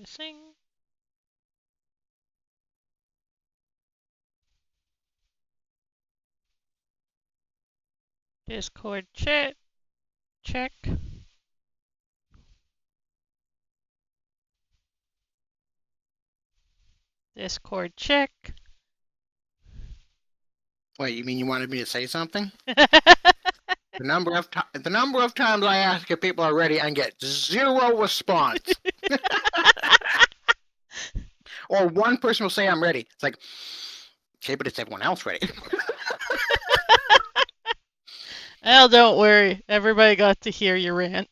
Sing. Discord chat. Check. Discord check. Wait, you mean you wanted me to say something? The number of times I ask if people are ready and get zero response. Or one person will say I'm ready. It's like, okay, but is everyone else ready? Well, don't worry. Everybody got to hear your rant.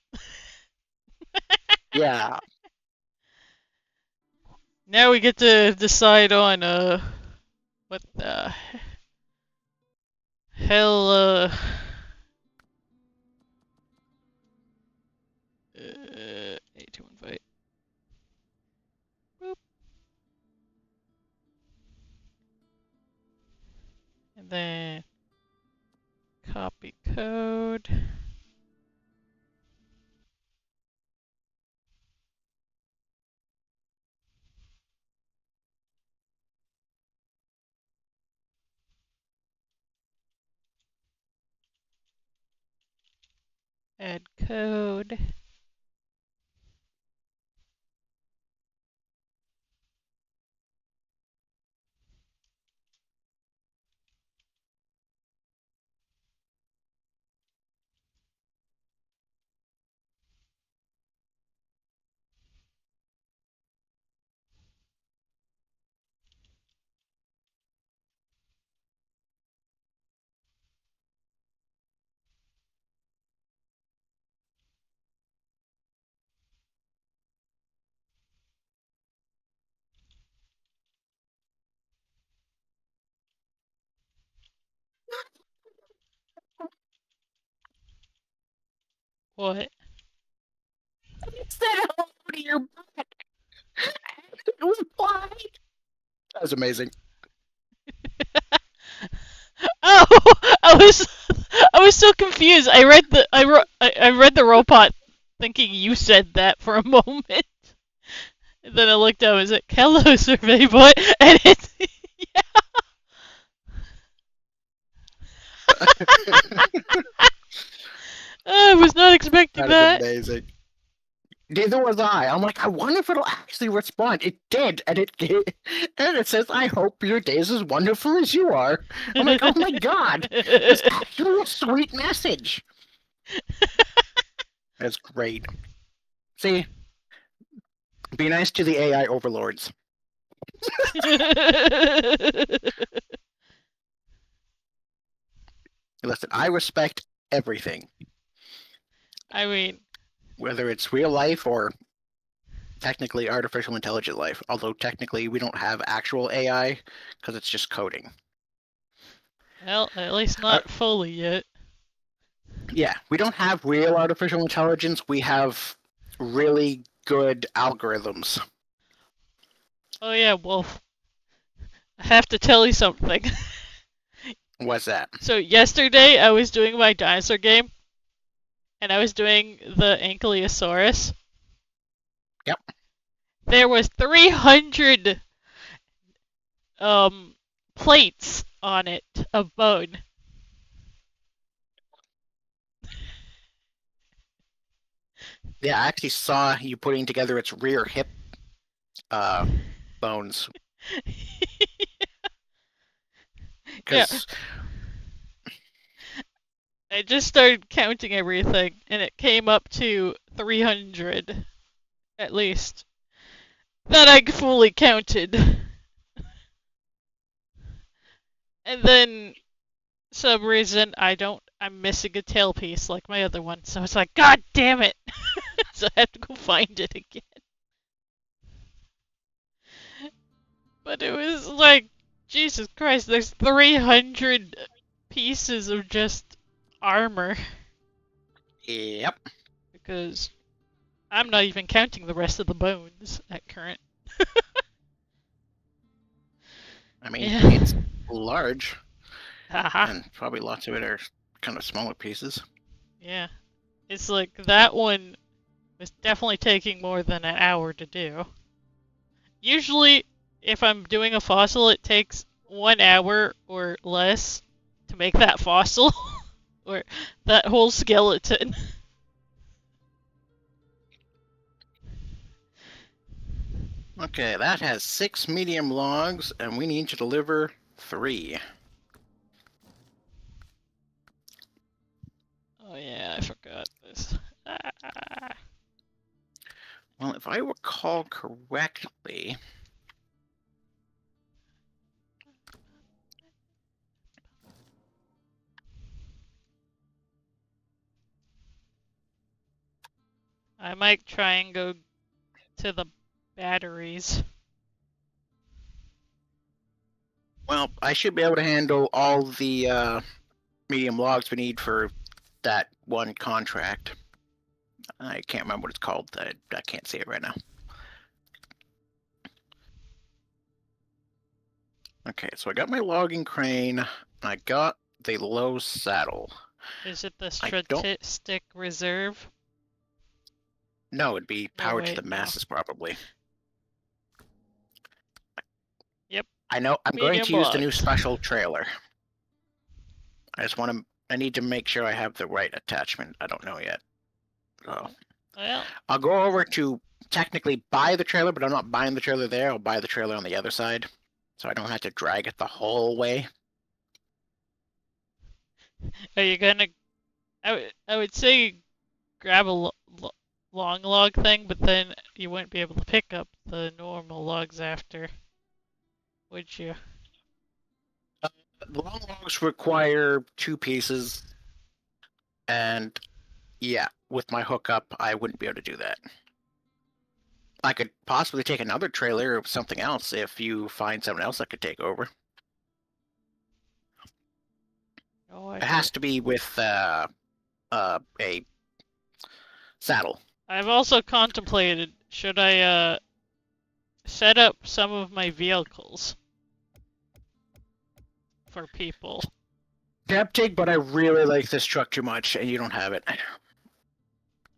Yeah. Now we get to decide on what the hell need to invite. Boop. And then copy code. Add code. What? Said hello to your butt. It was applied. That was amazing. Oh, I was so confused. I read the robot thinking you said that for a moment. And then I looked up and was like, "Hello, survey bot," and it's yeah. I was not expecting That that. is amazing. Neither was I. I'm like, I wonder if it'll actually respond. It did, and it did. And it says, I hope your day's as wonderful as you are. I'm like, oh my god, that's actually a sweet message. That's great. See, be nice to the AI overlords. Listen, I respect everything, I mean, whether it's real life or technically artificial intelligent life. Although technically we don't have actual AI because it's just coding. well, at least not fully yet. Yeah, we don't have real artificial intelligence. We have really good algorithms. Oh yeah, well, I have to tell you something. What's that? So yesterday I was doing my dinosaur game, and I was doing the Ankylosaurus. Yep. There was 300 plates on it of bone. Yeah, I actually saw you putting together its rear hip bones. Yeah. Because I just started counting everything, and it came up to 300, at least, that I fully counted. And then, some reason, I'm missing a tail piece like my other one, so it's like, God damn it! So I have to go find it again. But it was like, Jesus Christ, there's 300 pieces of just armor. yep. Because I'm not even counting the rest of the bones at current. I mean, Yeah. it's large, Haha. and probably lots of it are kind of smaller pieces. Yeah. It's like that one was definitely taking more than an hour to do. Usually, if I'm doing a fossil, it takes 1 hour or less to make that fossil or that whole skeleton. Okay, that has 6 medium logs, and we need to deliver 3. Oh yeah, I forgot this. Ah. Well, if I recall correctly, I might try and go to the batteries. well, I should be able to handle all the medium logs we need for that one contract. I can't remember what it's called. I can't see it right now. Okay, so I got my logging crane. I got the low saddle. Is it the I don't. statistic reserve? No, it'd be No, powered to wait, the no. masses probably. Yep, I know. I'm going medium to use the new logs. special trailer. I just want to. I need to make sure I have the right attachment. I don't know yet. So Well, I'll go over to technically buy the trailer, but I'm not buying the trailer there. I'll buy the trailer on the other side, so I don't have to drag it the whole way. are you gonna? I would say grab a long log thing, but then you wouldn't be able to pick up the normal logs after, would you? Long logs require 2 pieces, and yeah, with my hookup, I wouldn't be able to do that. I could possibly take another trailer or something else if you find someone else that could take over. No It idea. has to be with a saddle. I've also contemplated should I set up some of my vehicles for people. Tempting, but I really like this truck too much, and you don't have it.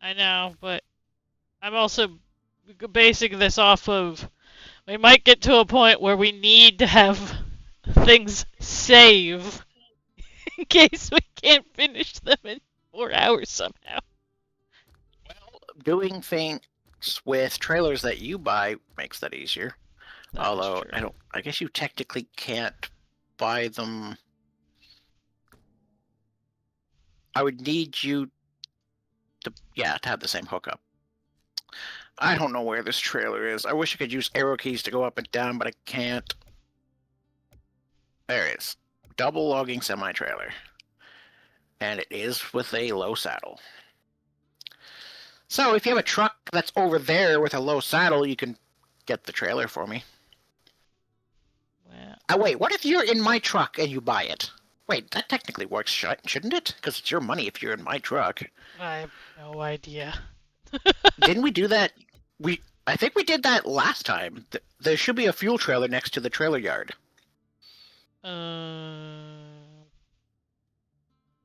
I know, but I'm also basing this off of we might get to a point where we need to have things save in case we can't finish them in 4 hours somehow. Well, doing things with trailers that you buy makes that easier. That is Although true. I don't. I guess you technically can't buy them. I would need you to have the same hookup. I don't know where this trailer is. I wish I could use arrow keys to go up and down, but I can't. There it is. Double logging semi-trailer. And it is with a low saddle. So if you have a truck that's over there with a low saddle, you can get the trailer for me. Well, Wait, what if you're in my truck and you buy it? Wait, that technically works, shouldn't it? Because it's your money if you're in my truck. I have no idea. Didn't we do that? I think we did that last time. There should be a fuel trailer next to the trailer yard.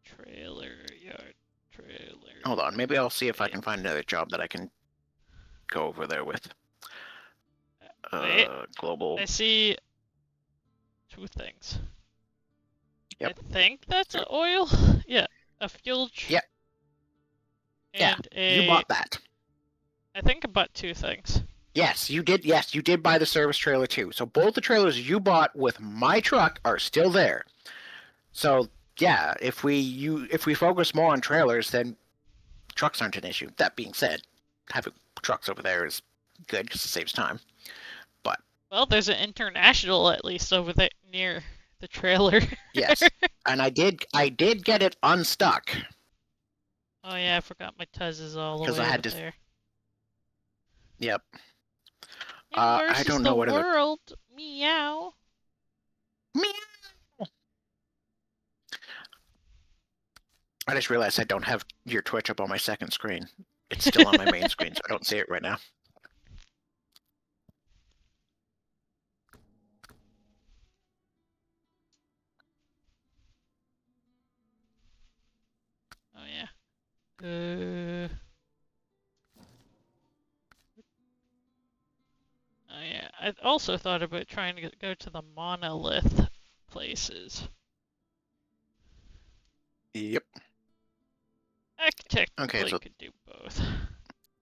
Trailer yard, trailer. Hold on, maybe I'll see if I can find another job that I can go over there with. Wait, Global. I see 2 things. Yep. I think that's oil. Yeah, a fuel. Yep. And you bought that. I think I bought 2 things. Yes, you did. Yes, you did buy the service trailer too. So both the trailers you bought with my truck are still there. So yeah, if we focus more on trailers, then trucks aren't an issue. That being said, having trucks over there is good because it saves time. But Well, there's an international at least over there near the trailer. yes, and I did get it unstuck. Oh yeah, I forgot my Tuz is all the 'Cause way I had over to- there. Yep. Universe I don't is know the what other. world. Meow. Meow. I just realized I don't have your Twitch up on my second screen. It's still on my main screen, so I don't see it right now. Oh yeah. Oh yeah. I also thought about trying to go to the monolith places. Yep. I Okay, technically so could do both.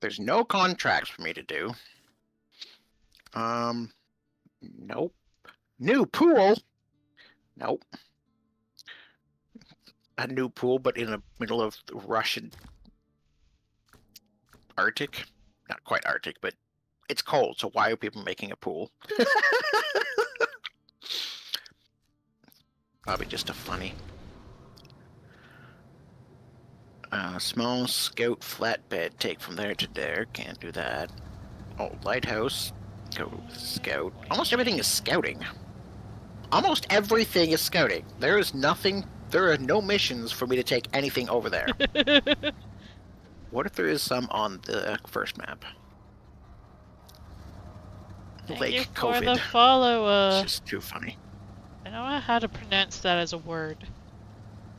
there's no contracts for me to do. Nope. New pool? Nope. A new pool, but in the middle of the Russian Arctic. Not quite Arctic, but it's cold, so why are people making a pool? Probably just a funny. Small scout flatbed. Take from there to there. Can't do that. Oh, lighthouse. Go with scout. Almost everything is scouting. Almost everything is scouting. There is nothing. There are no missions for me to take anything over there. What if there is some on the first map? Thank Lake you for COVID. the follow. It's just too funny. I don't know how to pronounce that as a word.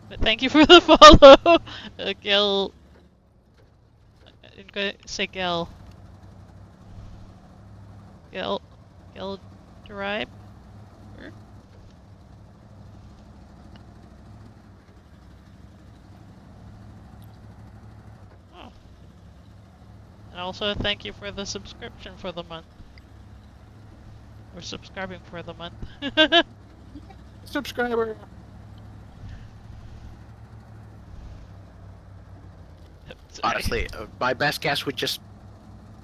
But thank you for the follow, Gil. I'm gonna say Gil. Gil Drive? Oh. And also thank you for the subscription for the month. Or subscribing for the month. Subscriber. Honestly, my best guess would just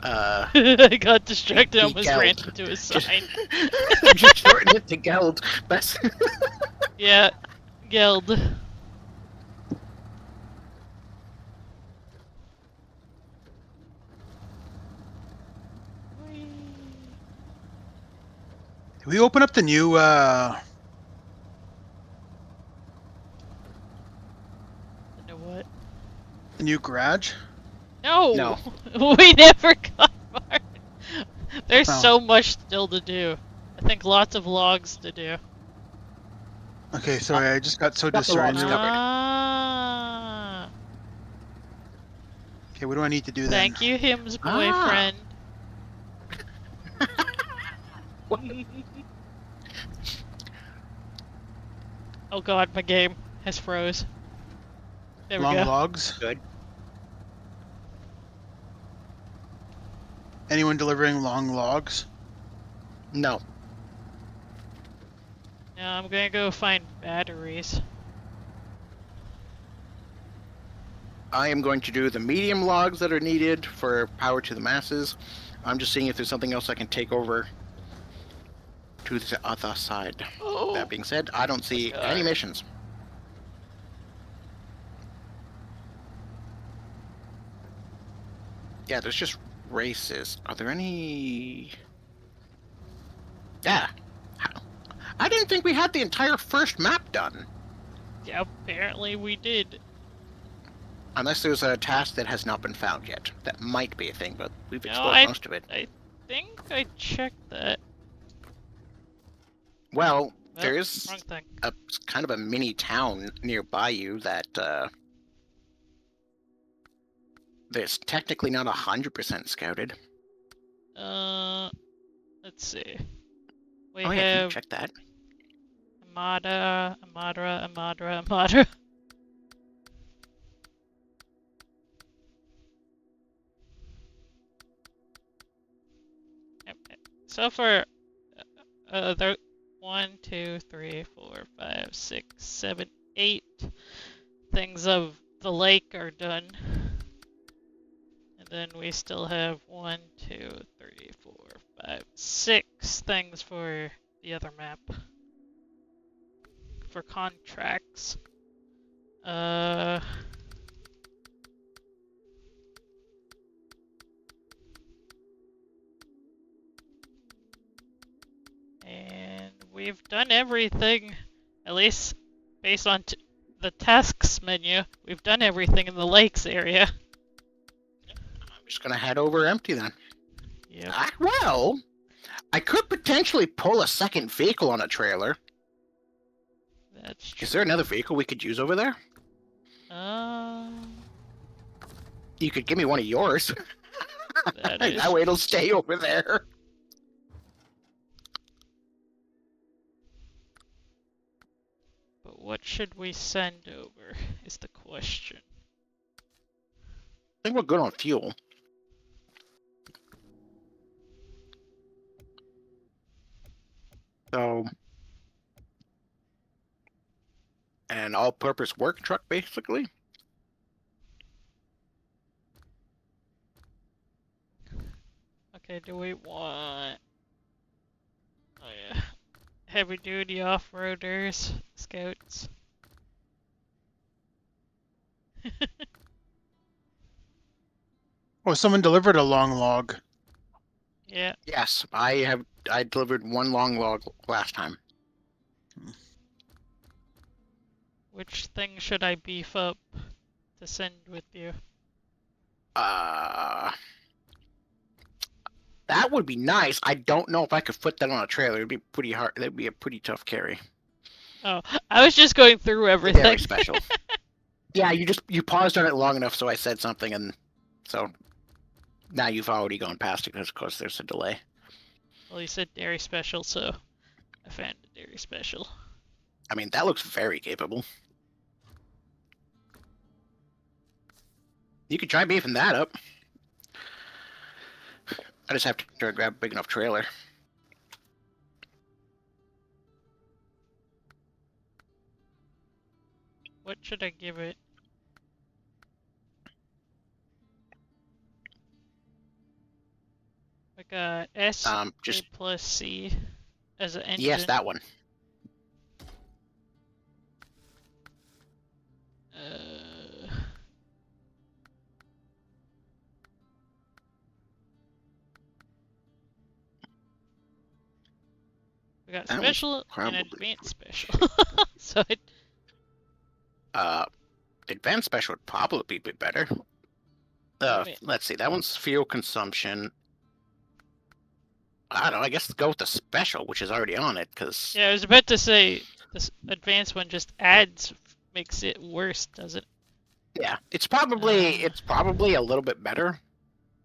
I got distracted, almost Geld. ran into a sign. Just shorten it to Geld. Best. Yeah, Geld. Did we open up the new You know what? the new garage? No! No. We never got far. There's Oh. so much still to do. I think lots of logs to do. Okay, sorry, I just got so Got the logs disoriented. covered. Ah. Okay, what do I need to do then? Thank you, him's Ah. boyfriend. Oh god, my game has froze. There we Long go. logs? Good. Anyone delivering long logs? No. Now I'm gonna go find batteries. I am going to do the medium logs that are needed for power to the masses. I'm just seeing if there's something else I can take over to the other side. Oh, That being said, I don't see God. any missions. Yeah, there's just races. Are there any... Yeah. I didn't think we had the entire first map done. Yeah, apparently we did. Unless there's a task that has not been found yet. That might be a thing, but we've No, explored most of it. I think I checked that. Well, Oh, there's wrong thing. a kind of a mini town nearby you that that's technically not 100% scouted. Let's see. We Oh yeah, can you have check that? Amada. Yep. So for there, 1, 2, 3, 4, 5, 6, 7, 8 things of the lake are done. And then we still have 1, 2, 3, 4, 5, 6 things for the other map. For contracts. And we've done everything, at least based on the tasks menu. We've done everything in the lakes area. I'm just gonna head over empty then. Yep. Well, I could potentially pull a second vehicle on a trailer. That's true. Is there another vehicle we could use over there? You could give me one of yours. That is That way it'll stay over there. should we send over? Is the question. I think we're good on fuel. So, an all-purpose work truck, basically. Okay, do we want... Oh yeah. Heavy duty off-roaders, scouts. Oh, someone delivered a long log. Yeah. Yes, I delivered one long log last time. Which thing should I beef up to send with you? That would be nice. I don't know if I could put that on a trailer. It'd be pretty hard. That'd be a pretty tough carry. Oh, I was just going through everything. Very special. Yeah, you paused on it long enough, so I said something, and so now you've already gone past it because, of course, there's a delay. Well, you said dairy special, so I found a dairy special. I mean, that looks very capable. You could try beefing that up. I just have to grab a big enough trailer. What should I give it? I got S Just A plus C as an engine. yes, that one. We got That was special and probably advanced special. So it. Advanced special would probably be better. Let's see. That one's fuel consumption. I don't know. I guess go with the special, which is already on it, because Yeah, I was about to say this advanced one just makes it worse, does it? yeah, it's probably a little bit better,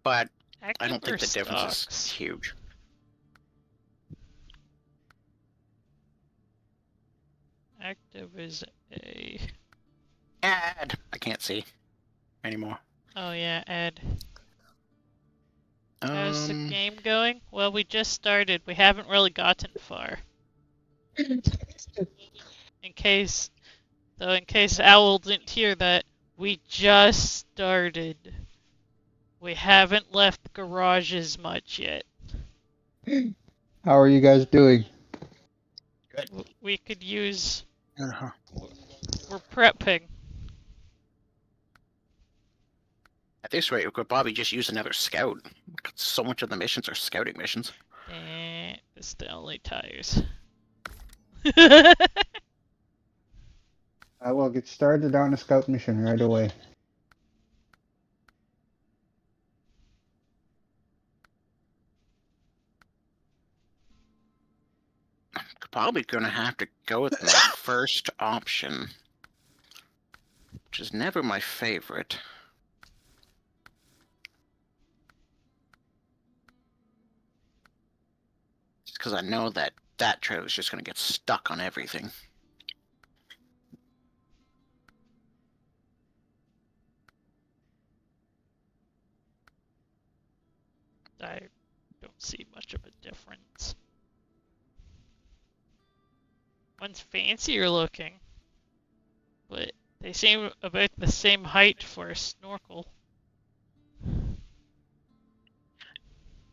but Active I don't think or the difference is stocks? huge. Active is a. Add. I can't see anymore. Oh yeah, add. How's the game going? Well, we just started. We haven't really gotten far. In case Owl didn't hear that, we just started. We haven't left the garages much yet. How are you guys doing? Good. We could use. Uh-huh. We're prepping. At this rate, we could probably just use another scout. So much of the missions are scouting missions. It's the only tires. I will get started on a scout mission right away. Probably gonna have to go with my first option, which is never my favorite. Just because I know that trailer is just gonna get stuck on everything. I don't see much of a difference. One's fancier looking, but they seem about the same height for a snorkel.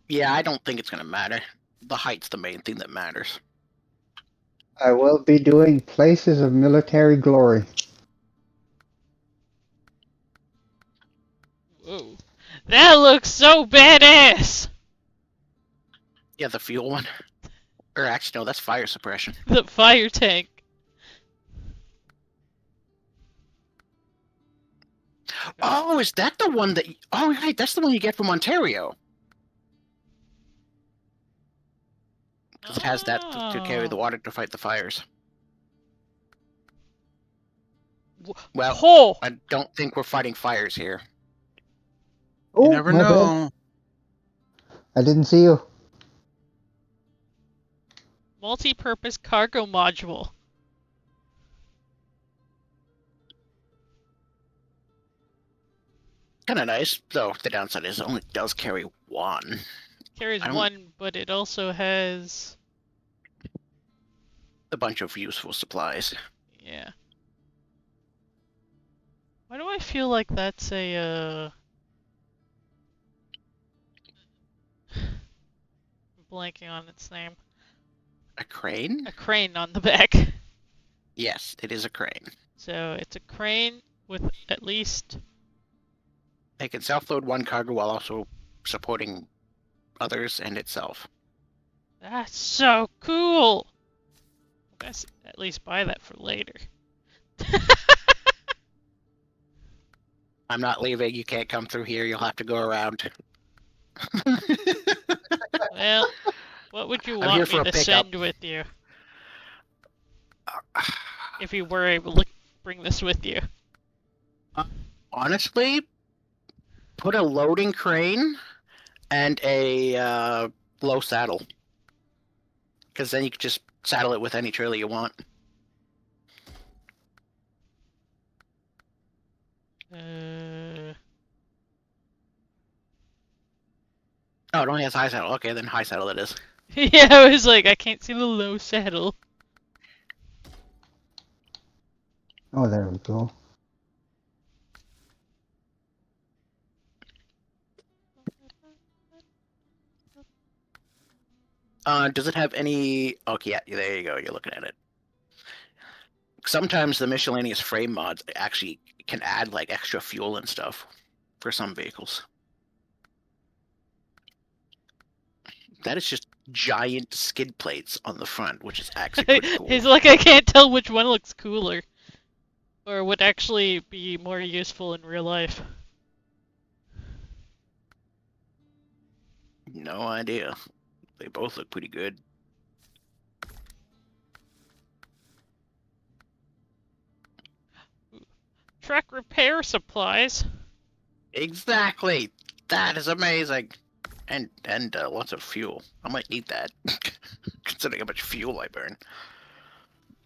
Yeah, I don't think it's gonna matter. The height's the main thing that matters. I will be doing Places of Military Glory. Whoa. That looks so badass! Yeah, the fuel one. Or actually, no, that's fire suppression. The fire tank. Oh, is that the one that... Oh, right, that's the one you get from Ontario. Because it has that to carry the water to fight the fires. Well, Oh! I don't think we're fighting fires here. Oh, You never my bad. know. I didn't see you. Multi-purpose cargo module. kind of nice, though the downside is it only does carry one. Carries I don't- one, but it also has... A bunch of useful supplies. Yeah. Why do I feel like that's a, I'm blanking on its name. A crane? A crane on the back. Yes, it is a crane. So it's a crane with at least... It can self-load one cargo while also supporting others and itself. That's so cool! I guess at least buy that for later. I'm not leaving. You can't come through here. You'll have to go around. Well, what would you I'm here want for me a to pickup. send with you? If you were able to bring this with you. Honestly, put a loading crane and a low saddle. Because then you can just saddle it with any trailer you want. Oh, it only has high saddle. Okay, then high saddle it is. Yeah, I was like, I can't see the low saddle. Oh, there we go. Does it have any... Okay, yeah, there you go. You're looking at it. Sometimes the miscellaneous frame mods actually can add like extra fuel and stuff for some vehicles. That is just giant skid plates on the front, which is actually pretty cool. He's like, I can't tell which one looks cooler. Or would actually be more useful in real life. No idea. They both look pretty good. Truck repair supplies. Exactly. That is amazing. And lots of fuel. I might need that, considering how much fuel I burn.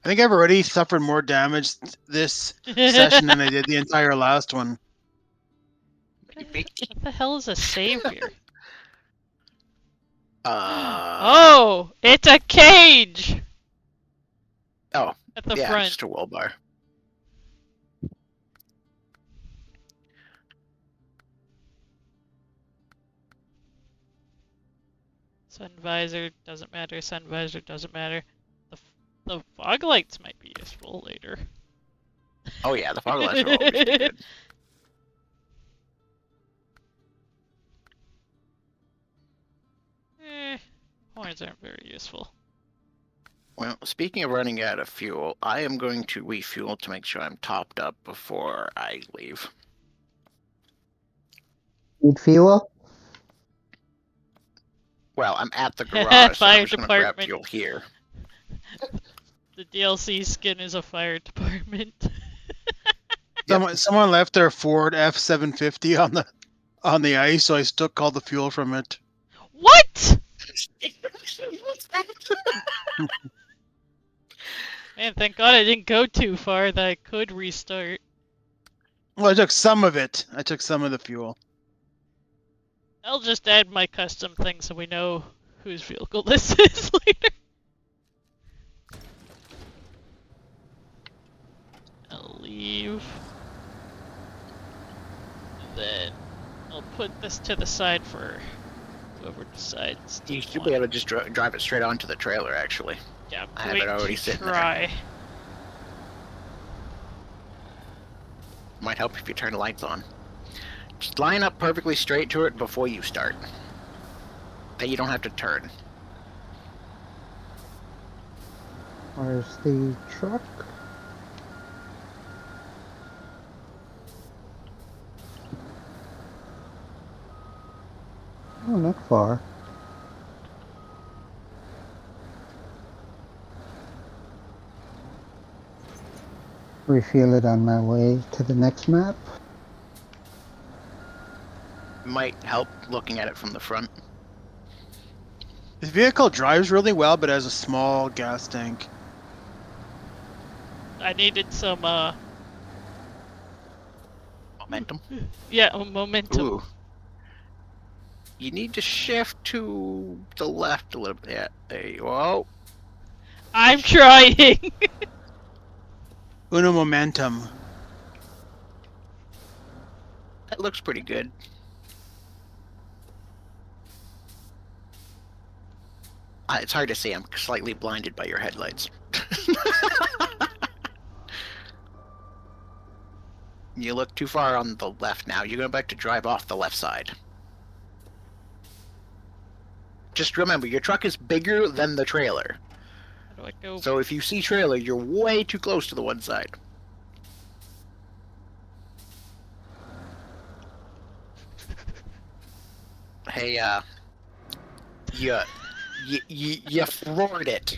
I think I've already suffered more damage this session than I did the entire last one. What the hell is a savior? Uh, Oh, it's a cage! Oh, At the yeah, front. just a wheel bar. Sun visor doesn't matter. Sun visor doesn't matter. The fog lights might be useful later. Oh yeah, the fog lights will always be good. Horns aren't very useful. Well, speaking of running out of fuel, I am going to refuel to make sure I'm topped up before I leave. Need fuel? Well, I'm at the garage, so Fire I'm just going to grab department. fuel here. The DLC skin is a fire department. Someone left their Ford F-750 on the ice, so I took all the fuel from it. What? Man, thank God I didn't go too far that I could restart. Well, I took some of it. I took some of the fuel. I'll just add my custom thing so we know whose vehicle this is later. I'll leave. Then I'll put this to the side for whoever decides to You should be able to just drive it straight onto the trailer, actually. Yeah, I I'm have it going already to sitting there. try. Might help if you turn the lights on. Just line up perfectly straight to it before you start. Then you don't have to turn. Where's the truck? Oh, not far. Refuel it on my way to the next map. Might help looking at it from the front. The vehicle drives really well, but has a small gas tank. I needed some, Momentum. Yeah, momentum. Ooh. You need to shift to the left a little bit. Yeah, there you go. I'm trying. Uno momentum. That looks pretty good. It's hard to see. I'm slightly blinded by your headlights. You look too far on the left now. You're going back to drive off the left side. Just remember, your truck is bigger than the trailer. How do I go? So if you see trailer, you're way too close to the one side. Hey, you floored it.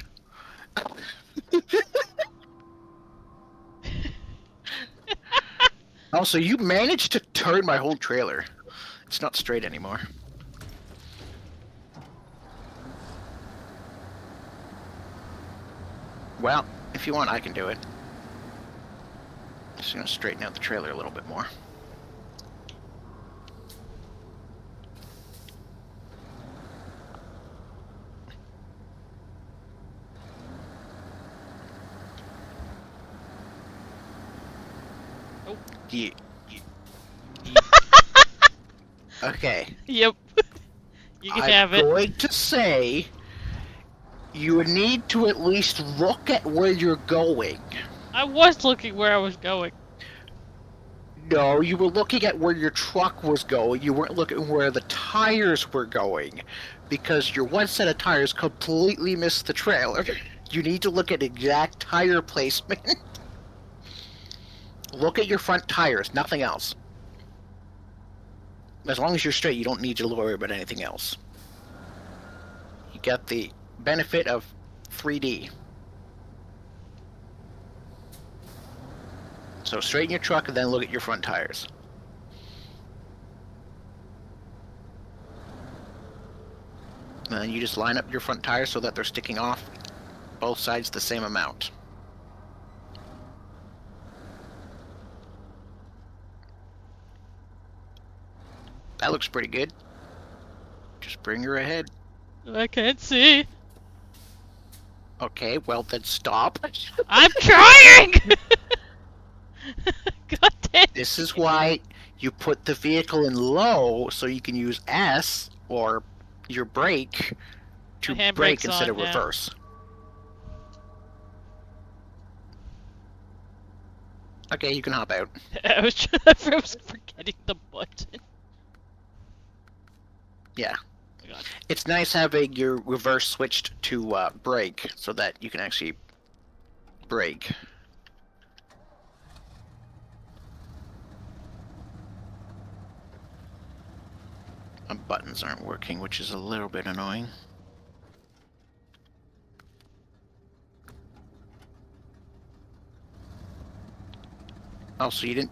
Also, you managed to turn my whole trailer. It's not straight anymore. Well, if you want, I can do it. Just gonna straighten out the trailer a little bit more. Nope. Ye- Okay. Yep. You can I'm have it. going to say you need to at least look at where you're going. I was looking where I was going. No, you were looking at where your truck was going. You weren't looking where the tires were going, because your one set of tires completely missed the trailer. You need to look at exact tire placement. Look at your front tires, nothing else. As long as you're straight, you don't need to worry about anything else. You get the benefit of 3D. So straighten your truck and then look at your front tires. And then you just line up your front tires so that they're sticking off both sides the same amount. That looks pretty good. Just bring her ahead. I can't see. Okay, well then stop. I'm trying! God damn. This is why you put the vehicle in low so you can use S or your brake to My handbrake's brake instead on of now. reverse. Okay, you can hop out. I was forgetting the button. Yeah. Oh my God. It's nice having your reverse switched to brake so that you can actually brake. My buttons aren't working, which is a little bit annoying. Also, you didn't.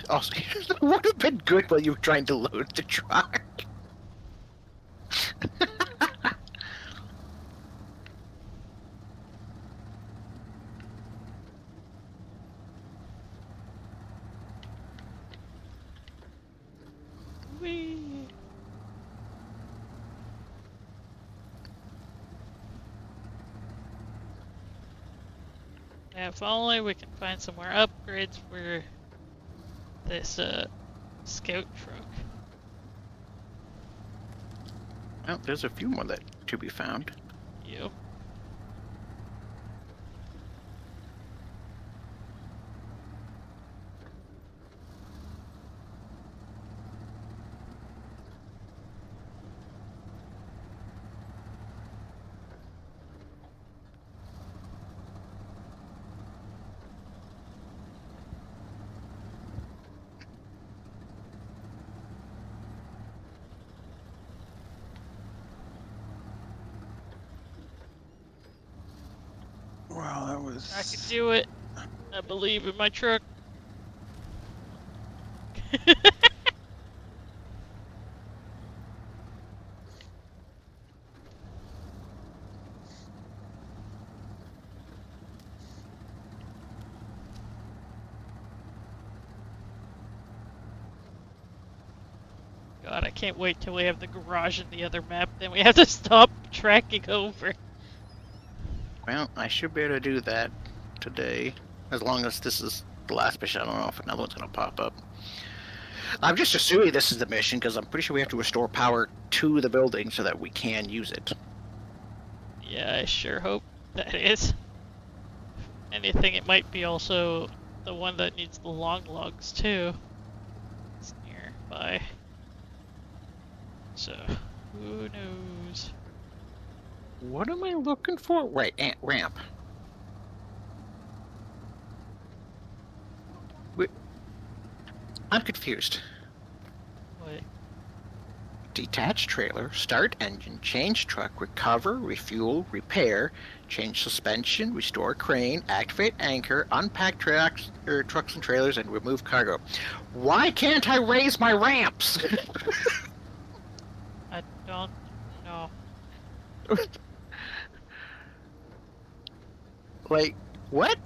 Also, it would have been good while you were trying to load the truck. Whee. Yeah, if only we can find some more upgrades for this scout truck. Well, there's a few more that to be found. Yep. Wow, that was. I can do it. I believe in my truck. God, I can't wait till we have the garage in the other map. Then we have to stop tracking over. Well, I should be able to do that today. As long as this is the last mission. I don't know if another one's going to pop up. I'm just assuming this is the mission because I'm pretty sure we have to restore power to the building so that we can use it. Yeah, I sure hope that is. Anything, it might be also the one that needs the long logs too. It's nearby. So, who knows? What am I looking for? Right, ramp. Wait, I'm confused. What? Detach trailer, start engine, change truck, recover, refuel, repair, change suspension, restore crane, activate anchor, unpack trucks and trailers, and remove cargo. Why can't I raise my ramps? I don't know. Like, what?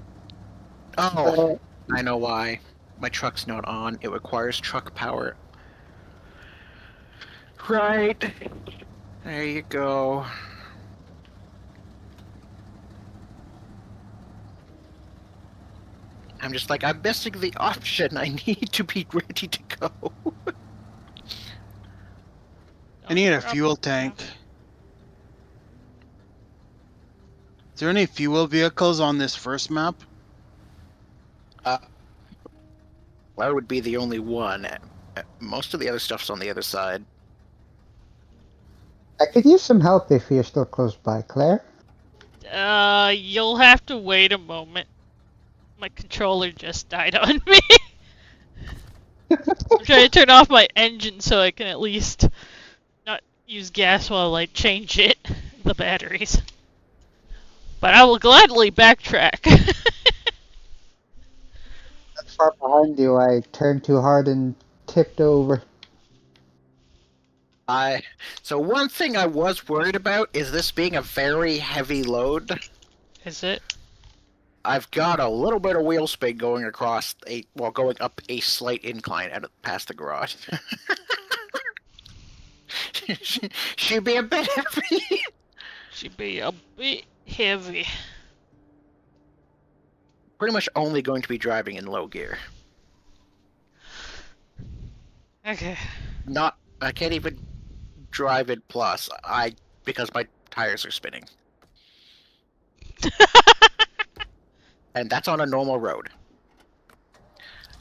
Oh, I know why. My truck's not on. It requires truck power. Right. There you go. I'm just like, I'm missing the option. I need to be ready to go. I need a Don't fuel drop- tank. Is there any fuel vehicles on this first map? That would be the only one. Most of the other stuff's on the other side. I could use some help if you're still close by, Claire. You'll have to wait a moment. My controller just died on me. I'm trying to turn off my engine so I can at least not use gas while I change it, the batteries. But I will gladly backtrack. Not far behind you, I turned too hard and tipped over. So one thing I was worried about is this being a very heavy load. Is it? I've got a little bit of wheel spin going across going up a slight incline past the garage. Should be a bit heavy. Should be a bit heavy. Pretty much only going to be driving in low gear. Okay. I can't even drive it plus. Because my tires are spinning. And that's on a normal road.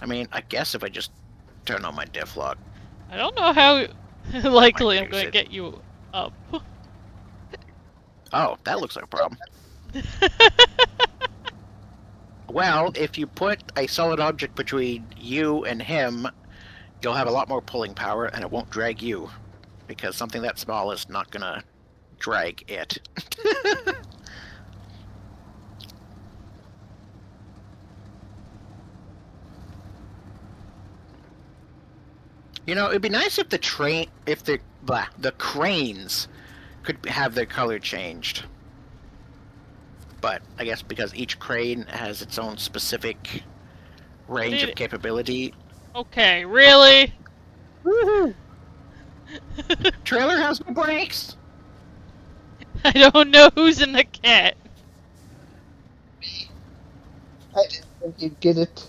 I mean, I guess if I just turn on my diff lock. I don't know how likely I'm use going to it. get you up. Oh, that looks like a problem. Well, if you put a solid object between you and him, you'll have a lot more pulling power and it won't drag you. Because something that small is not gonna drag it. You know, it'd be nice if the cranes could have their color changed. But I guess because each crane has its own specific range of capability. Okay, really? Woohoo! Trailer has no brakes. I don't know who's in the cat. I didn't think you'd get it.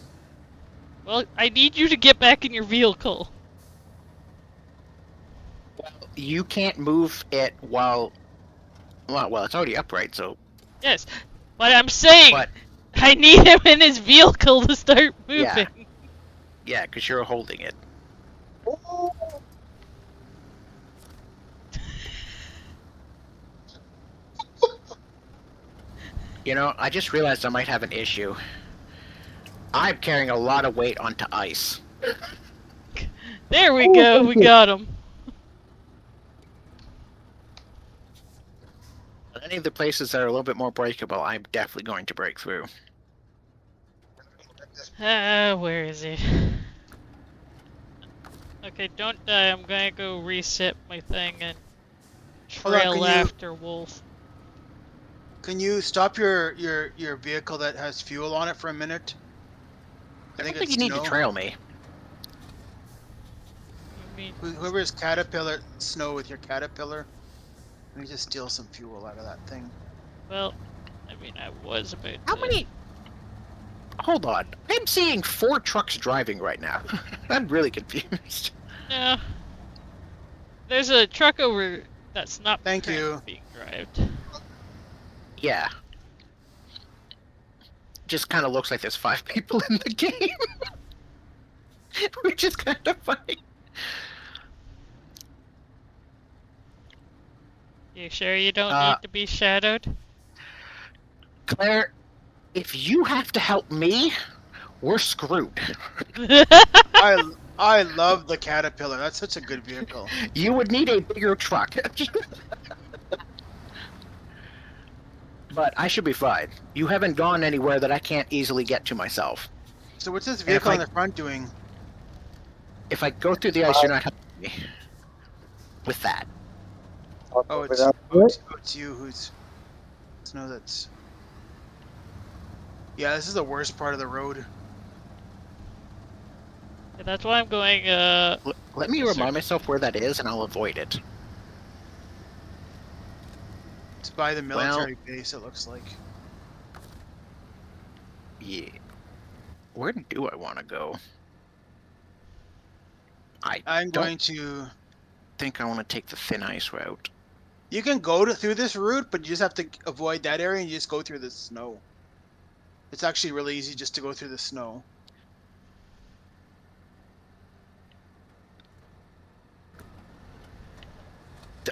Well, I need you to get back in your vehicle. You can't move it well, it's already upright, so. Yes, but I'm saying But I need him in his vehicle to start moving. yeah, because you're holding it. You know, I just realized I might have an issue. I'm carrying a lot of weight onto ice. There we go, we got him. Any of the places that are a little bit more breakable, I'm definitely going to break through. Where is he? Okay, don't die. I'm gonna go reset my thing and Hold on, trail after Wolf. Can you stop your vehicle that has fuel on it for a minute? I don't think you need to trail me. mean, Whoever's caterpillar snow with your caterpillar, let me just steal some fuel out of that thing. well, I mean, I was about How to. many? Hold on. I'm seeing 4 trucks driving right now. I'm really confused. No. There's a truck over that's not Thank currently you. being driven. Yeah. Just kind of looks like there's 5 people in the game. Which is kind of funny. You sure you don't Uh, need to be shadowed? Claire, if you have to help me, we're screwed. I love the caterpillar. That's such a good vehicle. You would need a bigger truck. But I should be fine. You haven't gone anywhere that I can't easily get to myself. So what's this if vehicle I- in the front doing? If I go through the ice, you're not helping me with that. Oh, Move it it's up a bit. it's you who's. No, that's. Yeah, this is the worst part of the road. That's why I'm going, Let me Yes, sir. remind myself where that is, and I'll avoid it. It's by the military base. It looks like. Yeah. Where do I want to go? I'm Don't- going to. think I want to take the thin ice route. You can go through this route, but you just have to avoid that area and you just go through the snow. It's actually really easy just to go through the snow.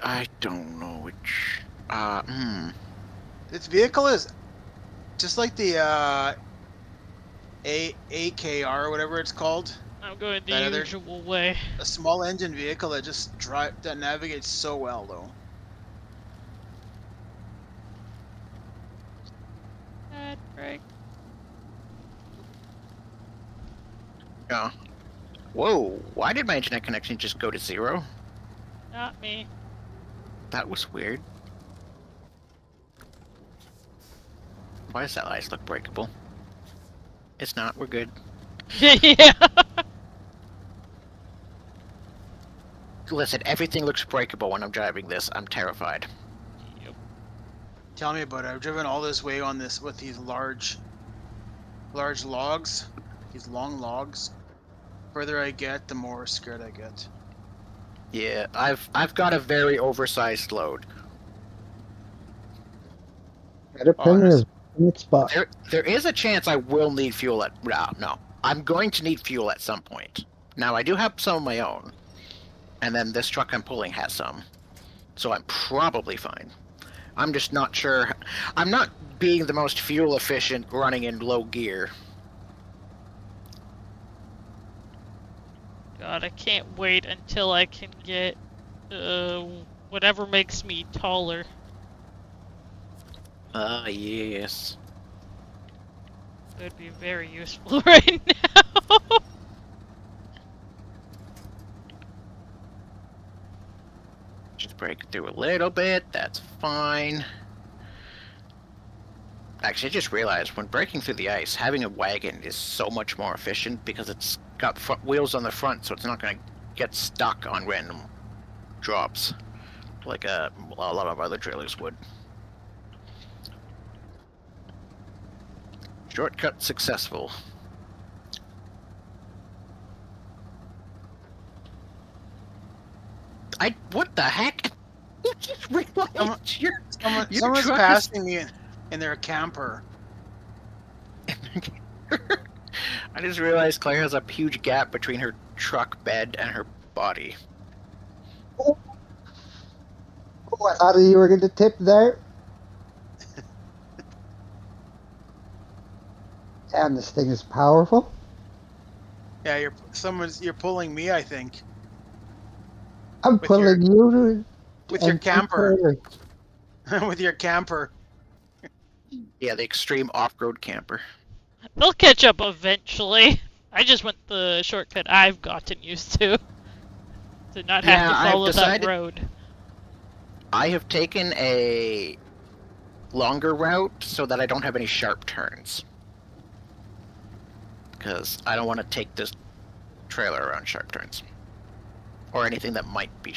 I don't know which. This vehicle is just like the AKR or whatever it's called. I'm going the That other- usual way. A small engine vehicle that just that navigates so well though. Bad break. Yeah. Whoa! Why did my internet connection just go to 0? Not me. That was weird. Why does that ice look breakable? It's not. We're good. Yeah. Listen, everything looks breakable when I'm driving this. I'm terrified. Yep. Tell me about it. I've driven all this way on this with these large logs, these long logs. Further I get, the more scared I get. Yeah, I've got a very oversized load. Caterpillar is in its spot. There is a chance I will need fuel at. No. I'm going to need fuel at some point. Now, I do have some of my own. And then this truck I'm pulling has some. So I'm probably fine. I'm just not sure. I'm not being the most fuel efficient running in low gear. God, I can't wait until I can get, whatever makes me taller. Yes. It would be very useful right now. Just break through a little bit. That's fine. Actually, I just realized when breaking through the ice, having a wagon is so much more efficient because it's got front wheels on the front, so it's not going to get stuck on random drops like a lot of other trailers would. Shortcut successful. What the heck? You just realized your Someone's truck is- passing me in their camper. I just realized Claire has a huge gap between her truck bed and her body. Oh, I thought you were going to tip there. Damn, this thing is powerful. Yeah, you're pulling me, I think, I'm With your- pulling you with your and camper. Claire. with your camper. Yeah, the extreme off-road camper. They'll catch up eventually. I just went the shortcut I've gotten used to not have Yeah, to I've follow that decided- road. I have taken a longer route so that I don't have any sharp turns. Because I don't want to take this trailer around sharp turns. or anything that might be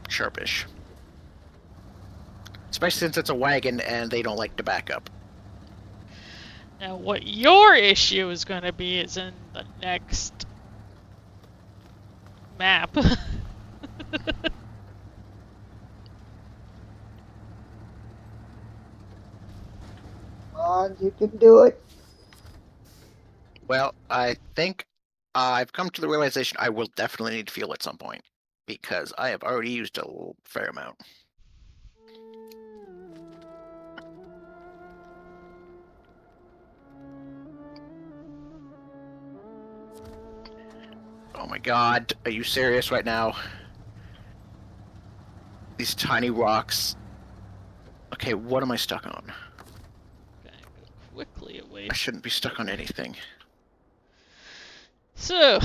sharpish. Especially since it's a wagon and they don't like to back up. Now, what your issue is going to be is in the next map. Come on, you can do it. Well, I think I've come to the realization I will definitely need fuel at some point. Because I have already used a fair amount. Oh my god, are you serious right now? These tiny rocks. Okay, what am I stuck on? Gonna go quickly away. I shouldn't be stuck on anything. So,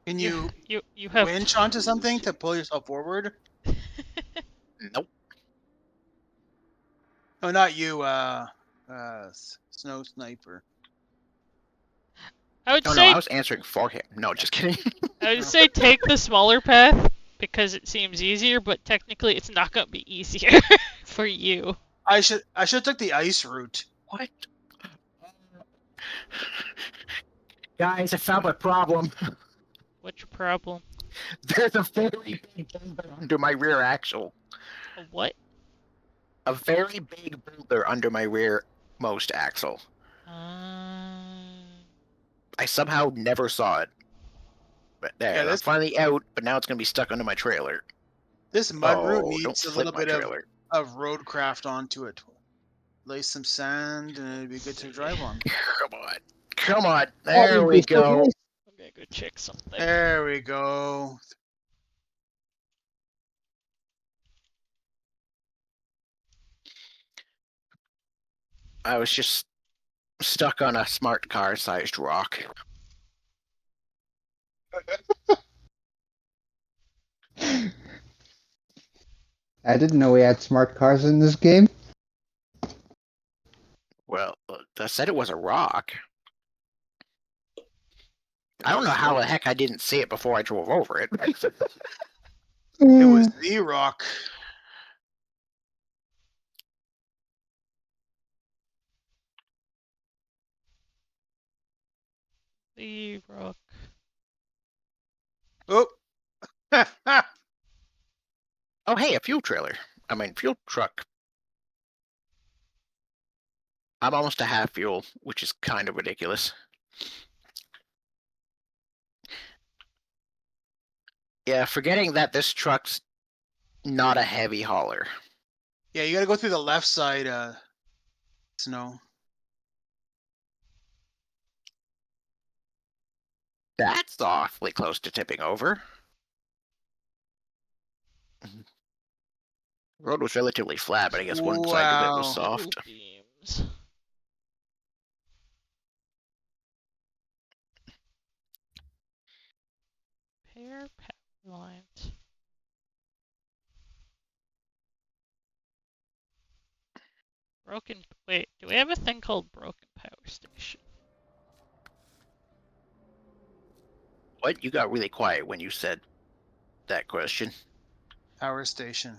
Can you you you have winch onto something to pull yourself forward? Nope. No, not you. Snow Sniper. I would Oh no, say I was answering for him. No, just kidding. I would say take the smaller path because it seems easier, but technically it's not gonna be easier for you. I should took the ice route. What? Guys, I found my problem. What's your problem? There's a very big boulder under my rear axle. A what? A very big boulder under my rearmost axle. I somehow never saw it. But there, Yeah, I'm finally out, but now it's going to be stuck under my trailer. This mud route Oh, needs don't a flip little my bit trailer. of roadcraft onto it. Lay some sand and it'd be good to drive on. Come on. Come on. Oh, There you'd we be so go. close. I'm gonna go check something. There we go. I was just stuck on a smart car-sized rock. I didn't know we had smart cars in this game. Well, I said it was a rock. I don't know how the heck I didn't see it before I drove over it. It was the rock. The rock. Oh. Oh, hey, a fuel trailer. I mean, fuel truck. I'm almost to half fuel, which is kind of ridiculous. Yeah, forgetting that this truck's not a heavy hauler. Yeah, you gotta go through the left side, Snow. That's awfully close to tipping over. The road was relatively flat, but I guess one side of it was Wow. soft. Beams. Pair power lines. Broken. Wait, do we have a thing called broken power station? What? You got really quiet when you said that question. Power station.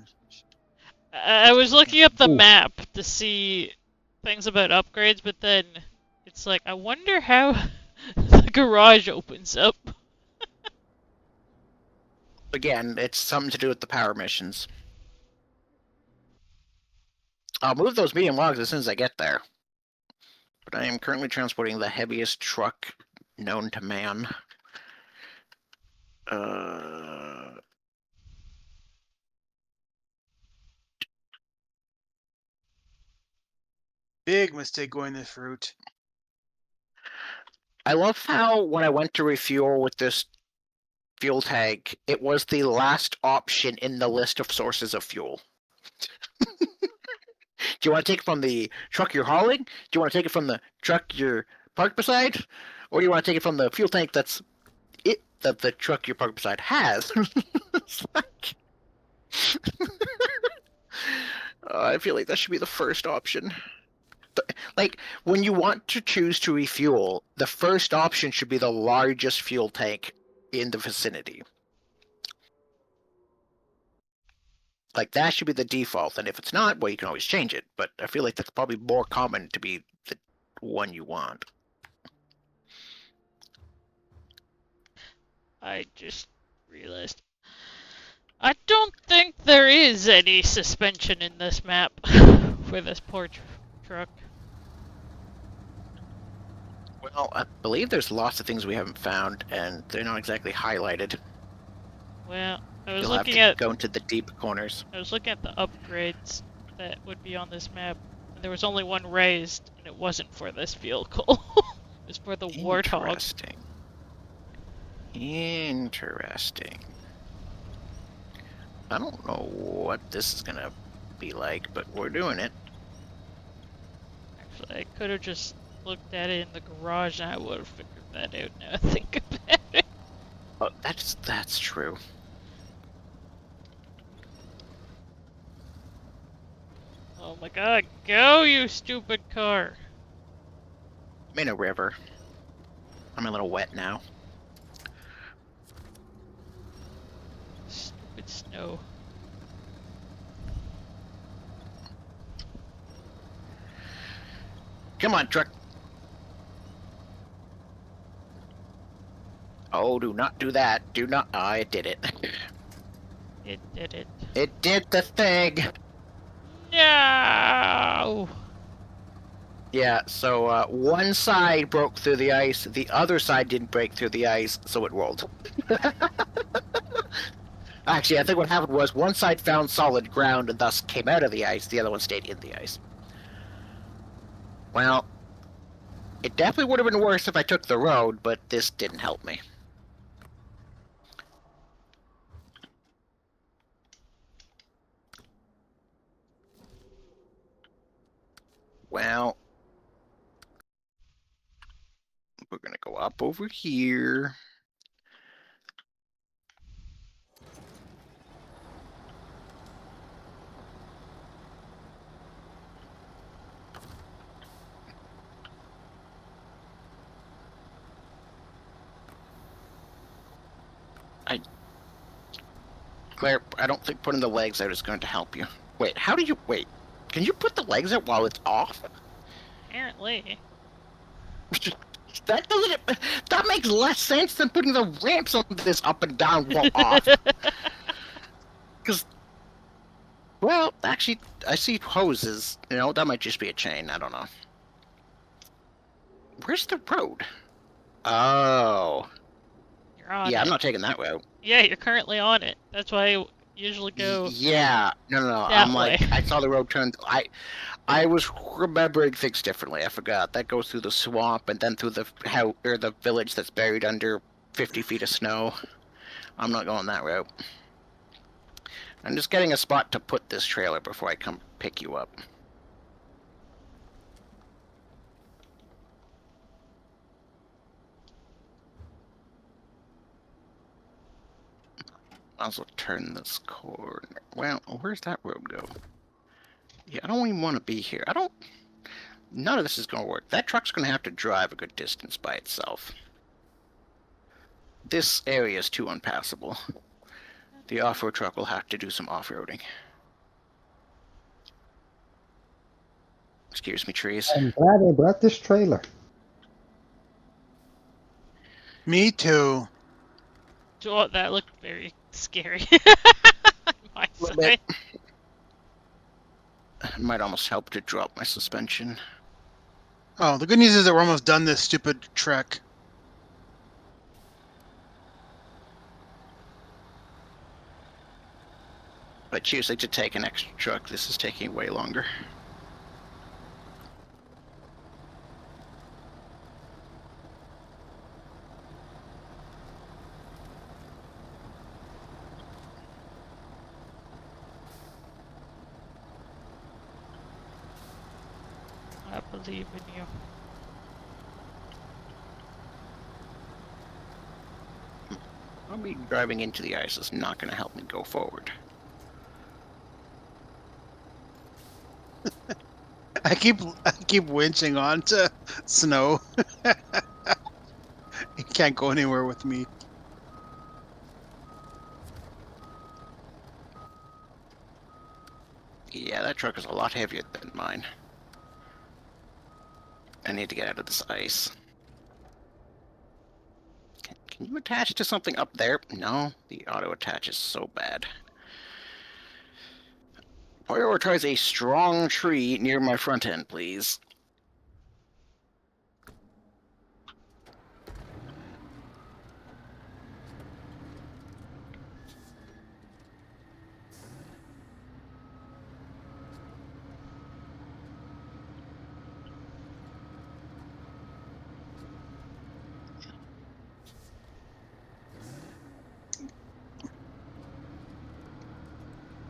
I was looking up the Ooh. map to see things about upgrades, but then it's like, I wonder how the garage opens up. Again, it's something to do with the power missions. I'll move those medium logs as soon as I get there. But I am currently transporting the heaviest truck known to man. Big mistake going this route. I love how when I went to refuel with this fuel tank, it was the last option in the list of sources of fuel. Do you want to take it from the truck you're hauling? Do you want to take it from the truck you're parked beside? Or do you want to take it from the fuel tank that the truck you're parked beside has? It's like... I feel like that should be the first option. Like, when you want to choose to refuel, the first option should be the largest fuel tank in the vicinity. Like, that should be the default, and if it's not, well, you can always change it, but I feel like that's probably more common to be the one you want. I just realized. I don't think there is any suspension in this map for this poor truck. Well, I believe there's lots of things we haven't found, and they're not exactly highlighted. Well, I was You'll have looking to at go into the deep corners. I was looking at the upgrades that would be on this map, and there was only one raised, and it wasn't for this vehicle. It was for the Warthog. Interesting. Interesting. I don't know what this is gonna be like, but we're doing it. Actually, I could have just looked at it in the garage, and I would have figured that out. Now I think about it. Oh, that's true. Oh my god, go, you stupid car! I'm in a river. I'm a little wet now. Stupid snow. Come on, truck. Oh, do not do that. Do not. Ah, it did it. It did it. It did the thing. No! Yeah, so one side broke through the ice, the other side didn't break through the ice, so it rolled. Actually, I think what happened was one side found solid ground and thus came out of the ice, the other one stayed in the ice. Well, it definitely would have been worse if I took the road, but this didn't help me. Well, we're gonna go up over here. Claire, I don't think putting the legs out is going to help you. Wait, how do you... Wait, can you put the legs out while it's off? Apparently. That doesn't... That makes less sense than putting the ramps on this up and down while off. Because... Well, actually, I see hoses. You know, that might just be a chain. I don't know. Where's the road? Oh. You're on Yeah, it. I'm not taking that route. Yeah, you're currently on it. That's why I usually go Yeah. No. that I'm like, way. I saw the road turn... I was remembering things differently. I forgot. That goes through the swamp and then through the the village that's buried under 50 feet of snow. I'm not going that route. I'm just getting a spot to put this trailer before I come pick you up. I'll also turn this corner. Well, where's that road go? Yeah, I don't even want to be here. None of this is going to work. That truck's going to have to drive a good distance by itself. This area is too unpassable. The off-road truck will have to do some off-roading. Excuse me, trees. I'm glad I brought this trailer. Me too. Oh, that looked very scary. On my A little side. bit. It might almost help to drop my suspension. Oh, the good news is that we're almost done this stupid trek. But choosing to take an extra truck, this is taking way longer. I believe in you. Probably driving into the ice is not going to help me go forward. I keep winching onto Snow. He can't go anywhere with me. Yeah, that truck is a lot heavier than mine. I need to get out of this ice. Can you attach to something up there? No, the auto attach is so bad. Prioritize a strong tree near my front end, please.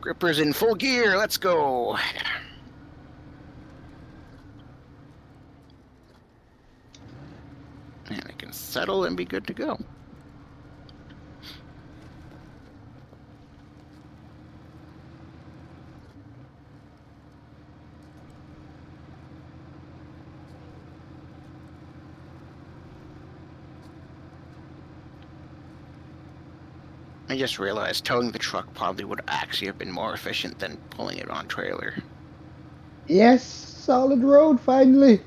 Gripper's in full gear, let's go! And I can settle and be good to go. I just realized towing the truck probably would actually have been more efficient than pulling it on trailer. Yes, solid road finally.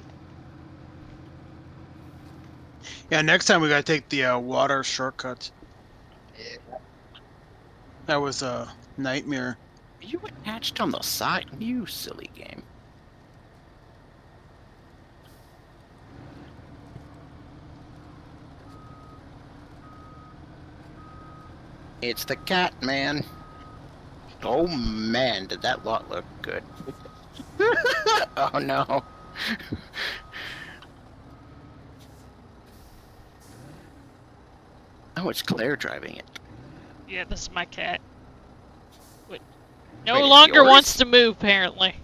Yeah, next time we gotta take the water shortcut. That was a nightmare. You attached on the side, you silly game. It's the cat, man. Oh man, did that lot look good. Oh no. Oh, it's Claire driving it. Yeah, this is my cat. Wait, Wait, no it's longer yours? wants to move, apparently.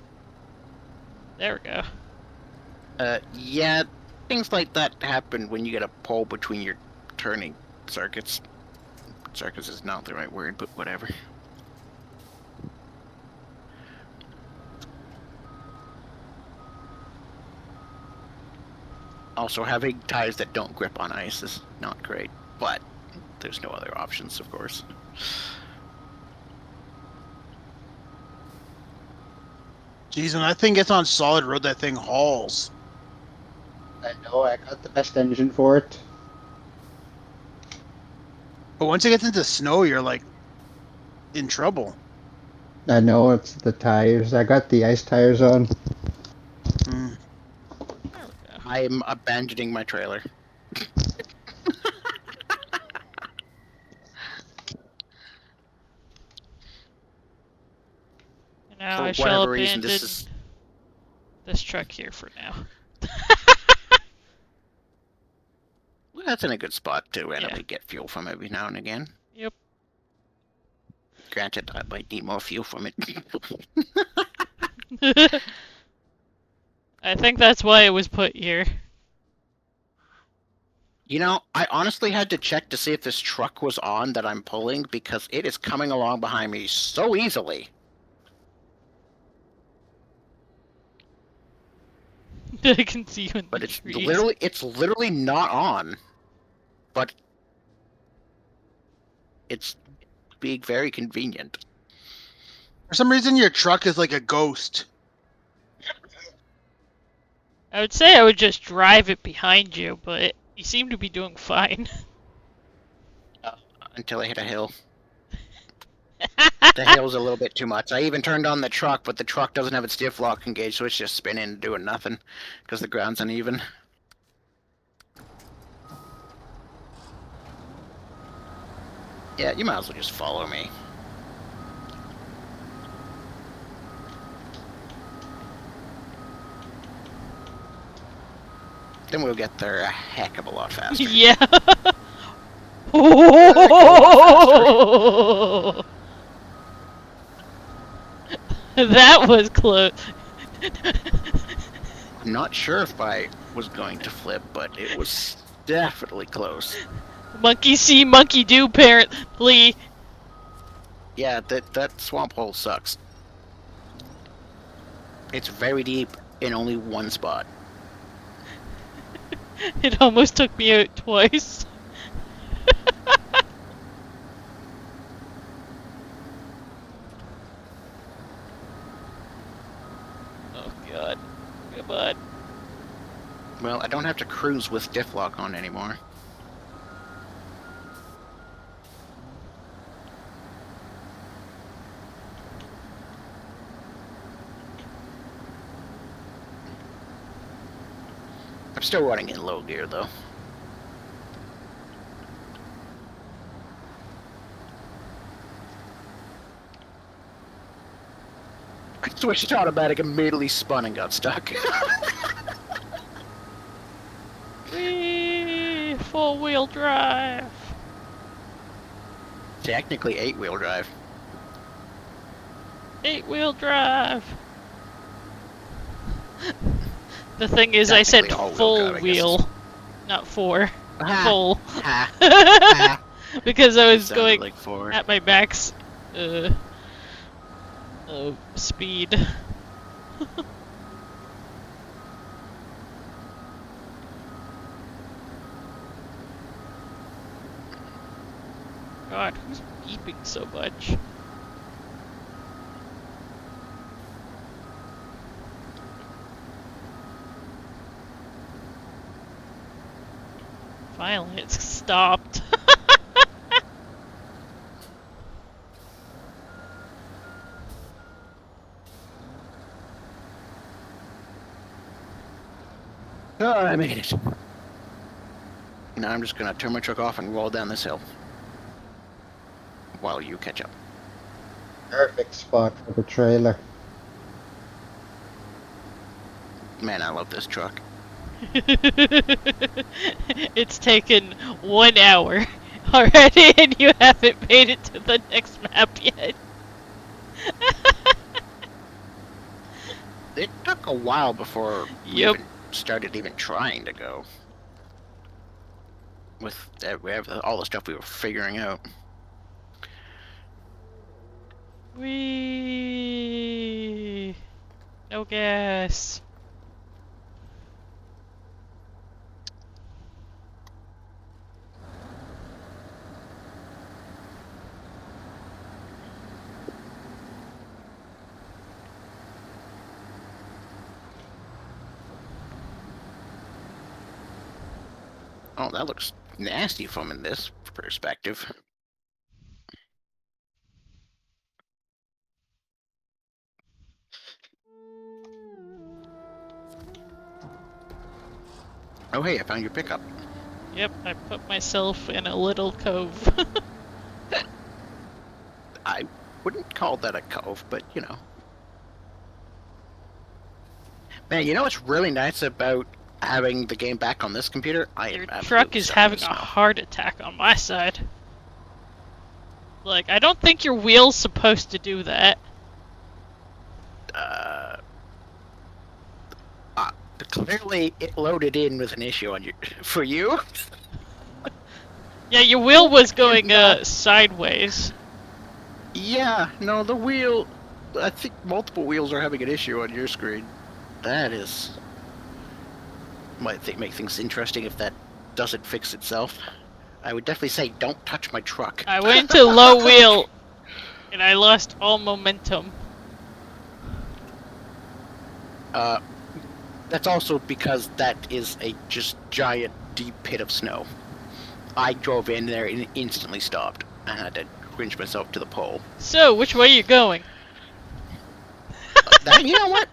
There we go. Yeah, things like that happen when you get a pole between your turning circuits. Circuits is not the right word, but whatever. Also, having tires that don't grip on ice is not great, but there's no other options, of course. Jeez, when that thing gets on solid road, that thing hauls. I know, I got the best engine for it. But once it gets into snow, you're like in trouble. I know, it's the tires. I got the ice tires on. Mm. There we go. I'm abandoning my trailer. And now For I shall whatever reason, abandon this is... truck here for now. Well, that's in a good spot to randomly Yeah. get fuel from every now and again. Yep. Granted, I might need more fuel from it. I think that's why it was put here. You know, I honestly had to check to see if this truck was on that I'm pulling because it is coming along behind me so easily. I can see you in But the it's trees. literally not on. But it's being very convenient. For some reason, your truck is like a ghost. I would say I would just drive it behind you, but you seem to be doing fine. Until I hit a hill. The hill's a little bit too much. I even turned on the truck, but the truck doesn't have its diff lock engaged, so it's just spinning and doing nothing. Because the ground's uneven. Yeah, you might as well just follow me. Then we'll get there a heck of a lot faster. Yeah. That was close. I'm not sure if I was going to flip, but it was definitely close. Monkey see, monkey do, apparently. Yeah, that swamp hole sucks. It's very deep. in only one spot. It almost took me out twice. Oh god. Come on. Well, I don't have to cruise with diff lock on anymore. I'm still running in low gear, though. I switched automatic, immediately spun and got stuck. Whee! 4-wheel drive. Technically 8-wheel drive. 8-wheel drive. The thing is, I said Technically all-wheel full drive, I guess wheel, not 4. Ah, Full. ha, ha. Because I It was sounded going like 4. at my max speed. God, who's beeping so much? Finally, it's stopped. Oh, I made it. Now I'm just gonna turn my truck off and roll down this hill. While you catch up. Perfect spot for the trailer. Man, I love this truck. It's taken 1 hour already, and you haven't made it to the next map yet. It took a while before we Yep. even started trying to go. With all the stuff we were figuring out. Whee! No gas. Oh, that looks nasty from in this perspective. Oh, hey, I found your pickup. Yep, I put myself in a little cove. I wouldn't call that a cove, but you know. Man, you know what's really nice about having the game back on this computer? Your truck is having a heart attack on my side. Like, I don't think your wheel's supposed to do that. Clearly, it loaded in with an issue on for you. Yeah, your wheel was going sideways. Yeah, no, the wheel. I think multiple wheels are having an issue on your screen. That is. Might make things interesting if that doesn't fix itself. I would definitely say don't touch my truck. I went to low wheel, and I lost all momentum. That's also because that is a just giant deep pit of snow. I drove in there and it instantly stopped. I had to cringe myself to the pole. So, which way are you going? You know what?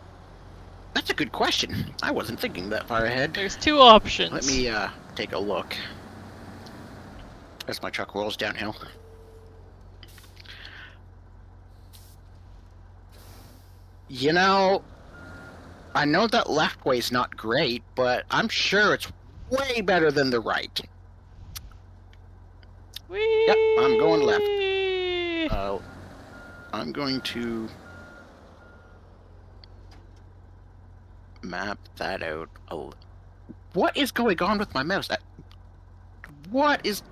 That's a good question. I wasn't thinking that far ahead. There's 2 options. Let me take a look. As my truck rolls downhill. You know, I know that left way's not great, but I'm sure it's way better than the right. Whee! Yep, I'm going left. I'm going to map that out. What is going on with my mouse? What is...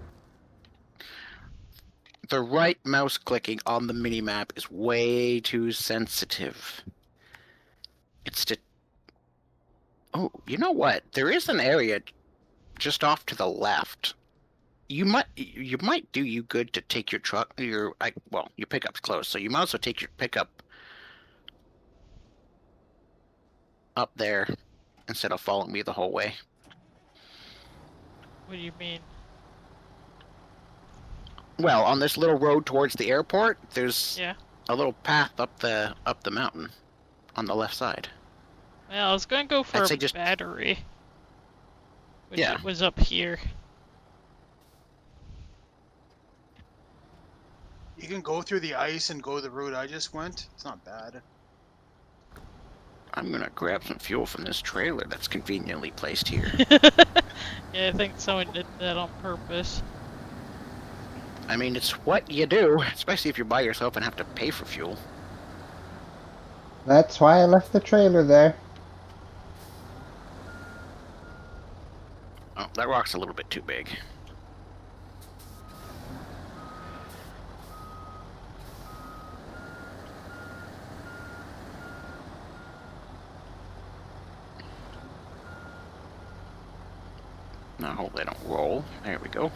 The right mouse clicking on the minimap is way too sensitive. It's Oh, you know what? There is an area just off to the left. You might do you good to take your truck well, your pickup's close, so you might also take your pickup up there instead of following me the whole way. What do you mean? Well, on this little road towards the airport, there's Yeah. a little path up the mountain on the left side. Well, I was gonna go for I'd a say just battery. Which Yeah. it was up here. You can go through the ice and go the route I just went. It's not bad. I'm gonna grab some fuel from this trailer that's conveniently placed here. Yeah, I think someone did that on purpose. I mean, it's what you do, especially if you're by yourself and have to pay for fuel. That's why I left the trailer there. Oh, that rock's a little bit too big. Now, hope they don't roll. There we go.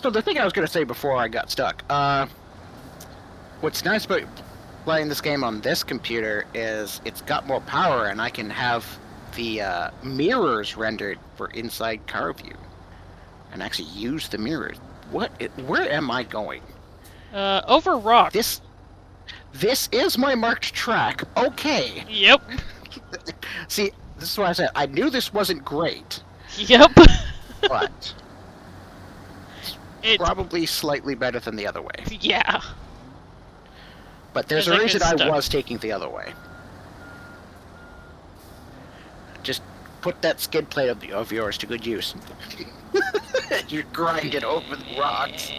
So the thing I was gonna say before I got stuck, what's nice about playing this game on this computer is it's got more power and I can have the mirrors rendered for inside car view and actually use the mirrors. Where am I going? Over rock. This is my marked track. Okay. Yep. See, this is why I said I knew this wasn't great, Yep. but It's probably slightly better than the other way. yeah. But there's 'Cause a I reason get I stuck. was taking the other way. Just put that skid plate of yours to good use. You grind it over the rocks.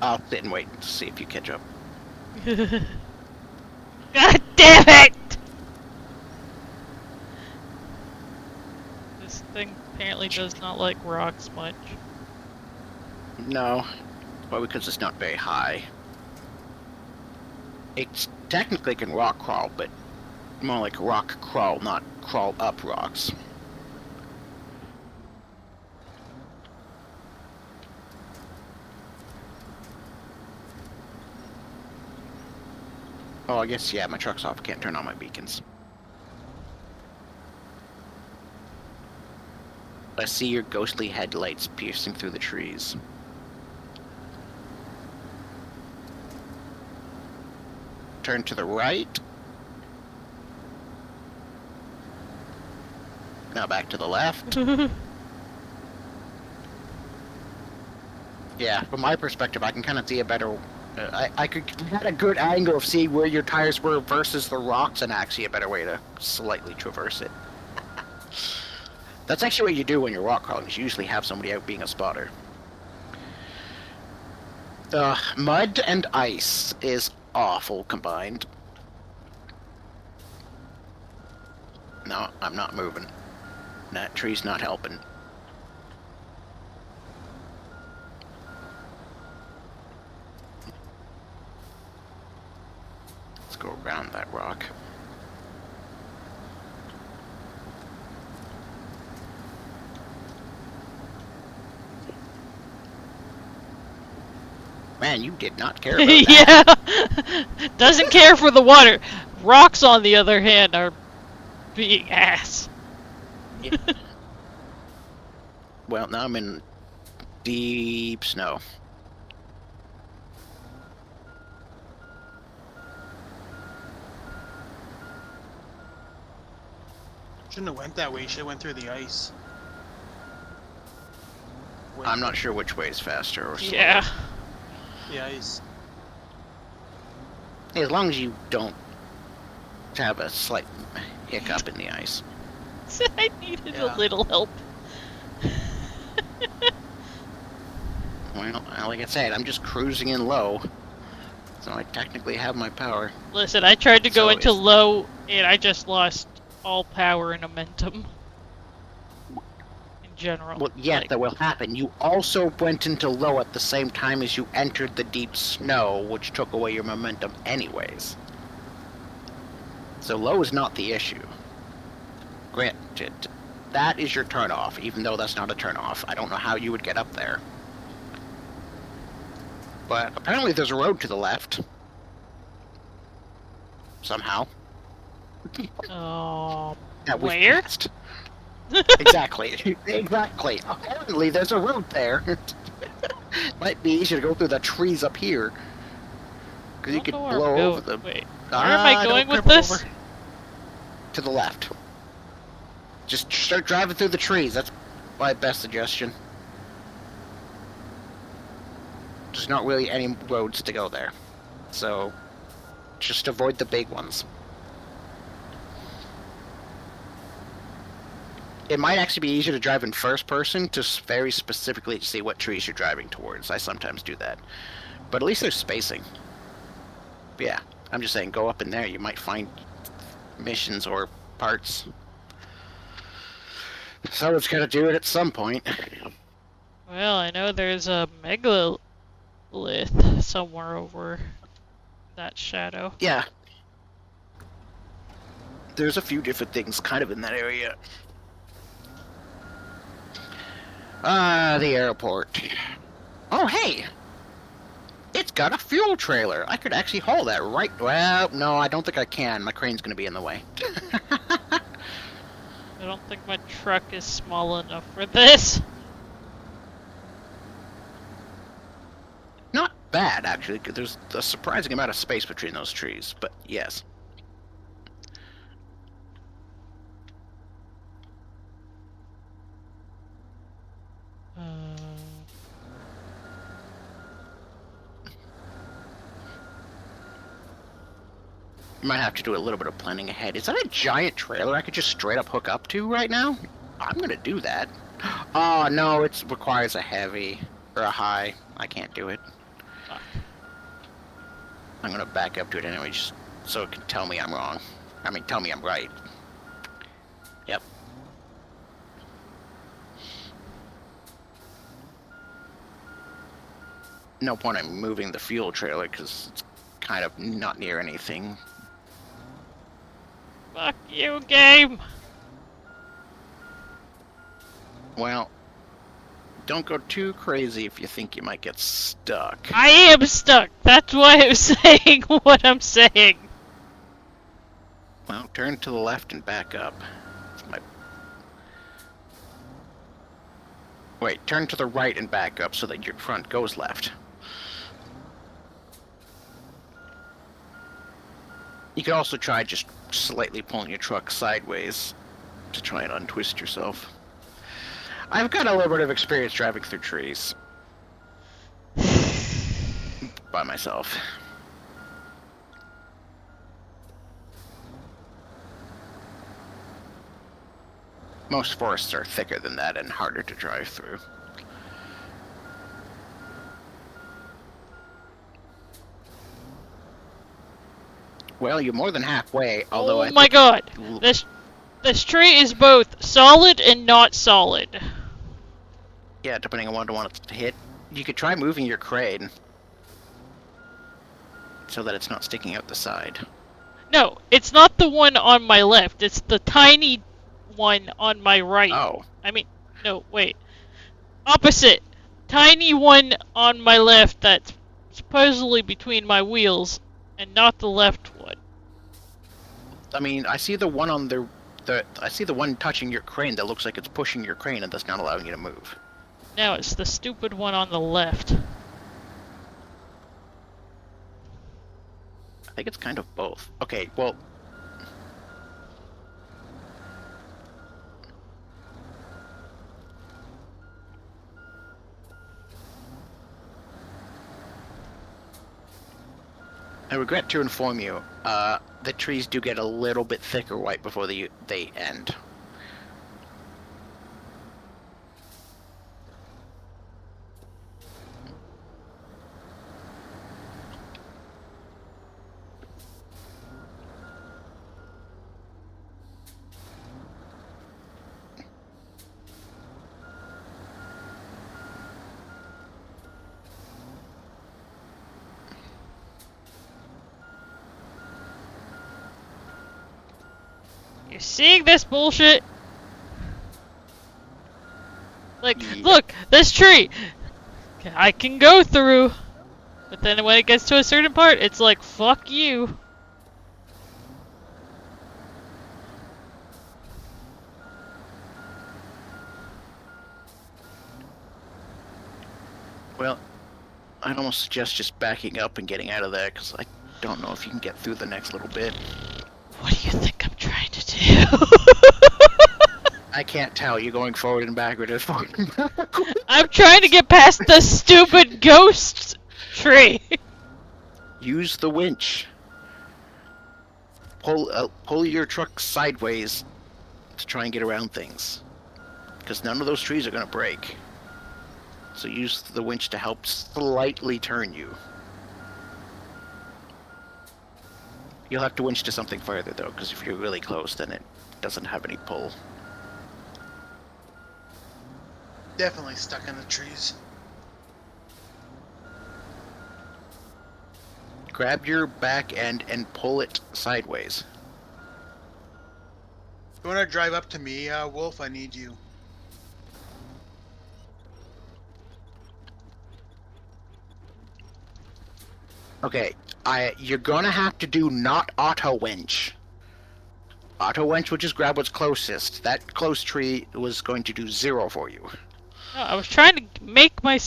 I'll sit and wait to see if you catch up. God damn it! This thing apparently does not like rocks much. No, well, because it's not very high. It technically can rock crawl, but more like rock crawl, not crawl up rocks. Oh, I guess, yeah, my truck's off. Can't turn on my beacons. I see your ghostly headlights piercing through the trees. Turn to the right. Now back to the left. Yeah, from my perspective, I can kind of see a better... I had a good angle of seeing where your tires were versus the rocks, and actually a better way to slightly traverse it. That's actually what you do when you're rock crawling, is you usually have somebody out being a spotter. Mud and ice is awful combined. No, I'm not moving. That tree's not helping. Let's go around that rock. Man, you did not care about that. Yeah. Doesn't care for the water. Rocks, on the other hand, are being ass. Yeah. Well, now I'm in deep snow. Shouldn't have went that way. Should have went through the ice. I'm not sure which way is faster or slower. Yeah. The ice. As long as you don't have a slight hiccup in the ice. I needed Yeah. a little help. Well, like I said, I'm just cruising in low. So I technically have my power. Listen, I tried to go So into it's- low, and I just lost all power and momentum. In general. Well, yes, Like, that will happen. You also went into low at the same time as you entered the deep snow, which took away your momentum anyways. So low is not the issue. Granted, that is your turnoff, even though that's not a turnoff. I don't know how you would get up there. But apparently there's a road to the left. Somehow. That we've where? passed. Exactly. Exactly. Apparently there's a road there. Might be easier to go through the trees up here. Because you could blow over the... Wait, where am I going with this? Over. To the left. Just start driving through the trees. That's my best suggestion. There's not really any roads to go there. So, just avoid the big ones. It might actually be easier to drive in first person to very specifically see what trees you're driving towards. I sometimes do that. But at least there's spacing. But yeah, I'm just saying, go up in there. You might find missions or parts. Someone's got to do it at some point. Well, I know there's a megalith somewhere over that shadow. Yeah. There's a few different things kind of in that area. The airport. Oh, hey! It's got a fuel trailer. I could actually haul that right... Well, no, I don't think I can. My crane's gonna be in the way. I don't think my truck is small enough for this. Not bad, actually. There's a surprising amount of space between those trees, but yes. You might have to do a little bit of planning ahead. Is that a giant trailer I could just straight up hook up to right now? I'm gonna do that. Oh, no, it requires a heavy or a high. I can't do it. Fuck. I'm gonna back up to it anyway, just so it can tell me I'm wrong. I mean, tell me I'm right. Yep. No point in moving the fuel trailer, because it's kind of not near anything. Fuck you, game! Well, don't go too crazy if you think you might get stuck. I am stuck! That's why I'm saying what I'm saying! Well, turn to the left and back up. Wait, turn to the right and back up so that your front goes left. You could also try just slightly pulling your truck sideways to try and untwist yourself. I've got a little bit of experience driving through trees. By myself. Most forests are thicker than that and harder to drive through. Well, you're more than halfway, although oh my god! This tree is both solid and not solid. Yeah, depending on what I want it to hit. You could try moving your crane so that it's not sticking out the side. No, it's not the one on my left. It's the tiny one on my right. Oh. I mean, no, wait. Opposite. Tiny one on my left that's supposedly between my wheels, and not the left one. I mean, I see the one on I see the one touching your crane that looks like it's pushing your crane and that's not allowing you to move. No, it's the stupid one on the left. I think it's kind of both. Okay, well... I regret to inform you, the trees do get a little bit thicker right before they end. You seeing this bullshit? Like, Yeah. look, this tree! I can go through! But then when it gets to a certain part, it's like, fuck you. Well, I'd almost suggest just backing up and getting out of there, because I don't know if you can get through the next little bit. What do you think I'm trying to do? I can't tell. You going forward and backward or forward and backward. I'm trying to get past the stupid ghost tree. Use the winch. Pull your truck sideways to try and get around things. Because none of those trees are going to break. So use the winch to help slightly turn you. You'll have to winch to something further though, because if you're really close, then it doesn't have any pull. Definitely stuck in the trees. Grab your back end and pull it sideways. You want to drive up to me, Wolf? I need you. Okay, you're gonna have to do not auto winch. Auto winch would just grab what's closest. That close tree was going to do 0 for you. No, I was trying to make my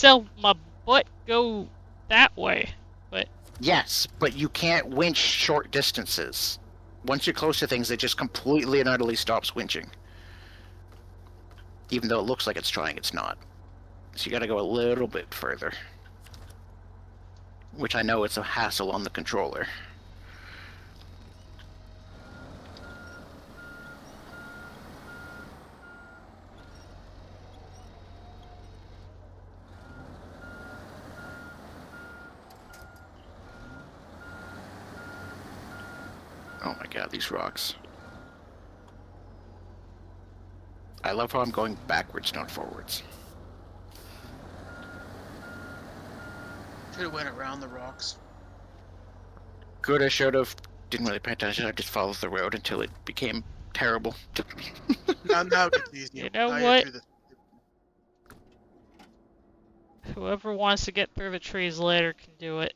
butt go that way, but Yes, but you can't winch short distances. Once you're close to things, it just completely and utterly stops winching. Even though it looks like it's trying, it's not. So you gotta go a little bit further. Which I know it's a hassle on the controller. Oh my god, these rocks. I love how I'm going backwards, not forwards. Should have went around the rocks. Could have, should have. Didn't really pay attention. I just followed the road until it became terrible. Now it gets easy. You know Now you're what? through the- whoever wants to get through the trees later can do it.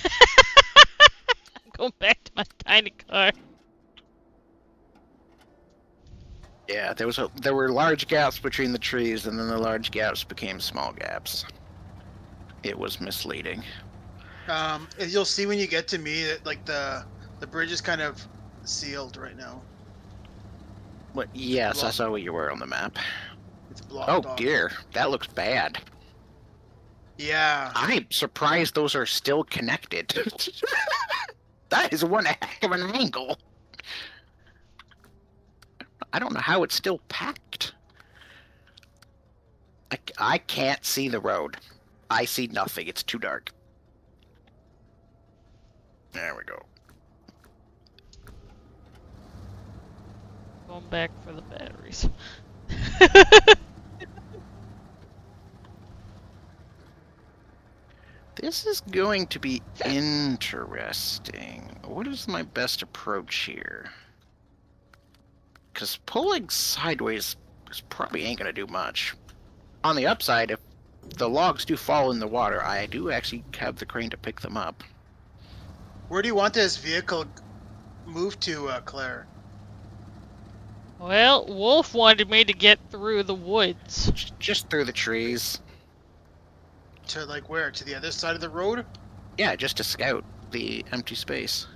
I'm going back to my tiny car. Yeah, there were large gaps between the trees, and then the large gaps became small gaps. It was misleading. As you'll see when you get to me, that like the bridge is kind of sealed right now. But yes, I saw where you were on the map. It's blocked Oh off. dear, that looks bad. Yeah. I'm surprised those are still connected. That is one heck of an angle. I don't know how it's still packed. I can't see the road. I see nothing. It's too dark. There we go. Going back for the batteries. This is going to be interesting. What is my best approach here? Because pulling sideways probably ain't going to do much. On the upside, if the logs do fall in the water, I do actually have the crane to pick them up. Where do you want this vehicle moved to, Claire? Well, Wolf wanted me to get through the woods. Just through the trees. To like where? To the other side of the road? Yeah, just to scout the empty space.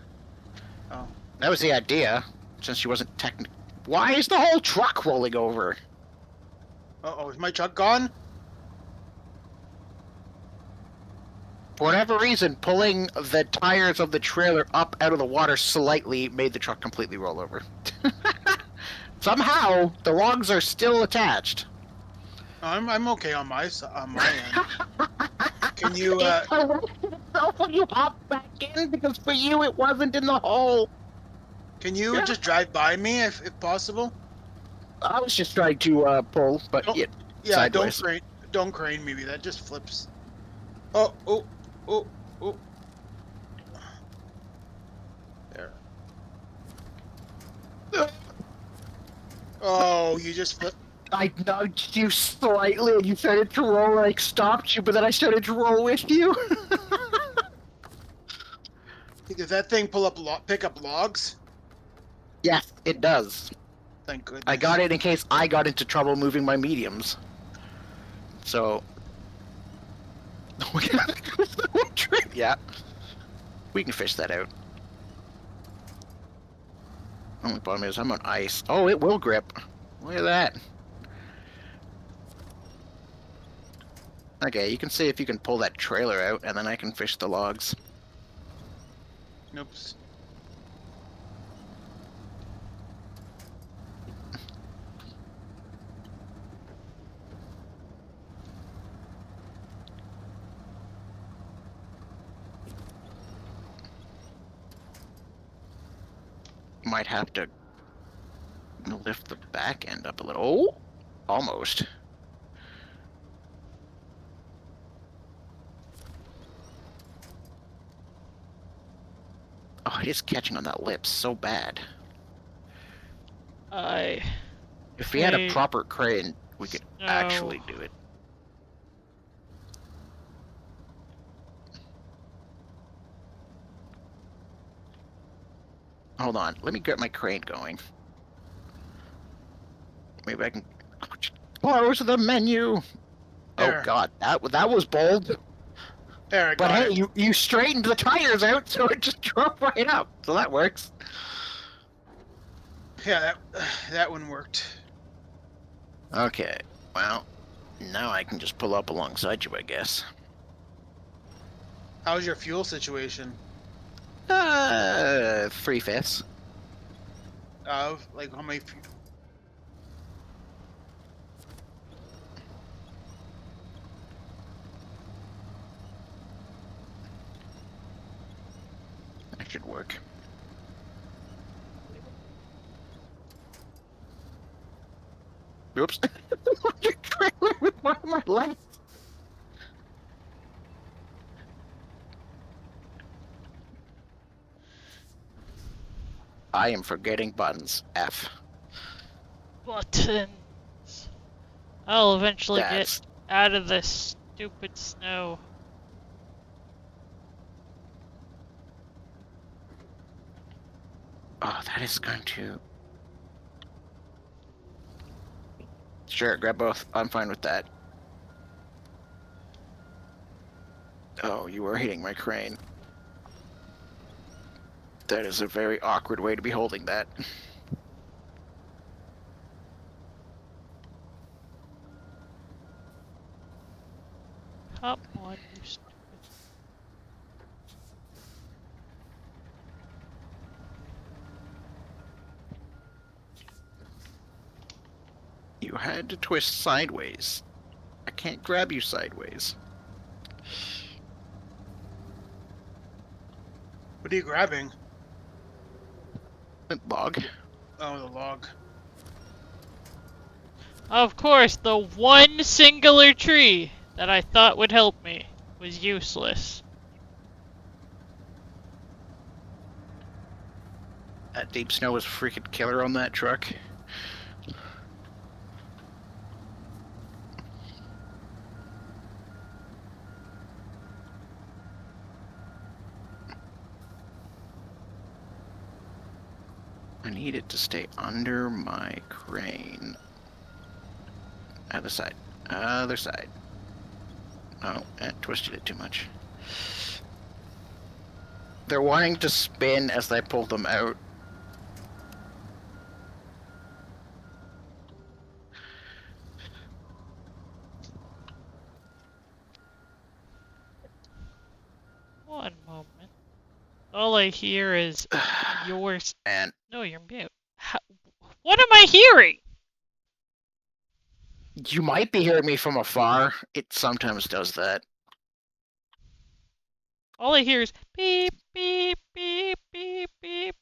Oh. That was the idea, since she wasn't Why is the whole truck rolling over? Uh-oh, is my truck gone? For whatever reason, pulling the tires of the trailer up out of the water slightly made the truck completely roll over. Somehow, the logs are still attached. I'm okay on my end. Can you You hop back in because for you it wasn't in the hole. just drive by me if possible? I was just trying to pull, but Don't- yeah, Yeah, sideways. don't crane maybe. That just flips. Oh. There. Oh, you just flip. I nudged you slightly and you started to roll and I stopped you, but then I started to roll with you. Does that thing pick up logs? Yes, it does. Thank I got goodness. it in case I got into trouble moving my mediums. So. Yeah. We can fish that out. Only problem is I'm on ice. Oh, it will grip. Look at that. Okay, you can see if you can pull that trailer out, and then I can fish the logs. Oops. Might have to lift the back end up a little. Oh, almost. Oh, it is catching on that lip so bad. If we had a Hey, proper crane, we could Snow. actually do it. Hold on, let me get my crane going. Maybe I can close the menu. Oh There. god, that was bold. There, I But got hey, it. you straightened the tires out, so it just drove right up. So that works. Yeah, that one worked. Okay, well, now I can just pull up alongside you, I guess. How's your fuel situation? 3/5. Like how many? That should work. Oops. Your trailer with one of my legs. I am forgetting buttons. F. Buttons. I'll eventually get That's out of this stupid snow. oh, that is going to. Sure, grab both. I'm fine with that. Oh, you are hitting my crane. That is a very awkward way to be holding that. Come on, you stupid. You had to twist sideways. I can't grab you sideways. What are you grabbing? Log. Oh, the log. Of course, the one singular tree that I thought would help me was useless. That deep snow was freaking killer on that truck. I need it to stay under my crane. Other side. Other side. Oh, that twisted it too much. They're wanting to spin as I pull them out. One moment. All I hear is yours. And No, you're mute. What am I hearing? you might be hearing me from afar. It sometimes does that. All I hear is beep, beep, beep, beep, beep.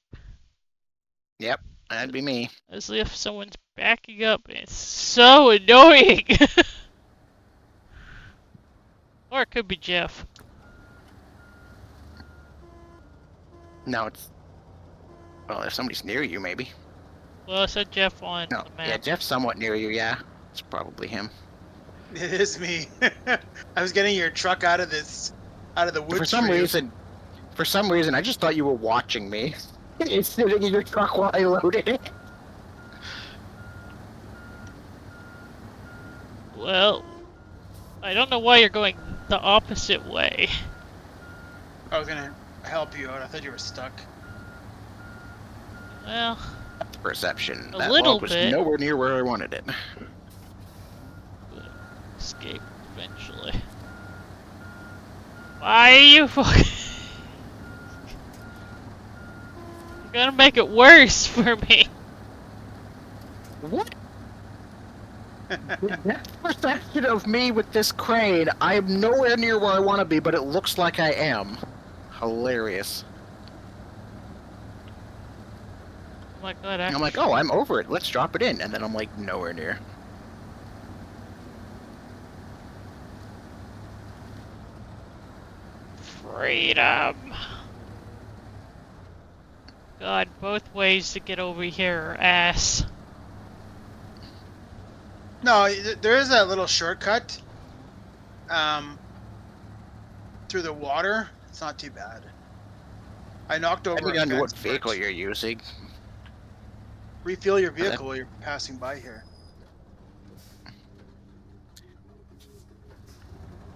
Yep, that'd be me. As if someone's backing up. It's so annoying. Or it could be Jeff. Now it's... well, if somebody's near you, maybe. Well, I said Jeff on No, the yeah, map. Jeff's somewhat near you. Yeah, it's probably him. It is me. I was getting your truck out of the For woods some for you. reason, I just thought you were watching me. It's sitting in your truck while I loaded it. Well, I don't know why you're going the opposite way. I was gonna help you out. I thought you were stuck. Well, Perception. a That little log was bit. nowhere near where I wanted it. Escape eventually. Why are you fucking... You're gonna make it worse for me. What? That perception of me with this crane, I am nowhere near where I want to be, but it looks like I am. Hilarious. Oh my god, And I'm like, oh, I'm over it. Let's drop it in. And then I'm like, nowhere near. freedom. God, both ways to get over here are ass. No, there is a little shortcut. Through the water. It's not too bad. I knocked over a Depending on what fence. vehicle you're using. Refuel your vehicle while you're passing by here.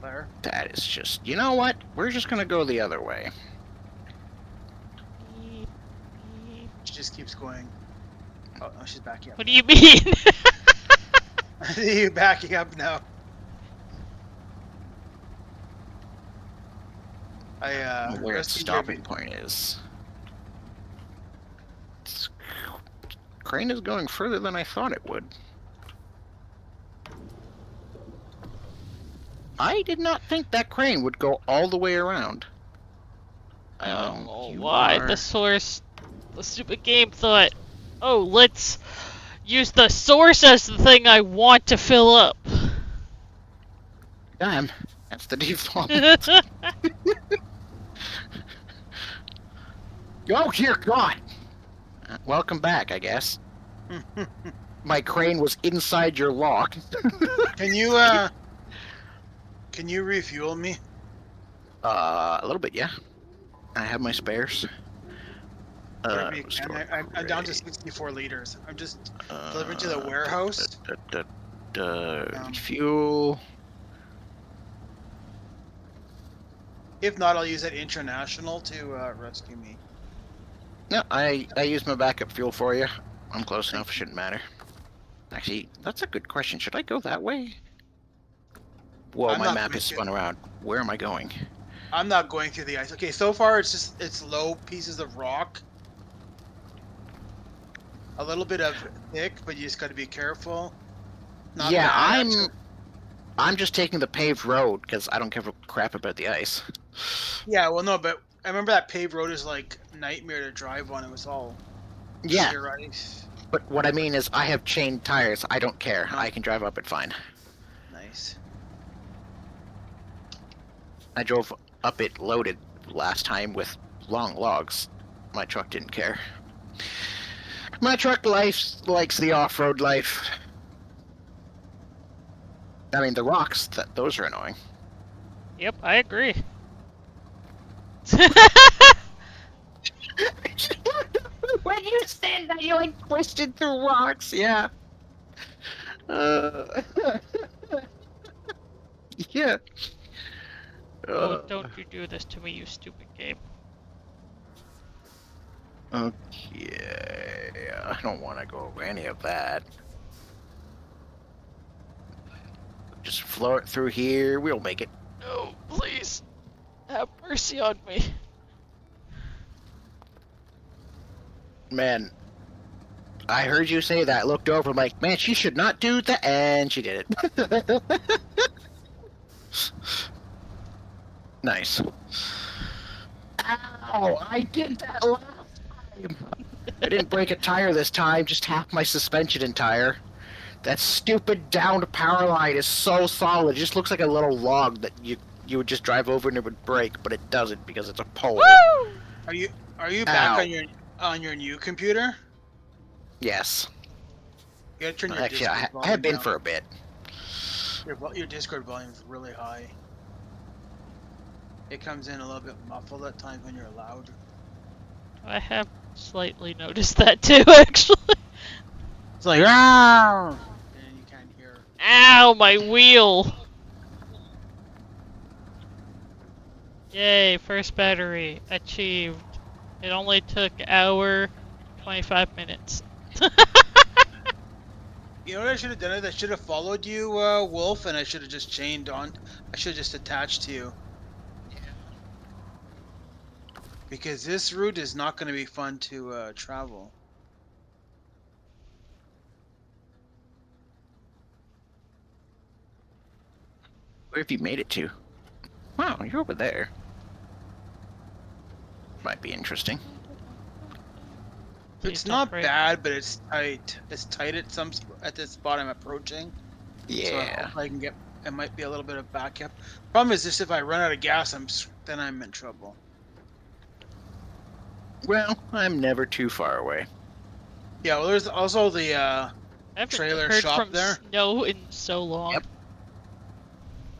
Claire? That is just, you know what? We're just gonna go the other way. Beep, beep. She just keeps going. Oh, no, she's backing up. What do you mean? You're backing up now. Where its rescued your stopping point is. Crane is going further than I thought it would. I did not think that crane would go all the way around. I don't know You why are- the stupid game thought, oh, let's use the source as the thing I want to fill up. Damn, that's the default. Oh, dear God! Welcome back, I guess. My crane was inside your lock. Can you refuel me? A little bit, yeah. I have my spares. Whatever you can. I'm down to 64 liters. I'm just delivering to the warehouse. Fuel. If not, I'll use that international to rescue me. No, I use my backup fuel for you. I'm close enough, it shouldn't matter. Actually, that's a good question. Should I go that way? Whoa, I'm my not map going is to. spun around. Where am I going? I'm not going through the ice. Okay, so far it's low pieces of rock. A little bit of thick, but you just got to be careful. Not Yeah, bad, actually. I'm just taking the paved road because I don't give a crap about the ice. Yeah, well, no, but I remember that paved road is like nightmare to drive on. It was all Yeah, sheer ice. but what I mean is I have chain tires. I don't care. Oh. I can drive up it fine. Nice. I drove up it loaded last time with long logs. My truck didn't care. My truck likes the off-road life. I mean, the rocks, those are annoying. Yep, I agree. When you said that, you like twisted through rocks, yeah. Yeah. Oh, don't you do this to me, you stupid game. Okay, I don't want to go over any of that. Just float through here. We'll make it. No, please. Have mercy on me. Man, I heard you say that. Looked over, I'm like, man, she should not do that, and she did it. Nice. Ow! I did that last time. I didn't break a tire this time, just half my suspension entire. That stupid downed power line is so solid. It just looks like a little log that you would just drive over and it would break, but it doesn't because it's a pole. Woo! Are you back Ow. on your new computer? Yes. You gotta turn your Actually, Discord I volume have been down. for a bit. Your Discord volume is really high. It comes in a little bit muffled at times when you're loud. I have slightly noticed that too, actually. It's like, ah, and you can't hear. Ow, my wheel! Yay, first battery. Achieved. It only took hour, 25 minutes. You know what I should have done? Is I should have followed you, Wolf, and I should have just chained on. I should have just attached to you. Because this route is not going to be fun to travel. Where have you made it to? Wow, you're over there. Might be interesting. Please It's don't not break. bad, but it's tight. It's tight at this spot I'm approaching. So I Yeah. hope I can get. It might be a little bit of backup. Problem is, just if I run out of gas, then I'm in trouble. Well, I'm never too far away. Yeah. Well, there's also the I haven't trailer heard shop from there. Snow in so long. Yep.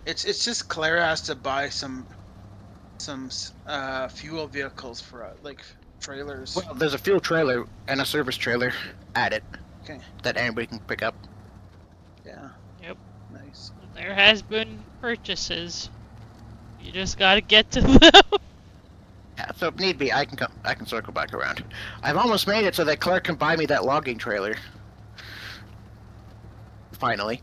It's just Claire has to buy some fuel vehicles for like trailers. Well, there's a fuel trailer and a service trailer at it Okay. that anybody can pick up. Yeah. Yep. Nice. There has been purchases. You just gotta get to them. Yeah, so if need be, I can circle back around. I've almost made it so that Claire can buy me that logging trailer. Finally.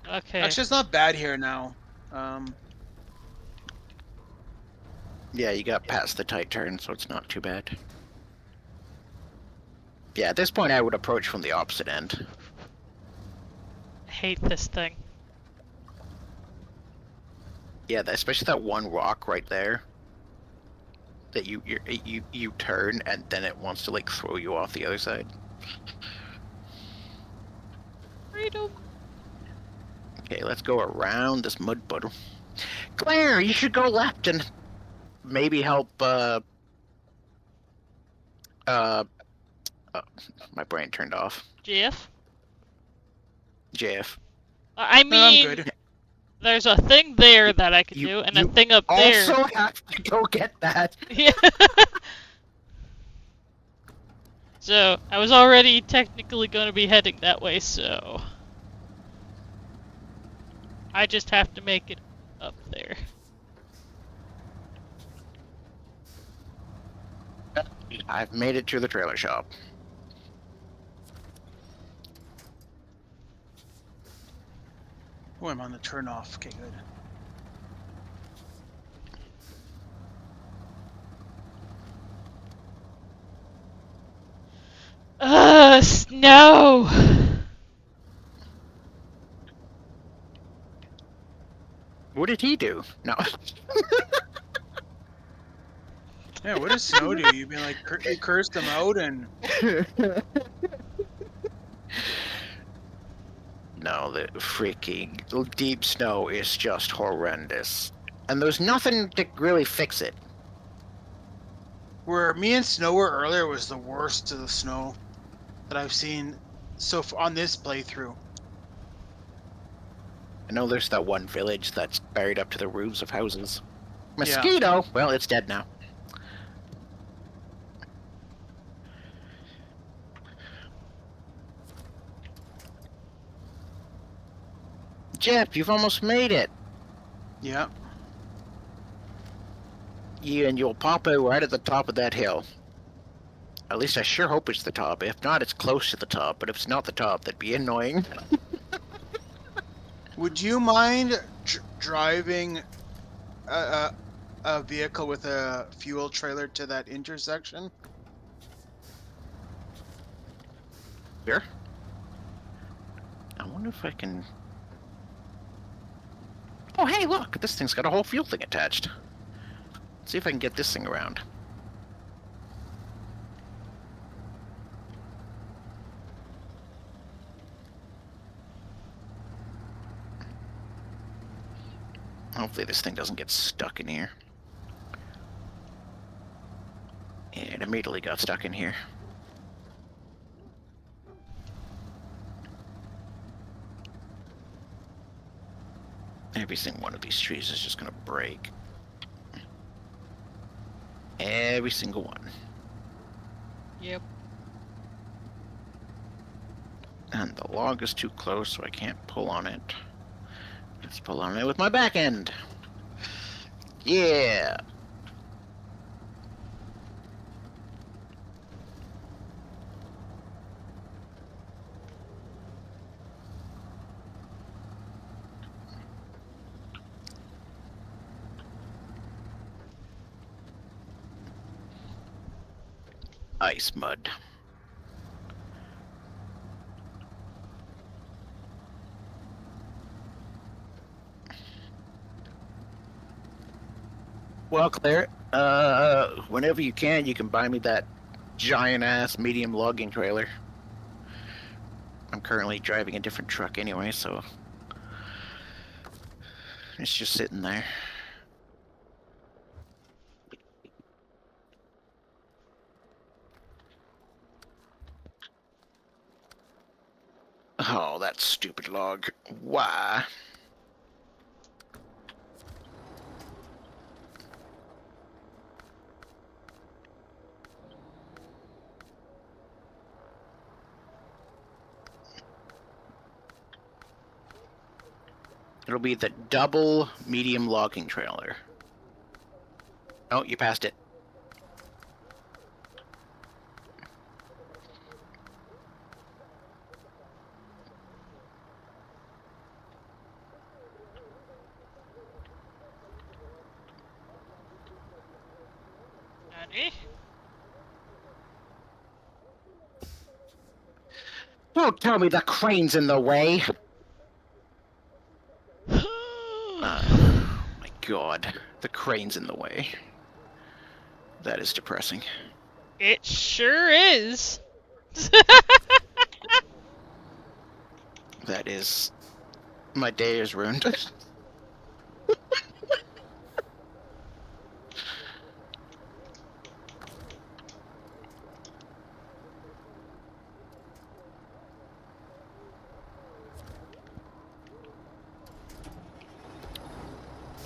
Okay. Actually, it's not bad here now. Yeah, you got past the tight turn, so it's not too bad. Yeah, at this point I would approach from the opposite end. I hate this thing. Yeah, especially that one rock right there. That you turn and then it wants to like throw you off the other side. Freedom. Okay, let's go around this mud puddle. Claire, you should go left and maybe help my brain turned off. GF? JF. I No, I'm mean, good. there's a thing there that I could do, and a thing up there. Also have to go get that. Yeah. So, I was already technically going to be heading that way, so... I just have to make it up there. I've made it to the trailer shop. Oh, I'm on the turn off. Okay, good. Snow! What did he do? No. Yeah, what does Snow do? You've been like, you cursed him out and... No, the freaking deep snow is just horrendous. And there's nothing to really fix it. Where me and Snow were earlier was the worst of the snow that I've seen on this playthrough. I know there's that one village that's buried up to the roofs of houses. Mosquito? Well, it's dead now. Jeff, you've almost made it. Yeah. You and you'll pop out right at the top of that hill. At least I sure hope it's the top. If not, it's close to the top. But if it's not the top, that'd be annoying. Would you mind driving a vehicle with a fuel trailer to that intersection? Sure. I wonder if I can... Oh, hey, look! This thing's got a whole fuel thing attached. Let's see if I can get this thing around. Hopefully this thing doesn't get stuck in here. And immediately got stuck in here. Every single one of these trees is just gonna break. Every single one. Yep. And the log is too close, so I can't pull on it. Let's pull on it with my back end. Yeah. Ice mud. Well, Claire, whenever you can buy me that giant-ass medium logging trailer. I'm currently driving a different truck anyway, so it's just sitting there. Oh, that stupid log. Why? It'll be the double medium logging trailer. Oh, you passed it. Nani? Don't tell me the crane's in the way. Oh my god, the crane's in the way. That is depressing. It sure is. That is... My day is ruined.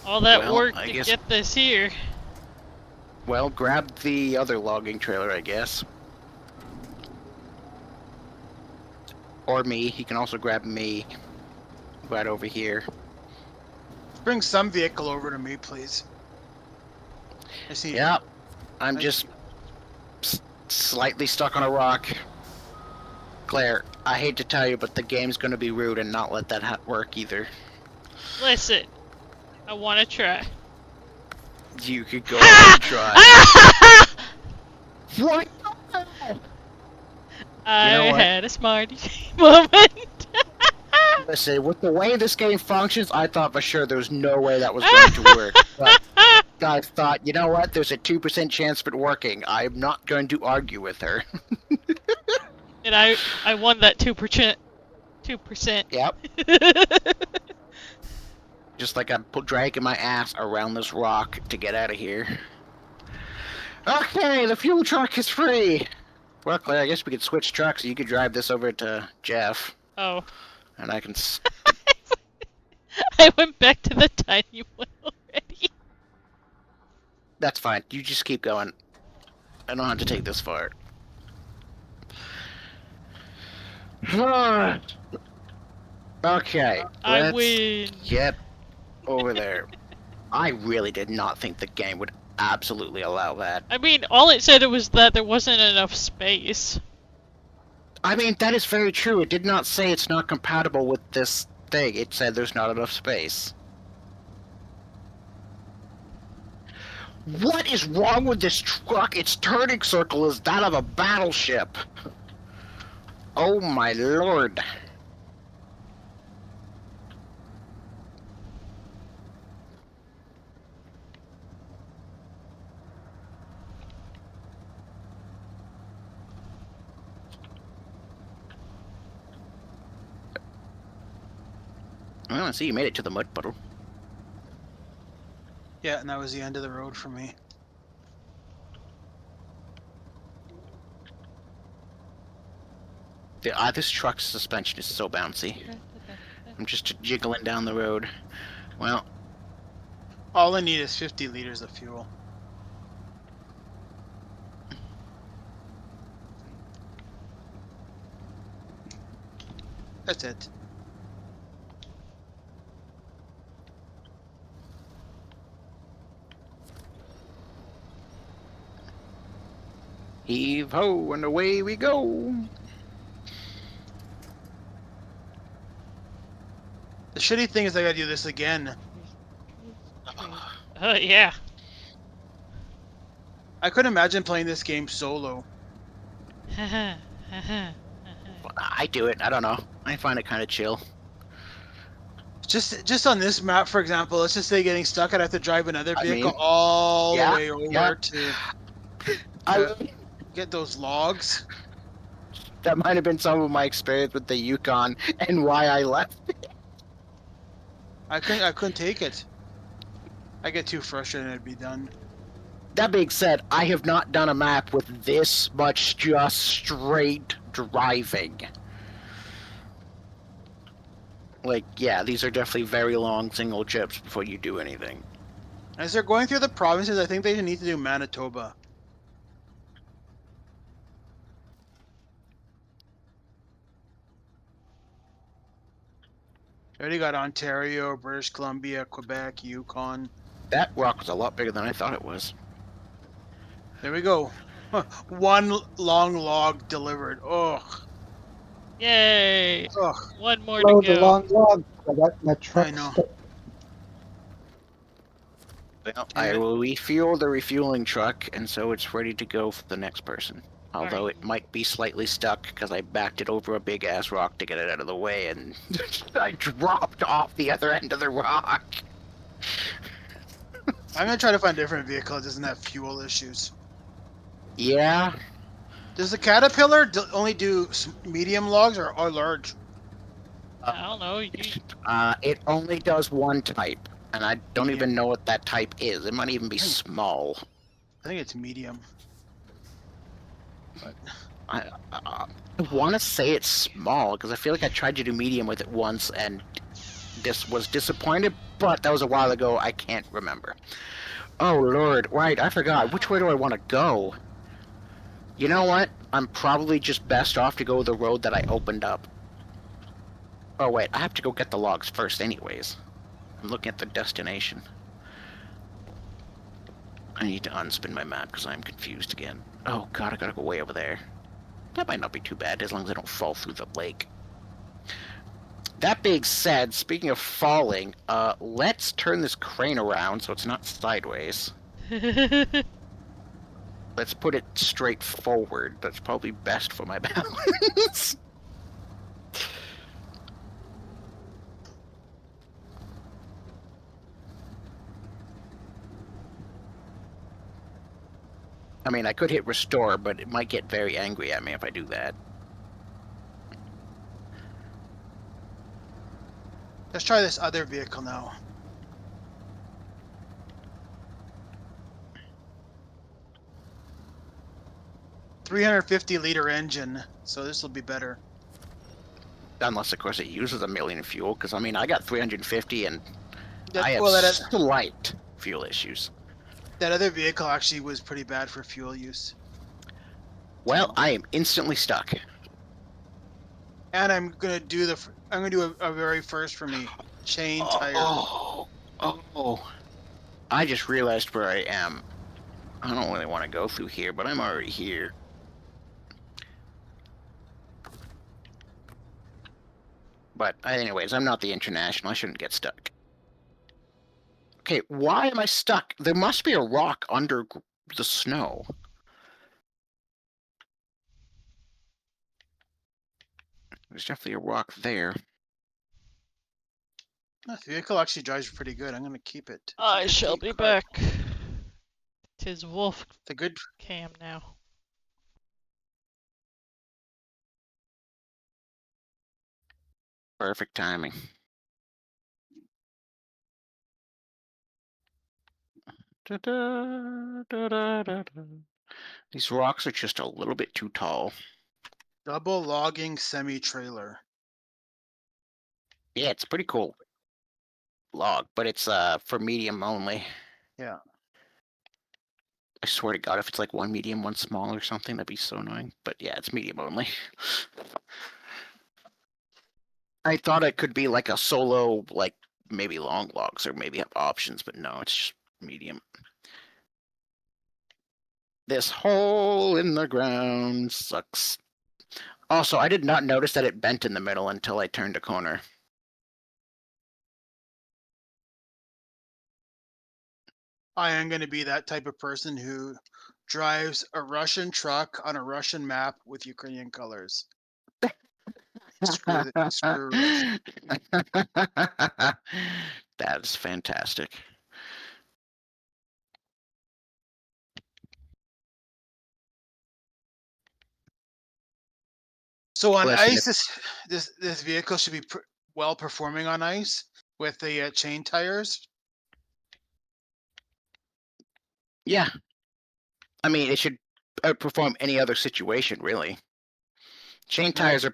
All that Well, work I to guess- get this here. Well, grab the other logging trailer, I guess. Or me. He can also grab me. Right over here. Bring some vehicle over to me, please. I see. Yep. I'm I just slightly stuck on a rock. Claire, I hate to tell you, but the game's gonna be rude and not let that work either. Listen, I want to try. You could go ahead and try. What? I what? had a smarty moment. Listen, with the way this game functions, I thought for sure there was no way that was going to work. But I thought, you know what? There's a 2% chance of it working. I'm not going to argue with her. And I won that 2%. 2%. Yep. Just like I'm dragging my ass around this rock to get out of here. Okay, the fuel truck is free. Well, Claire, I guess we could switch trucks. You could drive this over to Jeff, Oh. and I can. I went back to the tiny one already. That's fine. You just keep going. I don't have to take this far. Okay. I Let's win. get over there. I really did not think the game would absolutely allow that. I mean, all it said was that there wasn't enough space. I mean, that is very true. It did not say it's not compatible with this thing. It said there's not enough space. What is wrong with this truck? Its turning circle is that of a battleship. Oh my lord. Well, I see you made it to the mud puddle. Yeah, and that was the end of the road for me. This truck's suspension is so bouncy. I'm just jiggling down the road. Well, All I need is 50 liters of fuel. That's it. heave ho, and away we go. The shitty thing is I gotta do this again. Yeah. I couldn't imagine playing this game solo. I do it. I don't know. I find it kind of chill. Just on this map, for example, let's just say getting stuck, I'd have to drive another I vehicle mean, all yeah, the way over yeah. to I, get those logs. that might have been some of my experience with the Yukon and why I left. I couldn't take it. I get too frustrated and I'd be done. That being said, I have not done a map with this much just straight driving. Like, yeah, these are definitely very long single trips before you do anything. As they're going through the provinces, I think they need to do Manitoba. I already got Ontario, British Columbia, Quebec, Yukon. That rock was a lot bigger than I thought it was. There we go. One long log delivered. Ugh. Yay! Ugh. One more to Load the go. long log. I got my I truck know. stuck. Well, Damn I it. will refuel the refueling truck, and so it's ready to go for the next person. Although Alright. it might be slightly stuck because I backed it over a big ass rock to get it out of the way, and I dropped off the other end of the rock. I'm gonna try to find a different vehicle that doesn't have fuel issues. Yeah, Does the Caterpillar only do medium logs or large? I don't know. it only does one type, and I don't Medium. even know what that type is. It might even be Hmm. small. I think it's medium. But I want to say it's small because I feel like I tried to do medium with it once and this was disappointed, but that was a while ago. I can't remember. Oh lord, right, I forgot. Which way do I want to go? You know what? I'm probably just best off to go the road that I opened up. Oh wait, I have to go get the logs first anyways. I'm looking at the destination. I need to unspin my map because I'm confused again. Oh god, I gotta go way over there. That might not be too bad as long as I don't fall through the lake. That being said, speaking of falling, let's turn this crane around so it's not sideways. Let's put it straight forward. That's probably best for my balance. I mean, I could hit restore, but it might get very angry at me if I do that. let's try this other vehicle now. $350-liter engine, so this will be better. Unless, of course, it uses a million fuel, because, I mean, I got 350 and I have Well, slight fuel issues. that other vehicle actually was pretty bad for fuel use. Well, I am instantly stuck. And I'm gonna do a very first for me. Chain tire. Oh. I just realized where I am. I don't really want to go through here, but I'm already here. But anyways, I'm not the international. I shouldn't get stuck. Okay, why am I stuck? There must be a rock under the snow. There's definitely a rock there. The vehicle actually drives pretty good. I'm gonna keep it. It's a I good shall Jeep be car. back. 'Tis Wolf It's a good. Cam now. Perfect timing. Da-da, da-da, da-da. These rocks are just a little bit too tall. Double logging semi-trailer. Yeah, it's pretty cool log, but it's for medium only. Yeah. I swear to God, if it's like one medium, one small or something, that'd be so annoying. But yeah, it's medium only. I thought it could be like a solo, like maybe long logs or maybe have options, but no, it's just medium. This hole in the ground sucks. Also, I did not notice that it bent in the middle until I turned a corner. I am going to be that type of person who drives a Russian truck on a Russian map with Ukrainian colors. Screw Russia. That's fantastic. So on Listen, ice, this vehicle should be well performing on ice with the chain tires. yeah, I mean, it should outperform any other situation, really. Chain tires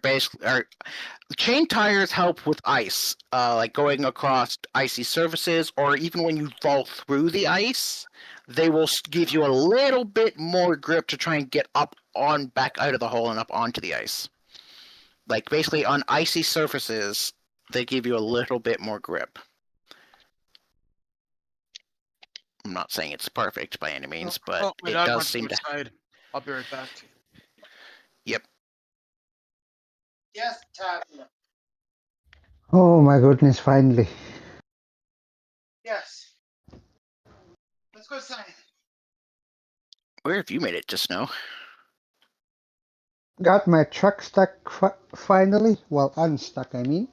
chain tires help with ice, like going across icy surfaces, or even when you fall through the ice, they will give you a little bit more grip to try and get up on back out of the hole and up onto the ice. Like basically on icy surfaces, they give you a little bit more grip. I'm not saying it's perfect by any means, but My it dog does wants to go seem to. outside. I'll be right back. Yep. Yes, Tab. Oh my goodness, finally. Yes. Let's go outside. Where have you made it to snow? Got my truck stuck finally. Well, unstuck, I mean.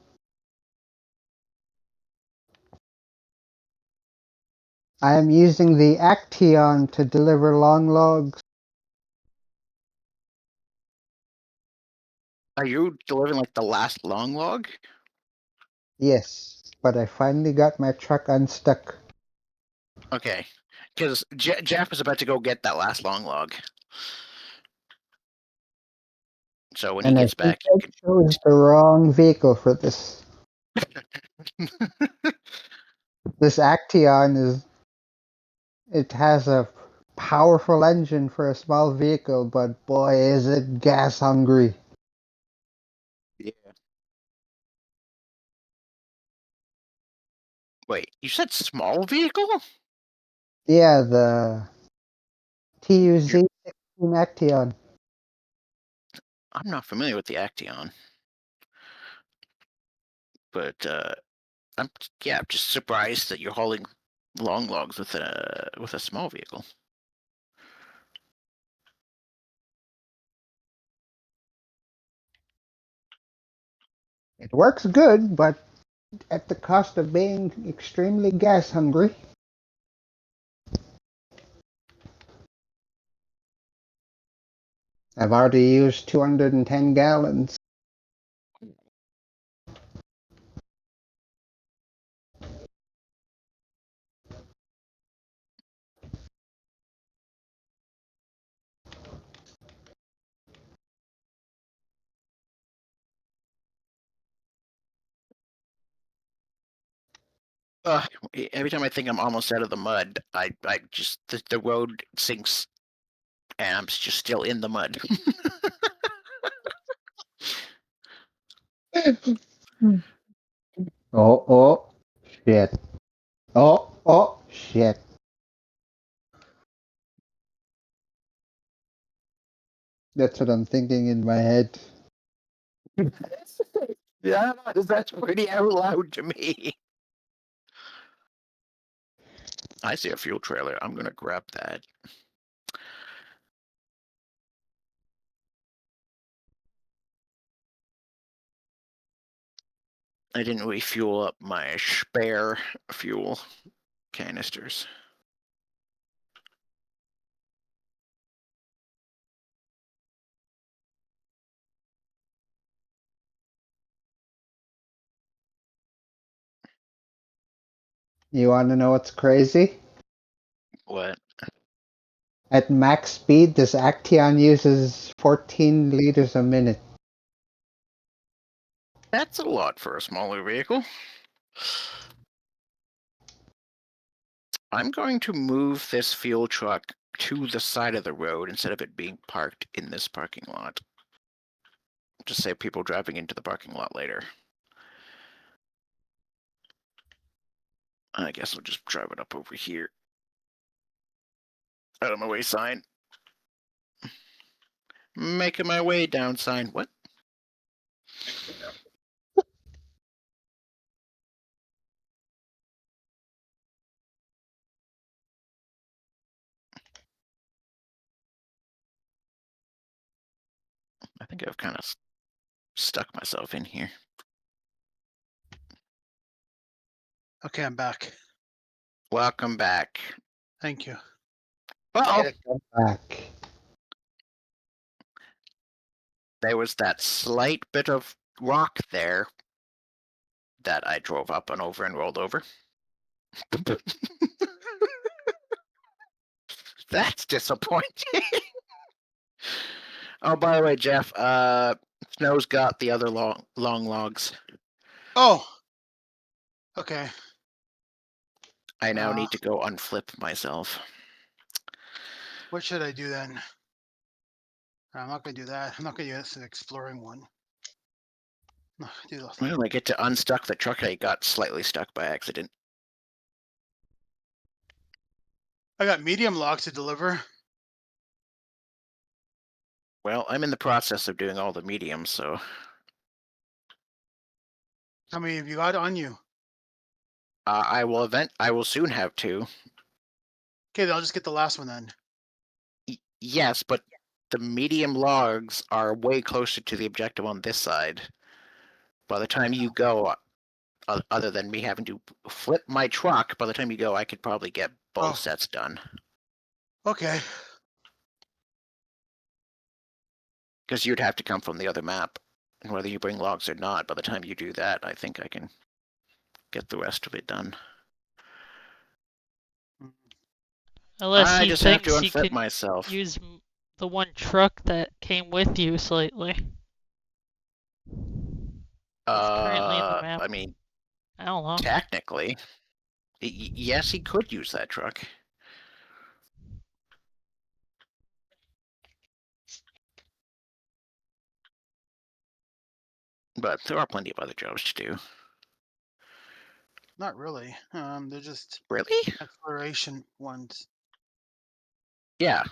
I am using the Action to deliver long logs. Are you delivering like the last long log? Yes, but I finally got my truck unstuck. Okay, because Jeff is about to go get that last long log. So when he And I gets think back, I chose the wrong vehicle for this. This Action it has a powerful engine for a small vehicle, but boy is it gas hungry. yeah. Wait, you said small vehicle? Yeah, the You're, TUZ-16 Action. I'm not familiar with the Action, but I'm just surprised that you're hauling long logs with a small vehicle. It works good, but at the cost of being extremely gas hungry. I've already used 210 gallons. Every time I think I'm almost out of the mud, I just the road sinks and I'm just still in the mud. Oh, shit. Oh, shit. That's what I'm thinking in my head. Yeah, that's pretty out loud to me. I see a fuel trailer. I'm gonna grab that. I didn't refuel up my spare fuel canisters. You want to know what's crazy? What? At max speed, this Action uses 14 liters a minute. That's a lot for a smaller vehicle. I'm going to move this fuel truck to the side of the road instead of it being parked in this parking lot. To save people driving into the parking lot later. I guess I'll just drive it up over here. Out of my way sign. Making my way down sign. What? I think I've kind of stuck myself in here. Okay, I'm back. Welcome back. Thank you. Uh-oh. Come back. There was that slight bit of rock there that I drove up and over and rolled over. That's disappointing. Oh, by the way, Jeff, Snow's got the other long logs. Oh. Okay. I now need to go unflip myself. What should I do then? I'm not gonna do that. I'm not gonna use the exploring one. No, do the Well, I get to unstuck the truck I got slightly stuck by accident. I got medium logs to deliver. Well, I'm in the process of doing all the mediums, so How many have you got on you? I will soon have two. Okay, then I'll just get the last one then. Yes, but the medium logs are way closer to the objective on this side. By the time you go, other than me having to flip my truck, by the time you go, I could probably get both sets done. Okay. Because you'd have to come from the other map. And whether you bring logs or not, by the time you do that, I think I can get the rest of it done. Unless I he just have to thinks he unflip can myself. use the one truck that came with you slightly. It's currently in the map. I mean, I don't know. technically, yes, he could use that truck. But there are plenty of other jobs to do. Not really. They're just Really? exploration ones. Yeah.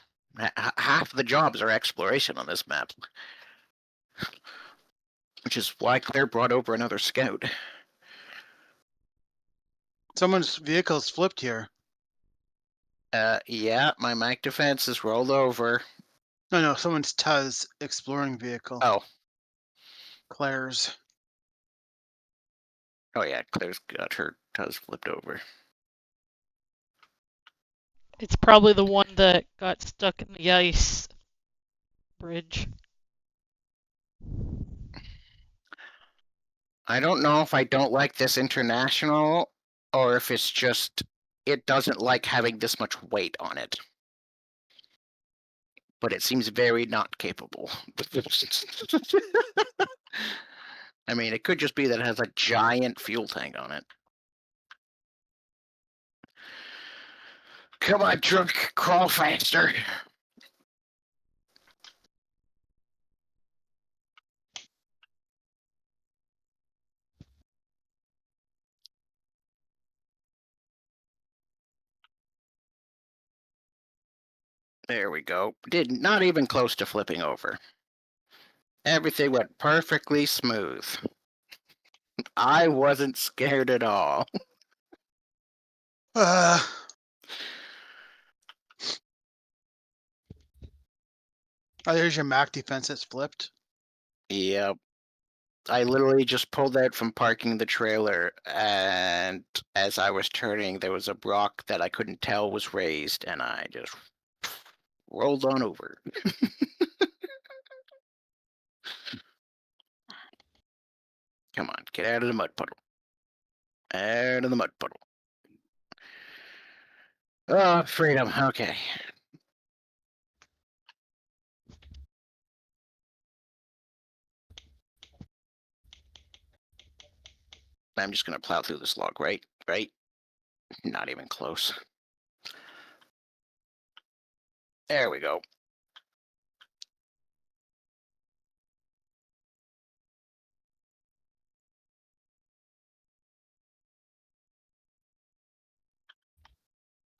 Half the jobs are exploration on this map. Which is why Claire brought over another scout. Someone's vehicle's flipped here. Yeah, my mic defense is rolled over. No, someone's Tuz exploring vehicle. Oh. Claire's. Oh yeah, Claire's got her Tuz flipped over. It's probably the one that got stuck in the ice bridge. I don't know if I don't like this international, or if it's just it doesn't like having this much weight on it. But it seems very not capable. I mean, it could just be that it has a giant fuel tank on it. Come on, truck, crawl faster. There we go. Not even close to flipping over. Everything went perfectly smooth. I wasn't scared at all. Oh, there's your Mac defense that's flipped. Yep. I literally just pulled out from parking the trailer, and as I was turning, there was a rock that I couldn't tell was raised, and I just rolled on over. Come on, get out of the mud puddle. Out of the mud puddle. Oh, freedom. Okay. I'm just gonna plow through this log, right? Right? Not even close. There we go.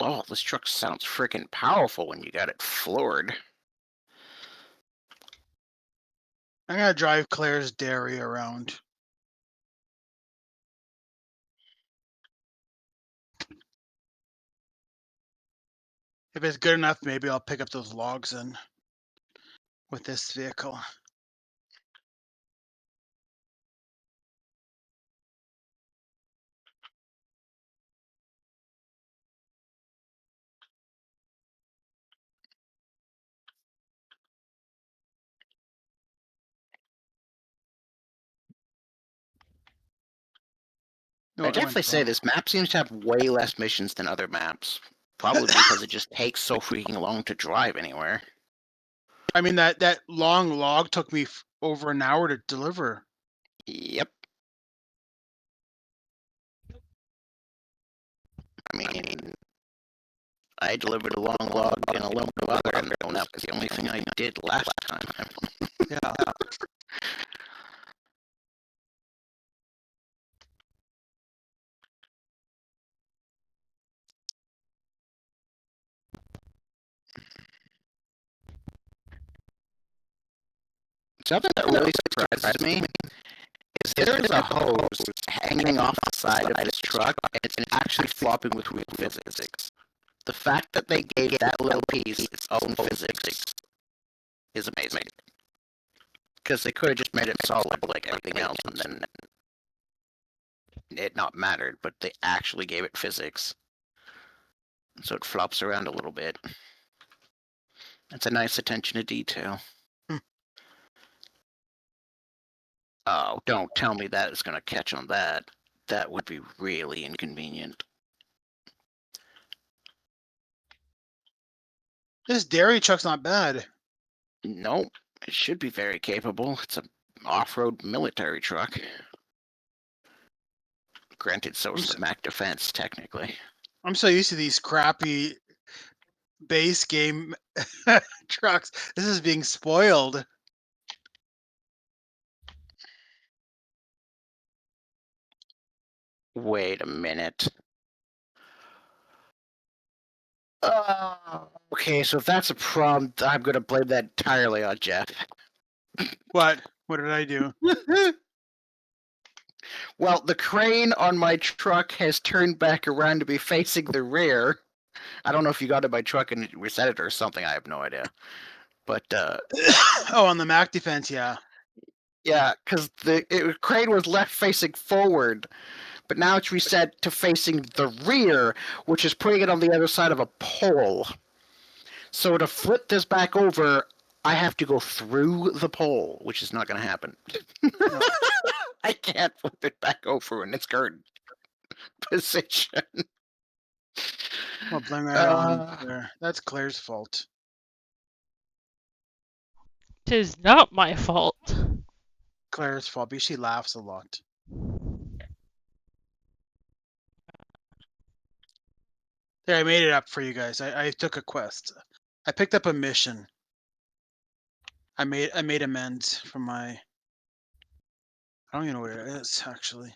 Oh, this truck sounds freaking powerful when you got it floored. I'm gonna drive Claire's dairy around. If it's good enough, maybe I'll pick up those logs in with this vehicle. No, I it went definitely say wrong. this map seems to have way less missions than other maps. Probably because it just takes so freaking long to drive anywhere. I mean, that long log took me over an hour to deliver. Yep. I mean, I delivered a long log and a load of other, and that was the only thing I did last time. Yeah. Something that really surprises me is there's a hose hanging off the side of this truck, and it's actually flopping with real physics. The fact that they gave that little piece its own physics is amazing. Because they could have just made it solid like everything else, and then it not mattered, but they actually gave it physics. So it flops around a little bit. That's a nice attention to detail. Hmm. Oh, don't tell me that is going to catch on that. That would be really inconvenient. This dairy truck's not bad. Nope, it should be very capable. It's an off-road military truck. Granted, so is the Mac Defense, technically. I'm so used to these crappy base game trucks. This is being spoiled. Wait a minute. Okay, so if that's a problem, I'm going to blame that entirely on Jeff. What? What did I do? Well, the crane on my truck has turned back around to be facing the rear. I don't know if you got in my truck and reset it or something. I have no idea. But Oh, on the Mac Defense, yeah. yeah, because the crane was left facing forward, but now it's reset to facing the rear, which is putting it on the other side of a pole. So to flip this back over, I have to go through the pole, which is not going to happen. No. I can't flip it back over in its current position. I'll blame that on Claire. That's Claire's fault. Tis not my fault. Claire's fault because she laughs a lot. There, I made it up for you guys. I took a quest. I picked up a mission. I made amends for my. I don't even know what it is actually.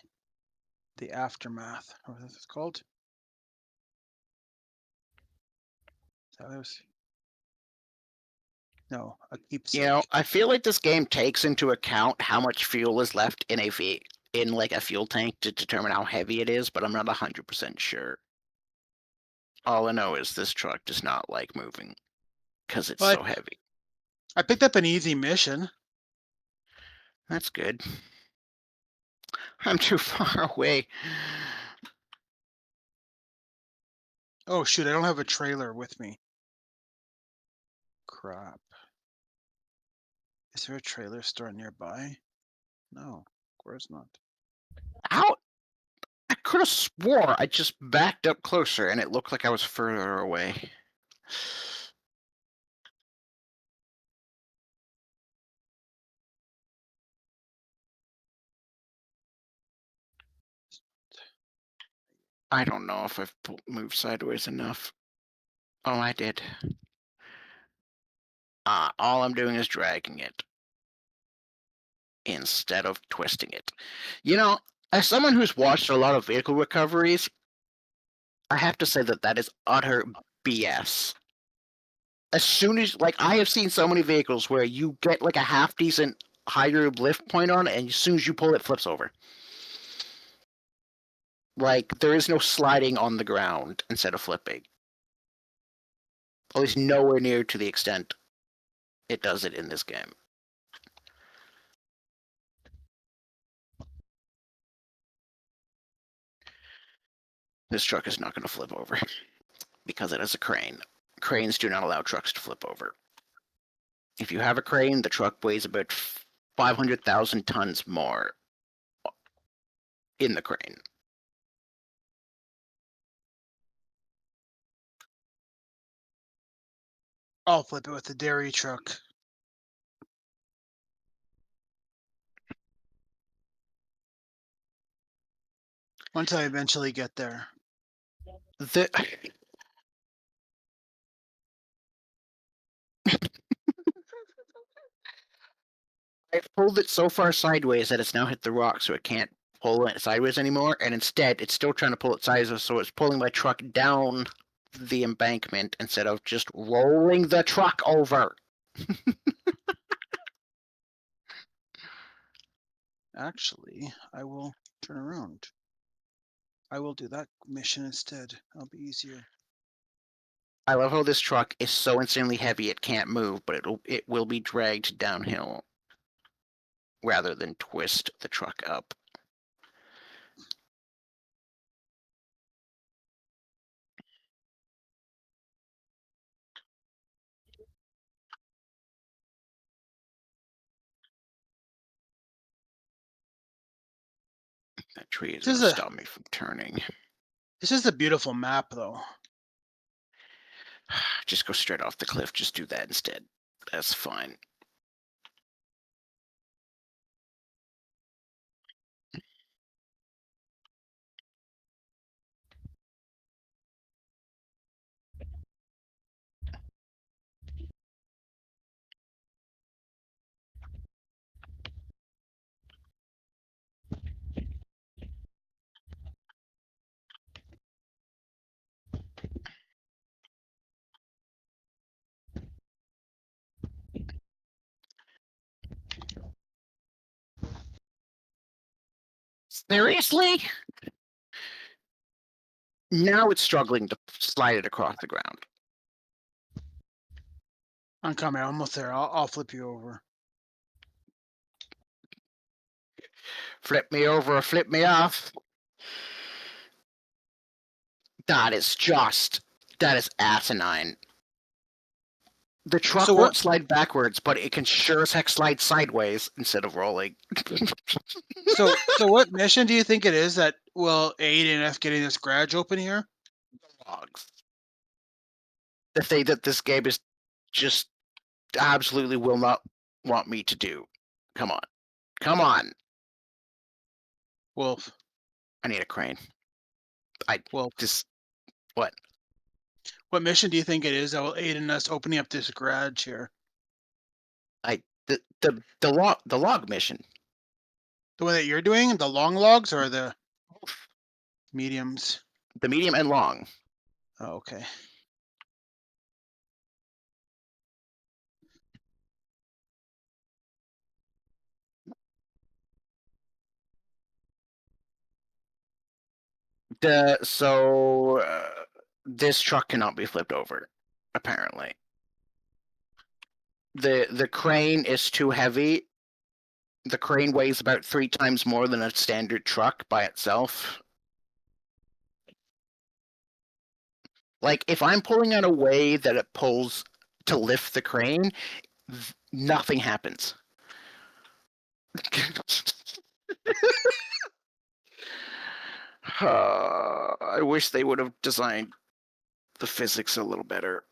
The aftermath. What is it called? Is that what it was? No, a keepsake. You know, I feel like this game takes into account how much fuel is left in like a fuel tank to determine how heavy it is, but I'm not 100% sure. All I know is this truck does not like moving because it's But so heavy. I picked up an easy mission. That's good. I'm too far away. Oh shoot, I don't have a trailer with me. Crap. Is there a trailer store nearby? No, of course not. How? I could have swore I just backed up closer and it looked like I was further away. I don't know if I've moved sideways enough. Oh, I did. All I'm doing is dragging it instead of twisting it. You know, as someone who's watched a lot of vehicle recoveries, I have to say that is utter BS. As soon as, like, I have seen so many vehicles where you get like a half decent higher lift point on it, and as soon as you pull it, flips over. Like, there is no sliding on the ground instead of flipping. At least nowhere near to the extent it does it in this game. This truck is not going to flip over because it has a crane. Cranes do not allow trucks to flip over. If you have a crane, the truck weighs about 500,000 tons more in the crane. I'll flip it with the dairy truck. Once I eventually get there. I've pulled it so far sideways that it's now hit the rock, so it can't pull it sideways anymore, and instead it's still trying to pull it sideways, so it's pulling my truck down the embankment instead of just rolling the truck over. Actually, I will turn around. I will do that mission instead. It'll be easier. I love how this truck is so insanely heavy it can't move, but it will be dragged downhill rather than twist the truck up. That tree is going to stop me from turning. This is a beautiful map, though. Just go straight off the cliff. Just do that instead. That's fine. Seriously? Now it's struggling to slide it across the ground. I'm coming. Almost there. I'll flip you over. Flip me over or flip me off. That is asinine. The truck won't slide backwards, but it can sure as heck slide sideways instead of rolling. So what mission do you think it is that will aid in us getting this garage open here? Logs. The thing that this game is just absolutely will not want me to do. Come on. Come on. Wolf. I need a crane. Wolf. What? What mission do you think it is that will aid in us opening up this garage here? The log mission. The one that you're doing? The long logs or the mediums? The medium and long. Oh, okay. This truck cannot be flipped over, apparently. The crane is too heavy. The crane weighs about 3 times more than a standard truck by itself. Like, if I'm pulling in a way that it pulls to lift the crane, nothing happens. I wish they would have designed the physics a little better.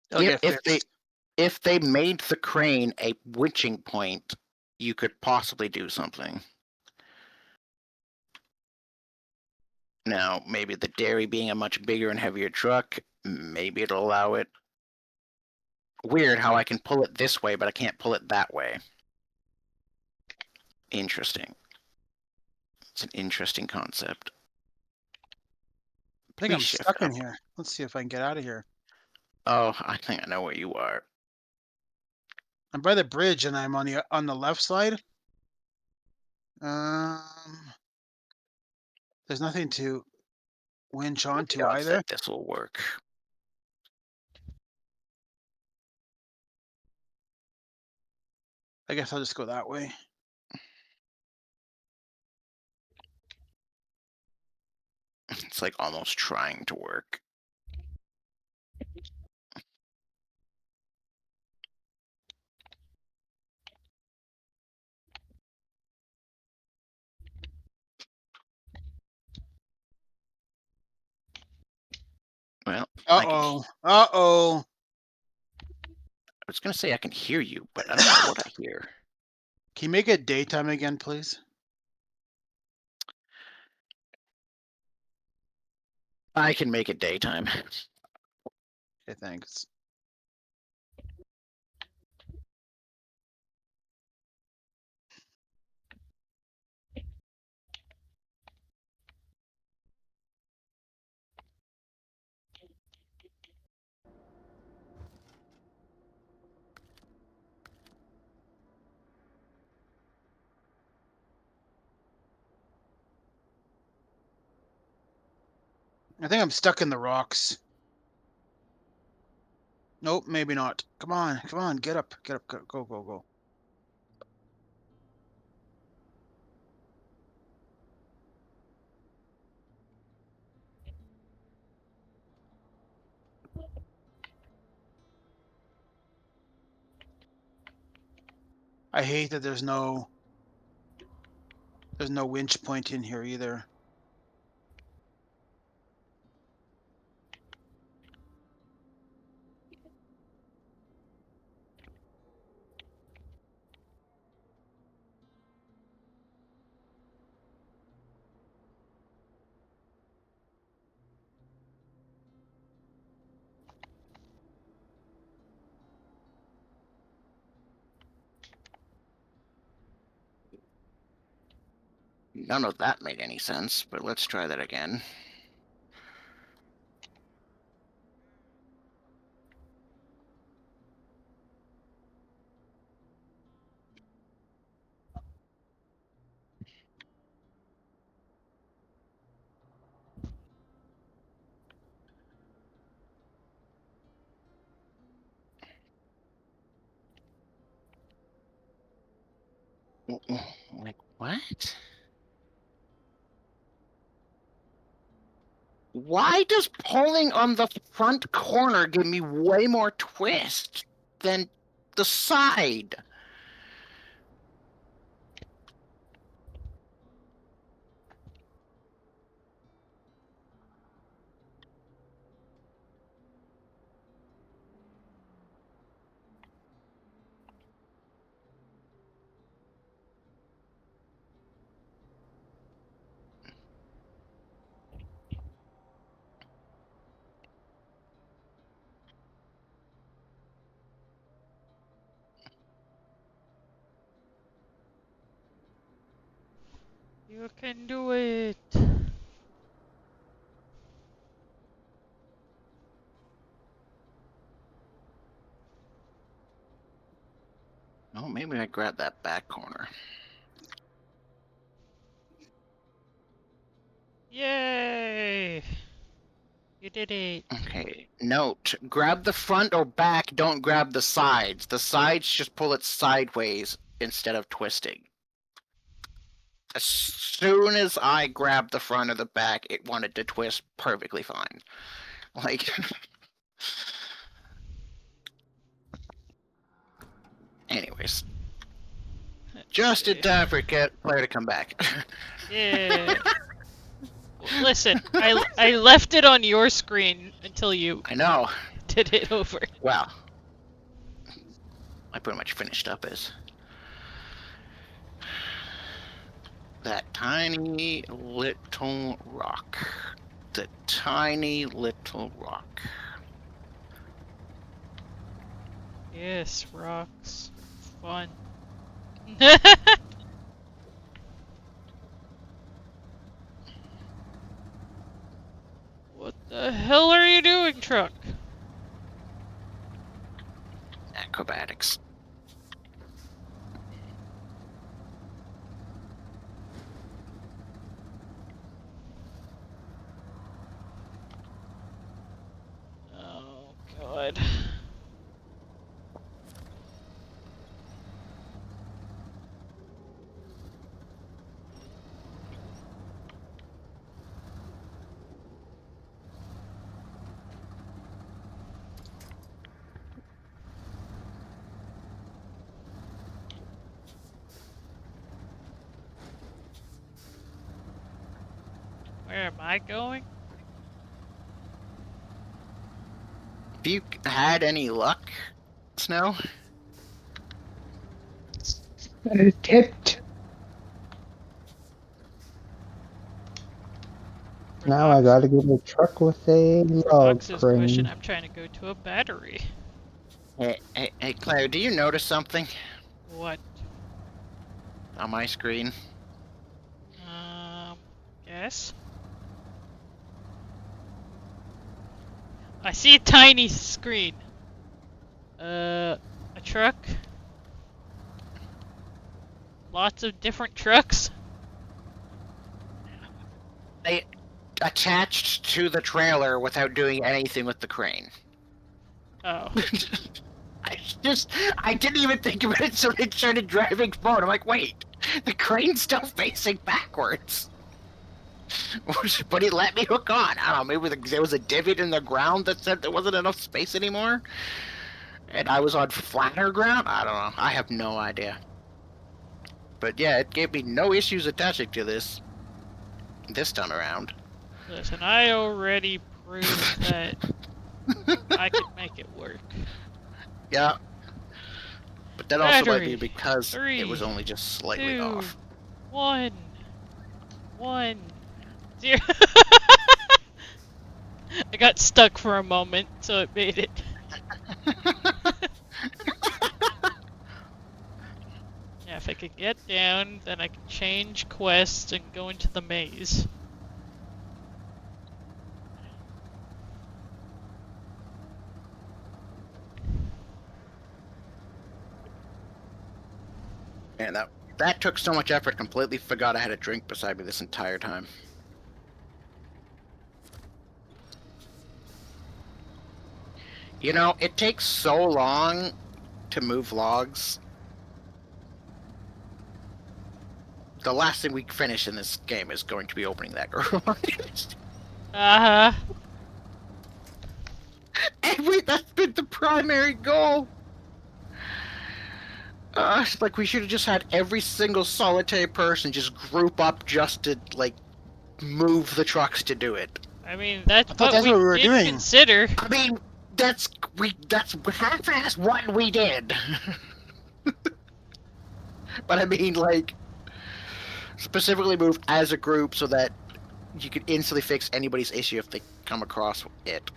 It'll get fixed. if they made the crane a winching point, you could possibly do something. Now, maybe the dairy being a much bigger and heavier truck, maybe it'll allow it. Weird how I can pull it this way, but I can't pull it that way. Interesting. It's an interesting concept. I think I'm Please shift stuck in up. here. Let's see if I can get out of here. Oh, I think I know where you are. I'm by the bridge and I'm on the left side. There's nothing to winch onto Odds either. that this will work. I guess I'll just go that way. It's like almost trying to work. Well, Uh-oh. Uh-oh. I was gonna say I can hear you, but I don't know what I hear. Can you make it daytime again, please? I can make it daytime. Okay, thanks. I think I'm stuck in the rocks. Nope, maybe not. Come on, get up, go, go, go, go. I hate that there's no winch point in here either. None of that made any sense, but let's try that again. Like, what? Why does pulling on the front corner give me way more twist than the side? You can do it. Oh, maybe I grab that back corner. Yay! You did it. Okay, note, grab the front or back, don't grab the sides. The sides just pull it sideways instead of twisting. As soon as I grabbed the front or the back, it wanted to twist perfectly fine. Like, anyways, just in time for player to come back. Yeah. Listen, I left it on your screen until you I know. did it over. Well, I pretty much finished up as that tiny little rock. The tiny little rock. Yes, rocks. Fun. What the hell are you doing, truck? Acrobatics. Oh, God. Where am I going? Have you had any luck, Snow? It tipped. For Now I Nox- gotta get a truck with a For log Nox's question, crane. I'm trying to go to a battery. Hey, Claire, do you notice something What? on my screen? Yes? I see a tiny screen. A truck? Lots of different trucks? They attached to the trailer without doing anything with the crane. Oh. I didn't even think about it, so I started driving forward. I'm like, wait, the crane's still facing backwards. But he let me hook on. I don't know, maybe there was a divot in the ground that said there wasn't enough space anymore? And I was on flatter ground? I don't know. I have no idea. But yeah, it gave me no issues attaching to this time around. Listen, I already proved that I could make it work. Yeah. But that also might be Battery. because 3, it was only just slightly 2, off. 1, 1, 0. I got stuck for a moment, so it made it. Yeah, if I could get down, then I could change quest and go into the maze. Man, that took so much effort, completely forgot I had a drink beside me this entire time. You know, it takes so long to move logs. The last thing we finish in this game is going to be opening that garage. Uh-huh. That's been the primary goal. Like we should have just had every single solitary person just group up just to, like, move the trucks to do it. I mean, that's I thought that's we what we were did doing. consider. I mean, that's half-assed what we did. But I mean, like, specifically move as a group so that you could instantly fix anybody's issue if they come across it.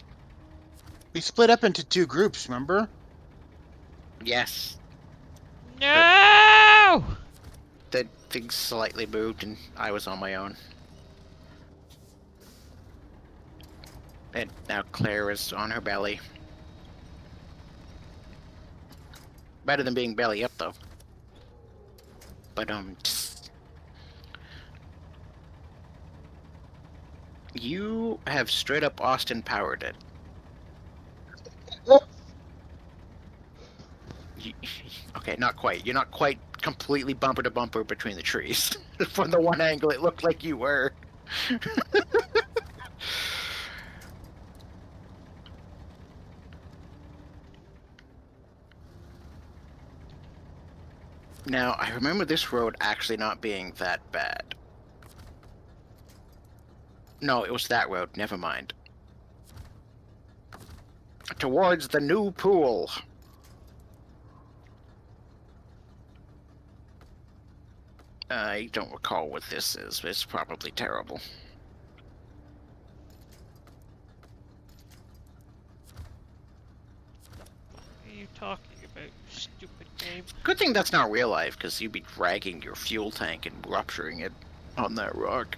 We split up into 2 groups, remember? Yes, No! that things slightly moved and I was on my own. And now Claire is on her belly. Better than being belly up, though. But, you have straight up Austin powered it. Okay, not quite. You're not quite completely bumper to bumper between the trees. From the one angle, it looked like you were. Now, I remember this road actually not being that bad. No, it was that road. Never mind. Towards the new pool. I don't recall what this is, but it's probably terrible. What are you talking about, you stupid game? Good thing that's not real life, because you'd be dragging your fuel tank and rupturing it on that rock.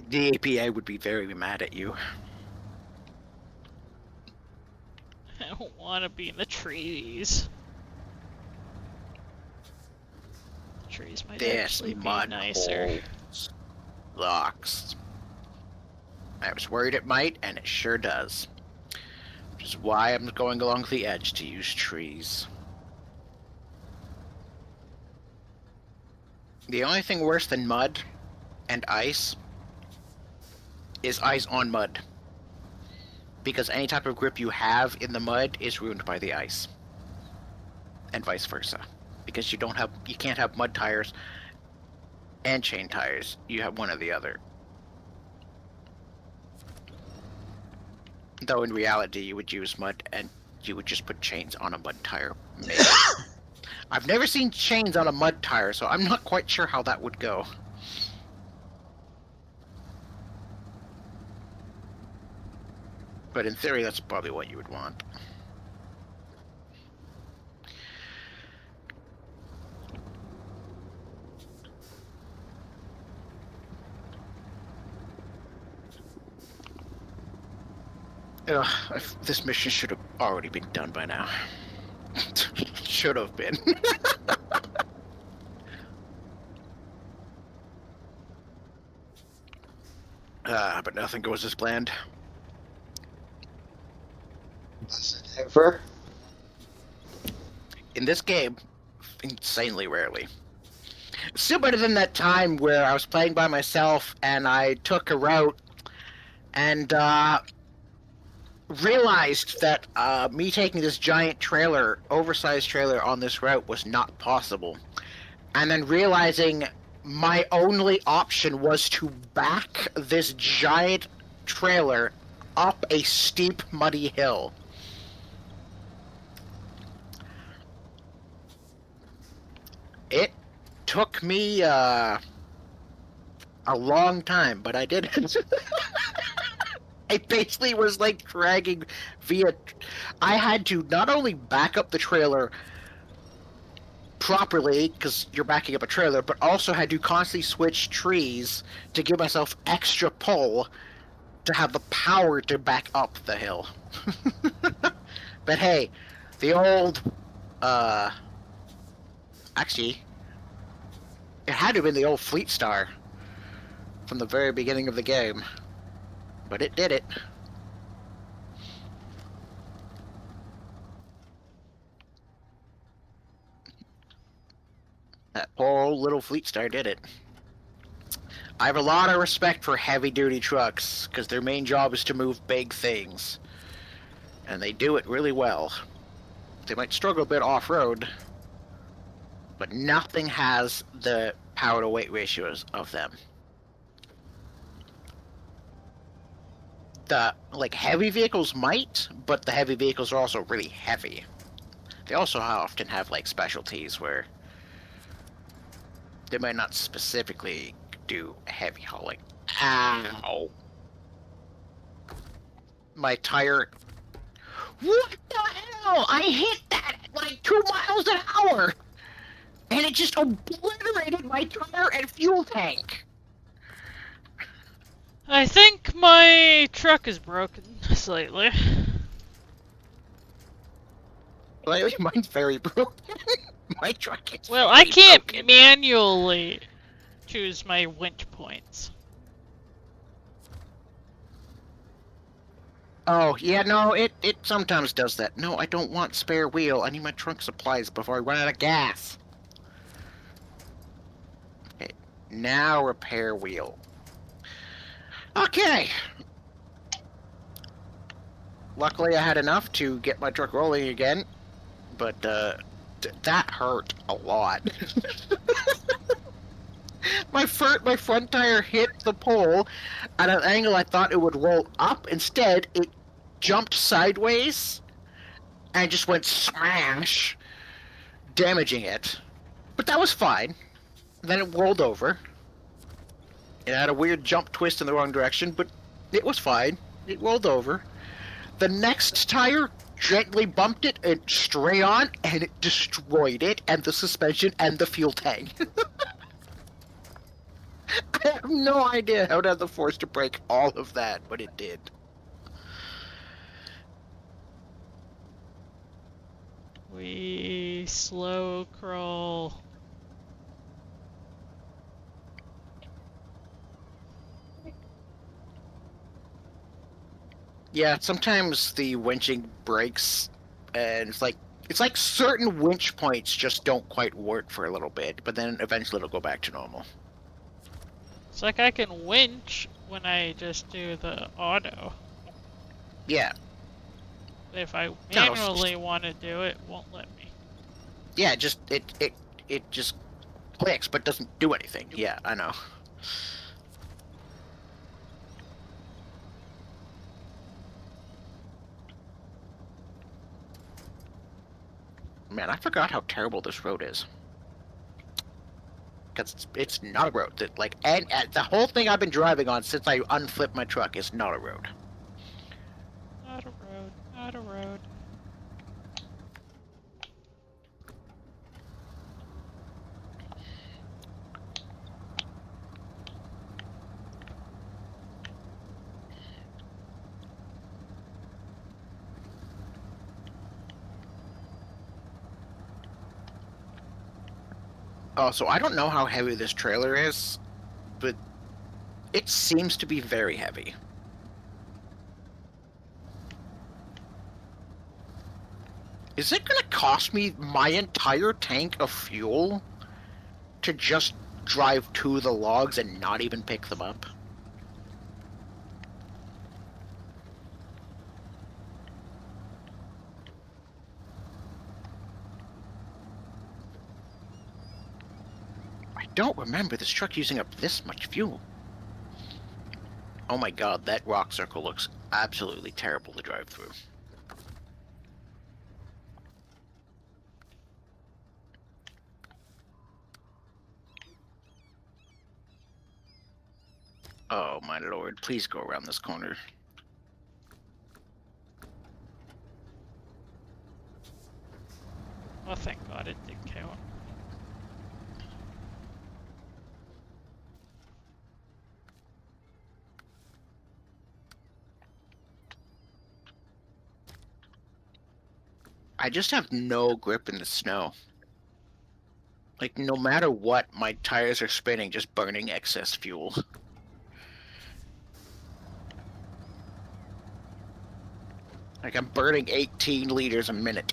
The APA would be very mad at you. I don't want to be in the trees. The trees might This actually be mud nicer. hole sucks. I was worried it might, and it sure does. Which is why I'm going along the edge to use trees. The only thing worse than mud and ice is ice on mud. Because any type of grip you have in the mud is ruined by the ice. And vice versa. Because you can't have mud tires and chain tires. You have one or the other. Though in reality you would use mud and you would just put chains on a mud tire. Maybe. I've never seen chains on a mud tire, so I'm not quite sure how that would go. But in theory, that's probably what you would want. Ugh, this mission should have already been done by now. Should have been. But nothing goes as planned. Does it ever? In this game, insanely rarely. Still better than that time where I was playing by myself and I took a route and realized that me taking this giant trailer, oversized trailer on this route was not possible. And then realizing my only option was to back this giant trailer up a steep, muddy hill. It took me a long time, but I did it. I basically was like dragging via. I had to not only back up the trailer properly, because you're backing up a trailer, but also had to constantly switch trees to give myself extra pull to have the power to back up the hill. But hey, the old, actually, it had to have been the old Fleet Star from the very beginning of the game. But it did it. That poor old little Fleet Star did it. I have a lot of respect for heavy-duty trucks, because their main job is to move big things. And they do it really well. They might struggle a bit off-road, but nothing has the power-to-weight ratios of them. The heavy vehicles might, but the heavy vehicles are also really heavy. They also often have specialties where they might not specifically do heavy hauling. Ow! My tire. What the hell? I hit that at 2 miles an hour, and it just obliterated my tire and fuel tank. I think my truck is broken slightly. Mine's very broken. My truck is Well, very I can't broken. manually choose my winch points. Oh, yeah, no, it sometimes does that. No, I don't want spare wheel. I need my trunk supplies before I run out of gas. Okay, now repair wheel. Okay. Luckily, I had enough to get my truck rolling again, but that hurt a lot. My front tire hit the pole at an angle I thought it would roll up. Instead, it jumped sideways and just went smash damaging it. But that was fine. Then it rolled over. It had a weird jump twist in the wrong direction, but it was fine. It rolled over. The next tire gently bumped it and straight on, and it destroyed it, and the suspension, and the fuel tank. I have no idea how it had the force to break all of that, but it did. We slow crawl. Yeah, sometimes the winching breaks, and it's like certain winch points just don't quite work for a little bit, but then eventually it'll go back to normal. It's like I can winch when I just do the auto. Yeah, If I manually want to do it, it won't let me. yeah, it just clicks but doesn't do anything. Yeah, I know. Man, I forgot how terrible this road is. Because it's not a road. And the whole thing I've been driving on since I unflipped my truck is not a road. Not a road, not a road. Oh, so I don't know how heavy this trailer is, but it seems to be very heavy. Is it gonna cost me my entire tank of fuel to just drive to the logs and not even pick them up? I don't remember this truck using up this much fuel. Oh my god, that rock circle looks absolutely terrible to drive through. Oh my lord, please go around this corner. Oh, thank God it did count. I just have no grip in the snow. Like, no matter what, my tires are spinning, just burning excess fuel. Like, I'm burning 18 liters a minute.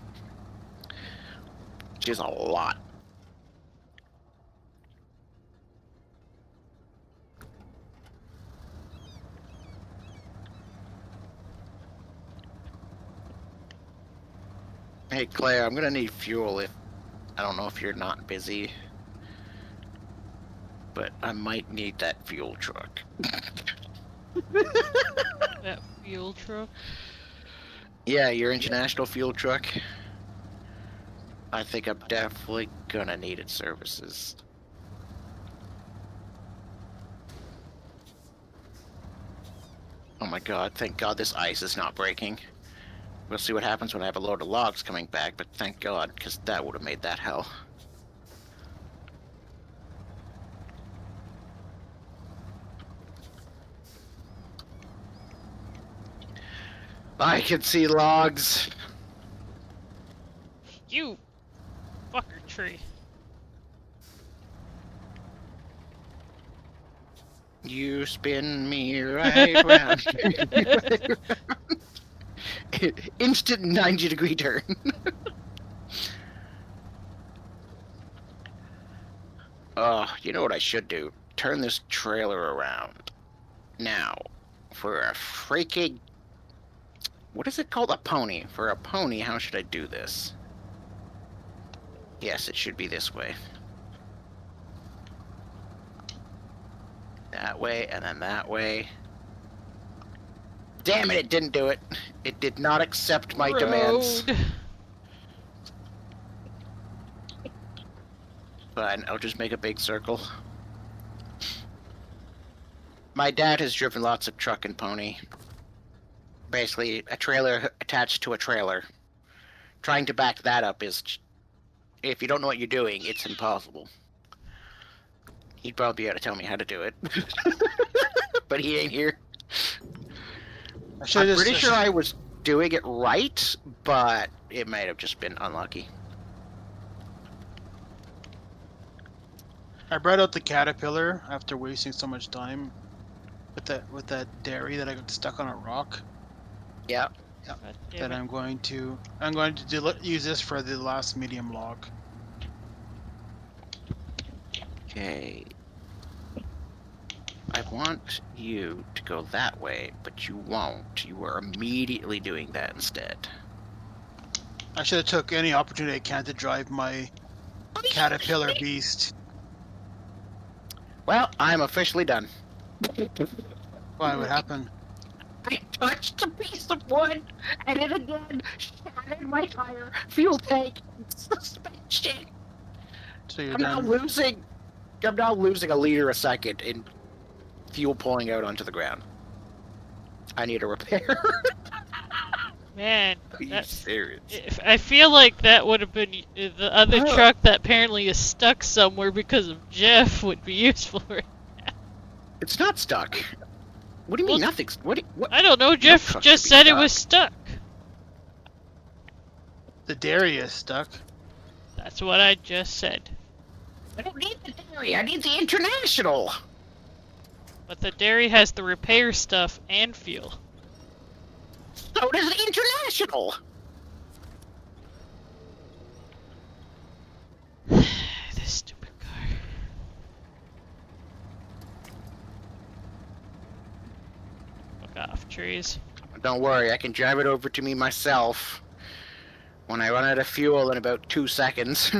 Which is a lot. Hey, Claire, I'm gonna need fuel if... I don't know if you're not busy. But I might need that fuel truck. That fuel truck? Yeah, your international fuel truck. I think I'm definitely gonna need its services. Oh my god, thank god this ice is not breaking. We'll see what happens when I have a load of logs coming back, but thank god, because that would have made that hell. I can see logs. You fucker tree. You spin me right round. Instant 90-degree turn. You know what I should do? Turn this trailer around. Now, for a freaking... What is it called? A pony. For a pony, how should I do this? Yes, it should be this way. That way, and then that way. Damn it, it didn't do it. It did not accept my demands. Fine, I'll just make a big circle. My dad has driven lots of truck and pony. Basically, a trailer attached to a trailer. Trying to back that up is, if you don't know what you're doing, it's impossible. He'd probably be able to tell me how to do it. But he ain't here. I'm pretty sure I was doing it right, but it might have just been unlucky. I brought out the caterpillar after wasting so much time with that dairy that I got stuck on a rock. Yeah. God damn That it. I'm going to use this for the last medium log. Okay. I want you to go that way, but you won't. You are immediately doing that instead. I should have took any opportunity I can to drive my caterpillar beast. Well, I'm officially done. Why? What happened? I touched a piece of wood, and it again shattered my tire, fuel tank, suspension. So you're I'm now done. losing a liter a second in fuel pulling out onto the ground. I need a repair. Man, Are you that's... serious? I feel like that would have been the other Oh. truck that apparently is stuck somewhere because of Jeff would be useful. It's not stuck. What do you mean Well, nothing's? What? I don't know. Jeff truck just should be said it was stuck. The dairy is stuck. That's what I just said. I don't need the dairy. I need the international. But the dairy has the repair stuff and fuel. So does the international. This stupid car. Fuck off, trees. Don't worry, I can drive it over to me myself when I run out of fuel in about 2 seconds.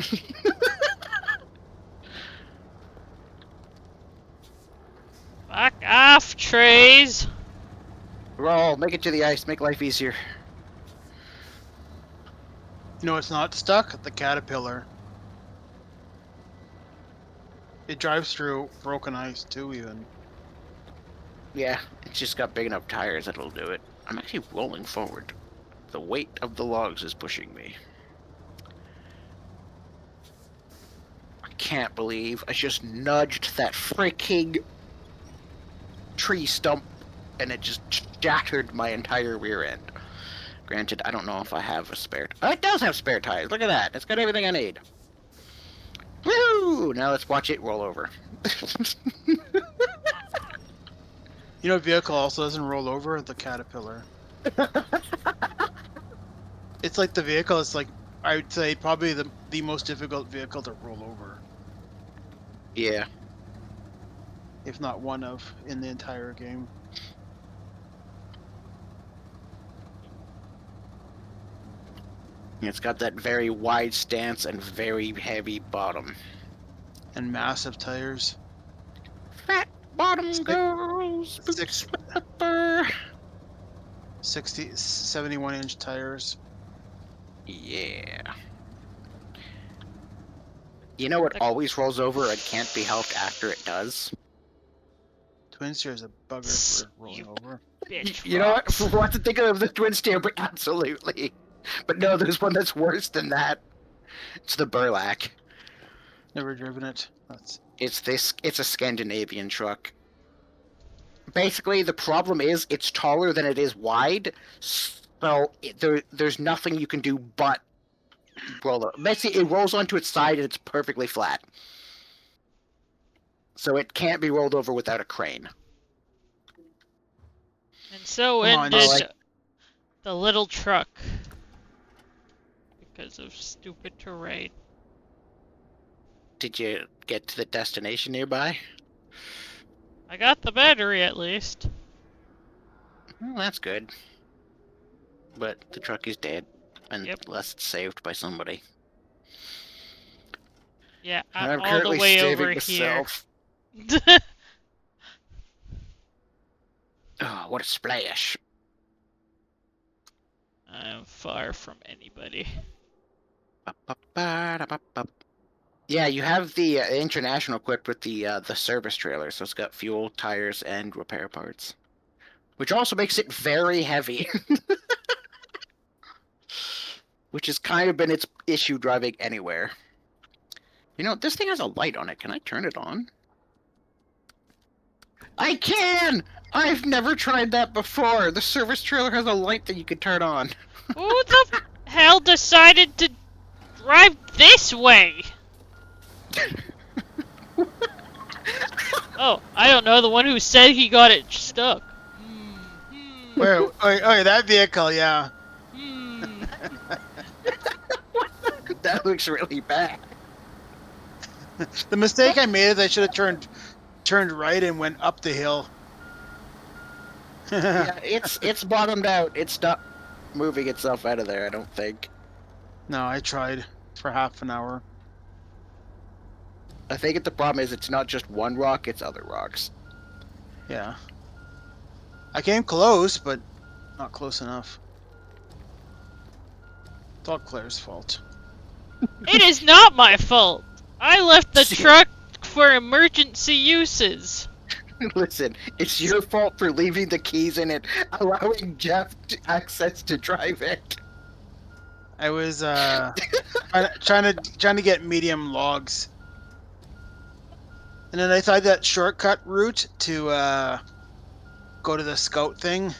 Fuck off, trees! Roll, make it to the ice, make life easier. You know it's not stuck? The caterpillar. It drives through broken ice too, even. Yeah, it's just got big enough tires that'll do it. I'm actually rolling forward. The weight of the logs is pushing me. I can't believe I just nudged that freaking tree stump and it just shattered my entire rear end. Granted, I don't know if I have a spare... Oh, it does have spare tires. Look at that. It's got everything I need. Woo! Now let's watch it roll over. You know, vehicle also doesn't roll over? The caterpillar. It's like the vehicle is like, I would say, probably the most difficult vehicle to roll over. Yeah. If not one of, in the entire game. It's got that very wide stance and very heavy bottom. And massive tires. Fat bottom Six- girls. six- 71-inch tires. Yeah. You know what always rolls over and can't be helped after it does? Twin steer is a bugger for rolling over. Bitch, You know what? rocks. For what to think of the twin steer, but absolutely. But no, there's one that's worse than that. It's the Burlak. Never driven it. It's a Scandinavian truck. Basically, the problem is it's taller than it is wide, so there's nothing you can do but roll it. Basically, it rolls onto its side and it's perfectly flat. So it can't be rolled over without a crane. And so Come on, ended like- the little truck. Because of stupid terrain. Did you get to the destination nearby? I got the battery at least. Well, that's good. But the truck is dead, unless it's saved by somebody. Yeah, And I'm I'm all currently the way saving over myself. here. Oh, what a splash! I'm far from anybody. Ba-ba-ba-da-ba-ba. Yeah, you have the International equipped with the service trailer, so it's got fuel, tires, and repair parts, which also makes it very heavy. Which has kind of been its issue driving anywhere. You know, this thing has a light on it. Can I turn it on? I can! I've never tried that before. The service trailer has a light that you can turn on. Who the hell decided to drive this way? Oh, I don't know. The one who said he got it stuck. Wait, that vehicle, yeah. That looks really bad. The mistake I made is I should have turned right and went up the hill. Yeah, it's bottomed out. It's not moving itself out of there, I don't think. No, I tried for half an hour. I think the problem is it's not just one rock, it's other rocks. Yeah. I came close, but not close enough. It's all Claire's fault. It is not my fault. I left the truck for emergency uses. Listen, it's your fault for leaving the keys in it, allowing Jeff access to drive it. I was trying to get medium logs, and then I tried that shortcut route to go to the scout thing,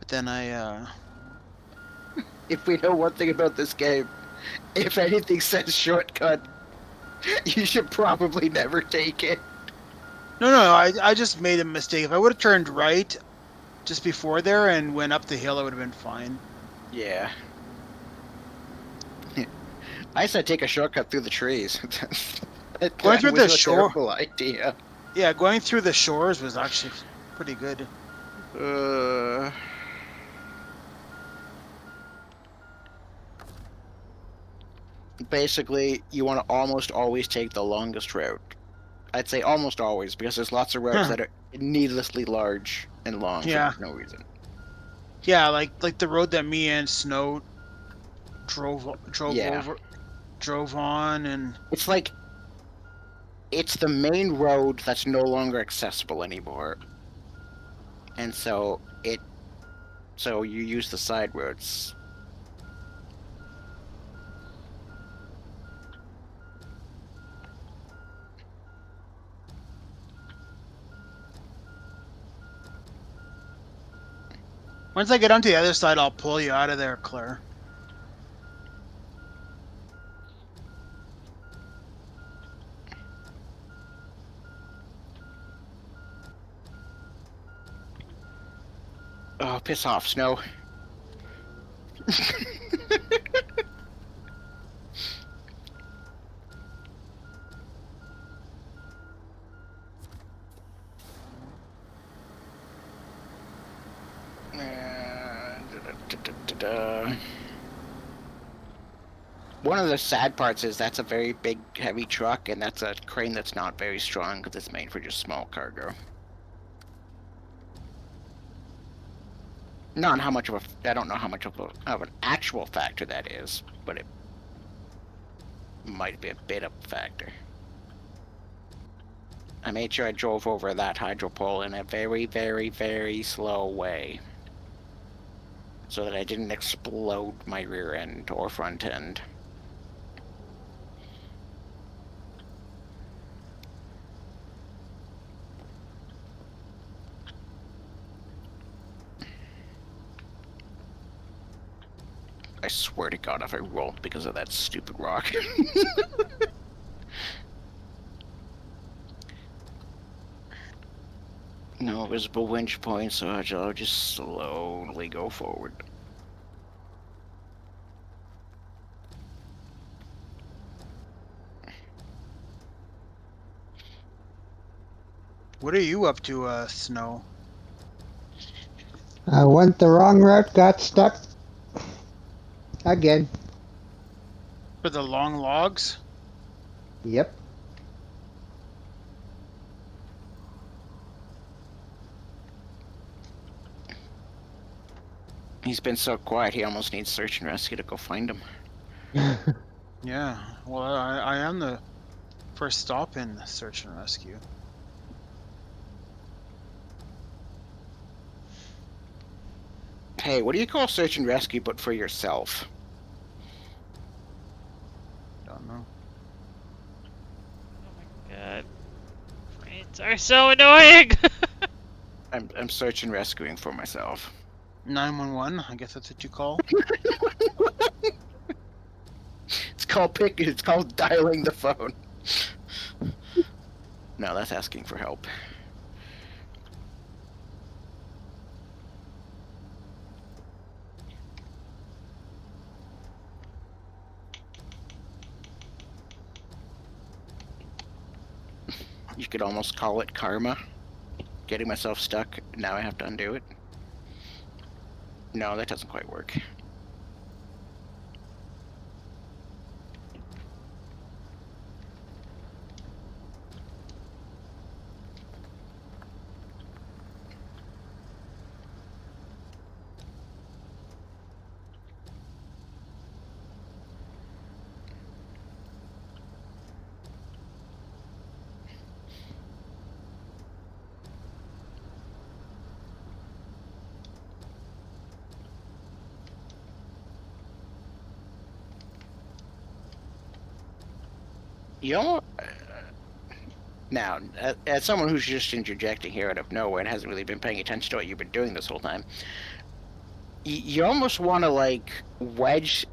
but then I If we know one thing about this game, if anything says shortcut, you should probably never take it. no, I just made a mistake. If I would have turned right just before there and went up the hill, I would have been fine. Yeah. I said take a shortcut through the trees. Going through the a shore. terrible idea. Yeah, going through the shores was actually pretty good. Basically, you want to almost always take the longest route. I'd say almost always, because there's lots of roads that are needlessly large and long for no reason. Yeah, like the road that me and Snow drove on, and it's like it's the main road that's no longer accessible anymore, and so you use the side roads. once I get onto the other side, I'll pull you out of there, Claire. Oh, piss off, Snow. One of the sad parts is that's a very big, heavy truck, and that's a crane that's not very strong because it's made for just small cargo. Not how much of a, I don't know how much of an actual factor that is, but it might be a bit of a factor. I made sure I drove over that hydro pole in a very, very, very slow way, so that I didn't explode my rear end or front end. I swear to God, if I rolled because of that stupid rock. No visible winch point, so I'll just slowly go forward. What are you up to, Snow? I went the wrong route, got stuck. Again. For the long logs? Yep. He's been so quiet, he almost needs search and rescue to go find him. Yeah. Well, I am the first stop in search and rescue. Hey, what do you call search and rescue but for yourself? Don't know. Oh my god. Trains are so annoying! I'm search and rescuing for myself. 911. I guess that's what you call. It's called dialing the phone. No, that's asking for help. You could almost call it karma. Getting myself stuck, now I have to undo it. No, that doesn't quite work. You know, now, as someone who's just interjecting here out of nowhere and hasn't really been paying attention to what you've been doing this whole time, you almost want to, like, wedge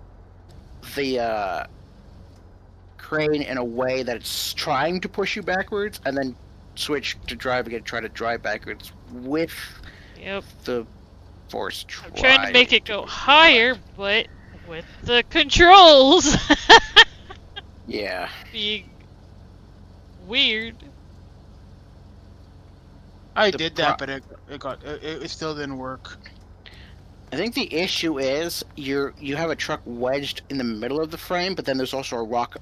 the crane in a way that it's trying to push you backwards, and then switch to driving and try to drive backwards with Yep. the force I'm trying to make it go move you higher, left. but with the controls Yeah. being weird. I The did that, but it still didn't work. I think the issue is you have a truck wedged in the middle of the frame, but then there's also a rock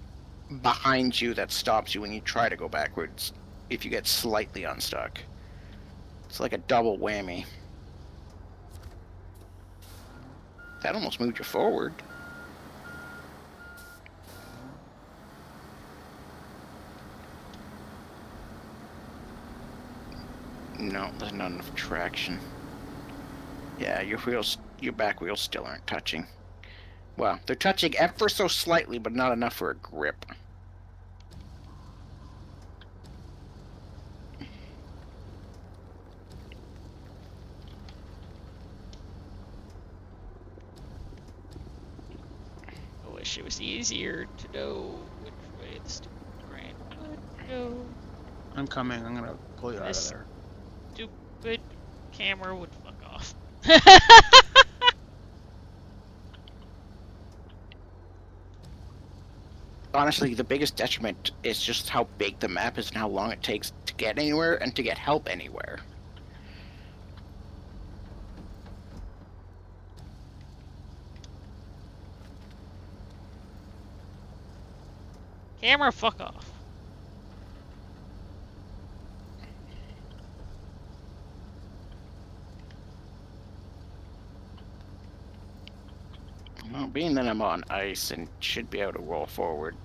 behind you that stops you when you try to go backwards if you get slightly unstuck. It's like a double whammy. That almost moved you forward. No, there's not enough traction. Yeah, your back wheels still aren't touching. Well, they're touching ever so slightly, but not enough for a grip. I wish it was easier to know which way the stupid train would go. I'm coming. I'm gonna pull you out of This there. stupid camera would fuck off. Honestly, the biggest detriment is just how big the map is and how long it takes to get anywhere and to get help anywhere. Camera, fuck off. Well, being that I'm on ice and should be able to roll forward,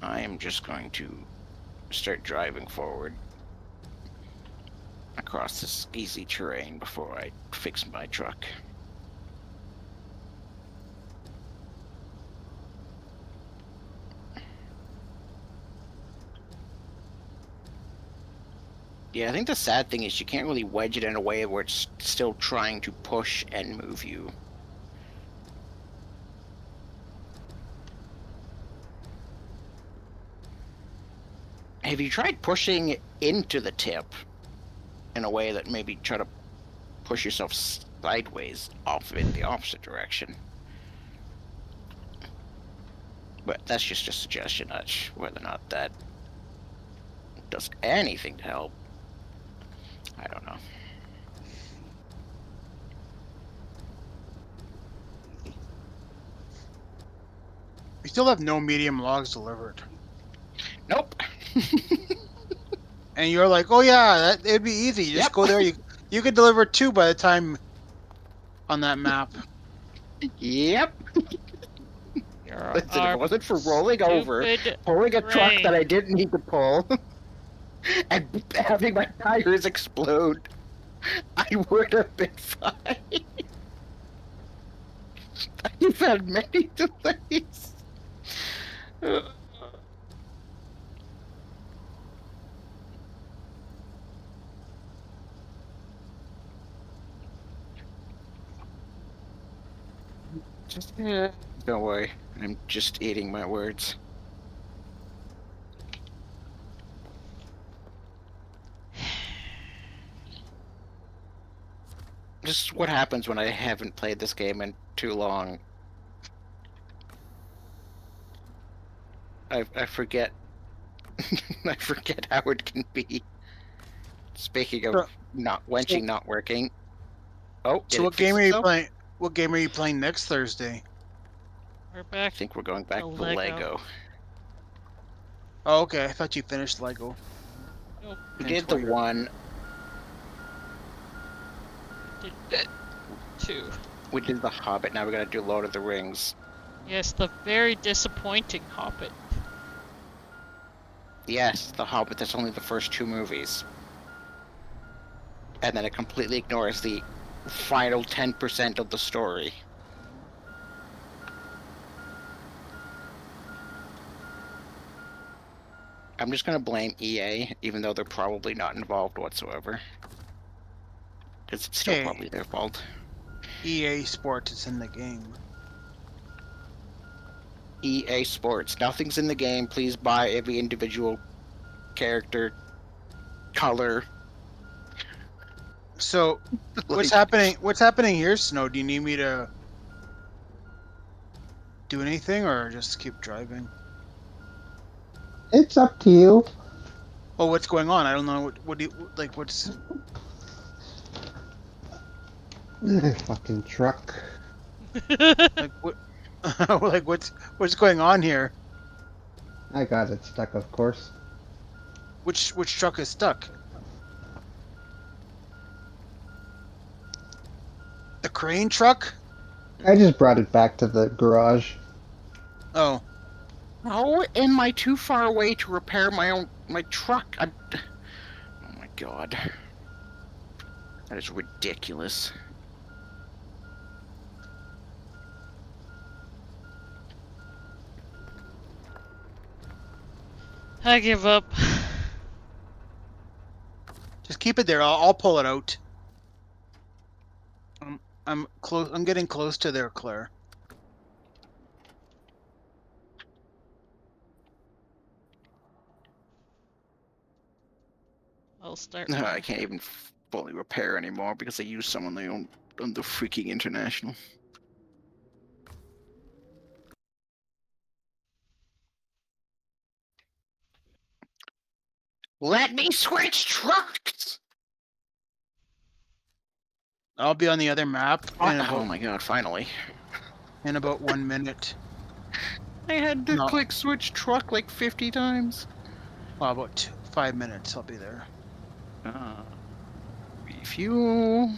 I am just going to start driving forward across this easy terrain before I fix my truck. Yeah, I think the sad thing is you can't really wedge it in a way where it's still trying to push and move you. Have you tried pushing into the tip in a way that maybe try to push yourself sideways off of it the opposite direction? But that's just a suggestion, whether or not that does anything to help. I don't know. We still have no medium logs delivered. Nope. And you're like, oh yeah, it'd be easy. You just Yep. go there. You could deliver 2 by the time on that map. Yep. You're Listen, if our it wasn't for rolling over, stupid pulling a truck brain. that I didn't need to pull, and having my tires explode, I would have been fine. I've had many delays. Just don't worry. I'm just eating my words. Just what happens when I haven't played this game in too long. I forget. I forget how it can be. Speaking of not wenching not working. Oh, So did what it fix game are you itself? playing? What game are you playing next Thursday? We're I back think we're going back to Lego. Lego. Oh, okay. I thought you finished Lego. Nope. We And did the Toy. one. Did 2. We did the Hobbit. Now we're gonna do Lord of the Rings. Yes, the very disappointing Hobbit. Yes, the Hobbit. That's only the first 2 movies, and then it completely ignores the final 10% of the story. I'm just gonna blame EA, even though they're probably not involved whatsoever, because it's still Hey, probably their fault. EA Sports is in the game. EA Sports. Nothing's in the game. Please buy every individual character, color. So what's Like, happening? What's happening here, Snow? Do you need me to do anything or just keep driving? It's up to you. Oh, what's going on? I don't know. What do you like? What's Fucking truck. like what? Like what's going on here? I got it stuck, of course. Which truck is stuck? The crane truck? I just brought it back to the garage. Oh, how am I too far away to repair my truck? Oh my god, that is ridiculous. I give up. just keep it there. I'll pull it out. I'm close. I'm getting close to there, Claire. I'll start. I can't even fully repair anymore because I used someone they own on the freaking International. Let me switch trucks! I'll be on the other map Oh my god, finally. in about 1 minute. I had to No. click switch truck like 50 times. Well, about 5 minutes. I'll be there. Refuel.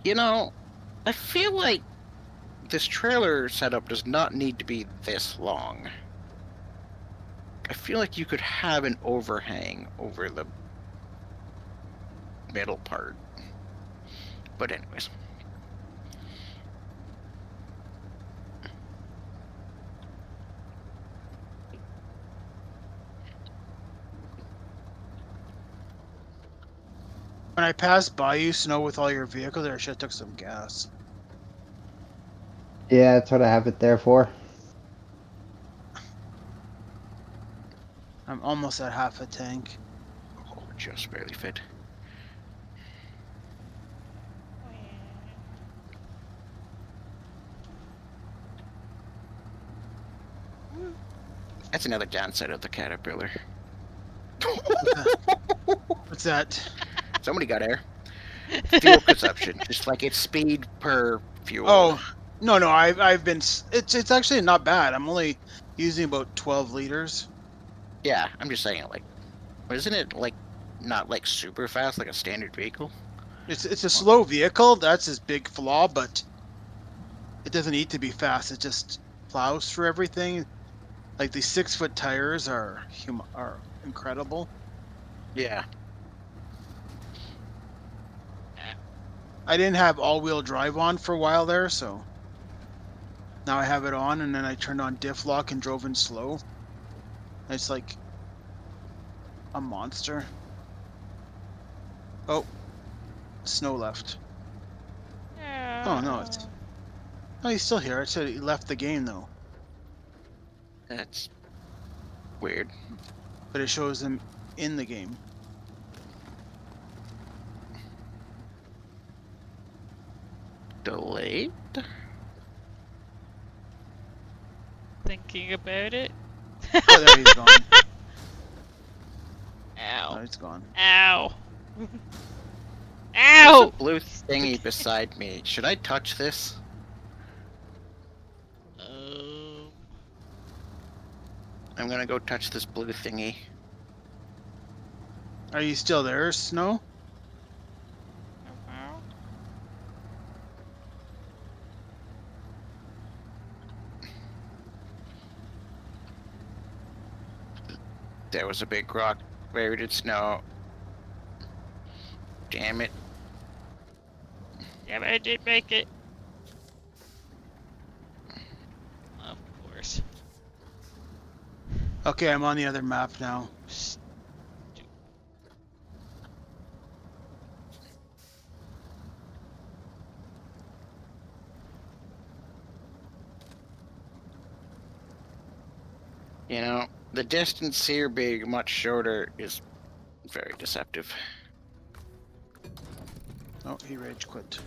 You know, I feel like this trailer setup does not need to be this long. I feel like you could have an overhang over the middle part. But anyways. When I passed by you, Snow, with all your vehicles, I should have took some gas. Yeah, that's what I have it there for. I'm almost at half a tank. Oh, just barely fit. That's another downside of the Caterpillar. What's that? Somebody got air. fuel consumption, just like its speed per fuel. Oh, no, I've been. It's actually not bad. I'm only using about 12 liters. Yeah, I'm just saying, like, isn't it like not like super fast like a standard vehicle? It's a slow vehicle. That's his big flaw, but it doesn't need to be fast. It just plows through everything. Like these 6-foot tires are incredible. Yeah. I didn't have all-wheel drive on for a while there, so now I have it on, and then I turned on diff lock and drove in slow. It's like a monster. Oh, Snow left. Oh no, he's still here. I said he left the game though, That's weird. but it shows him in the game. Delayed? Thinking about it. Oh, there he's gone. Ow. No, he's gone. Ow. There's Ow! a blue thingy beside me. Should I touch this? I'm gonna go touch this blue thingy. Are you still there, Snow? There was a big rock buried in snow. Damn it. Yeah, but I did make it. Of course. Okay, I'm on the other map now. You know, the distance here being much shorter is very deceptive. Oh, he rage quit.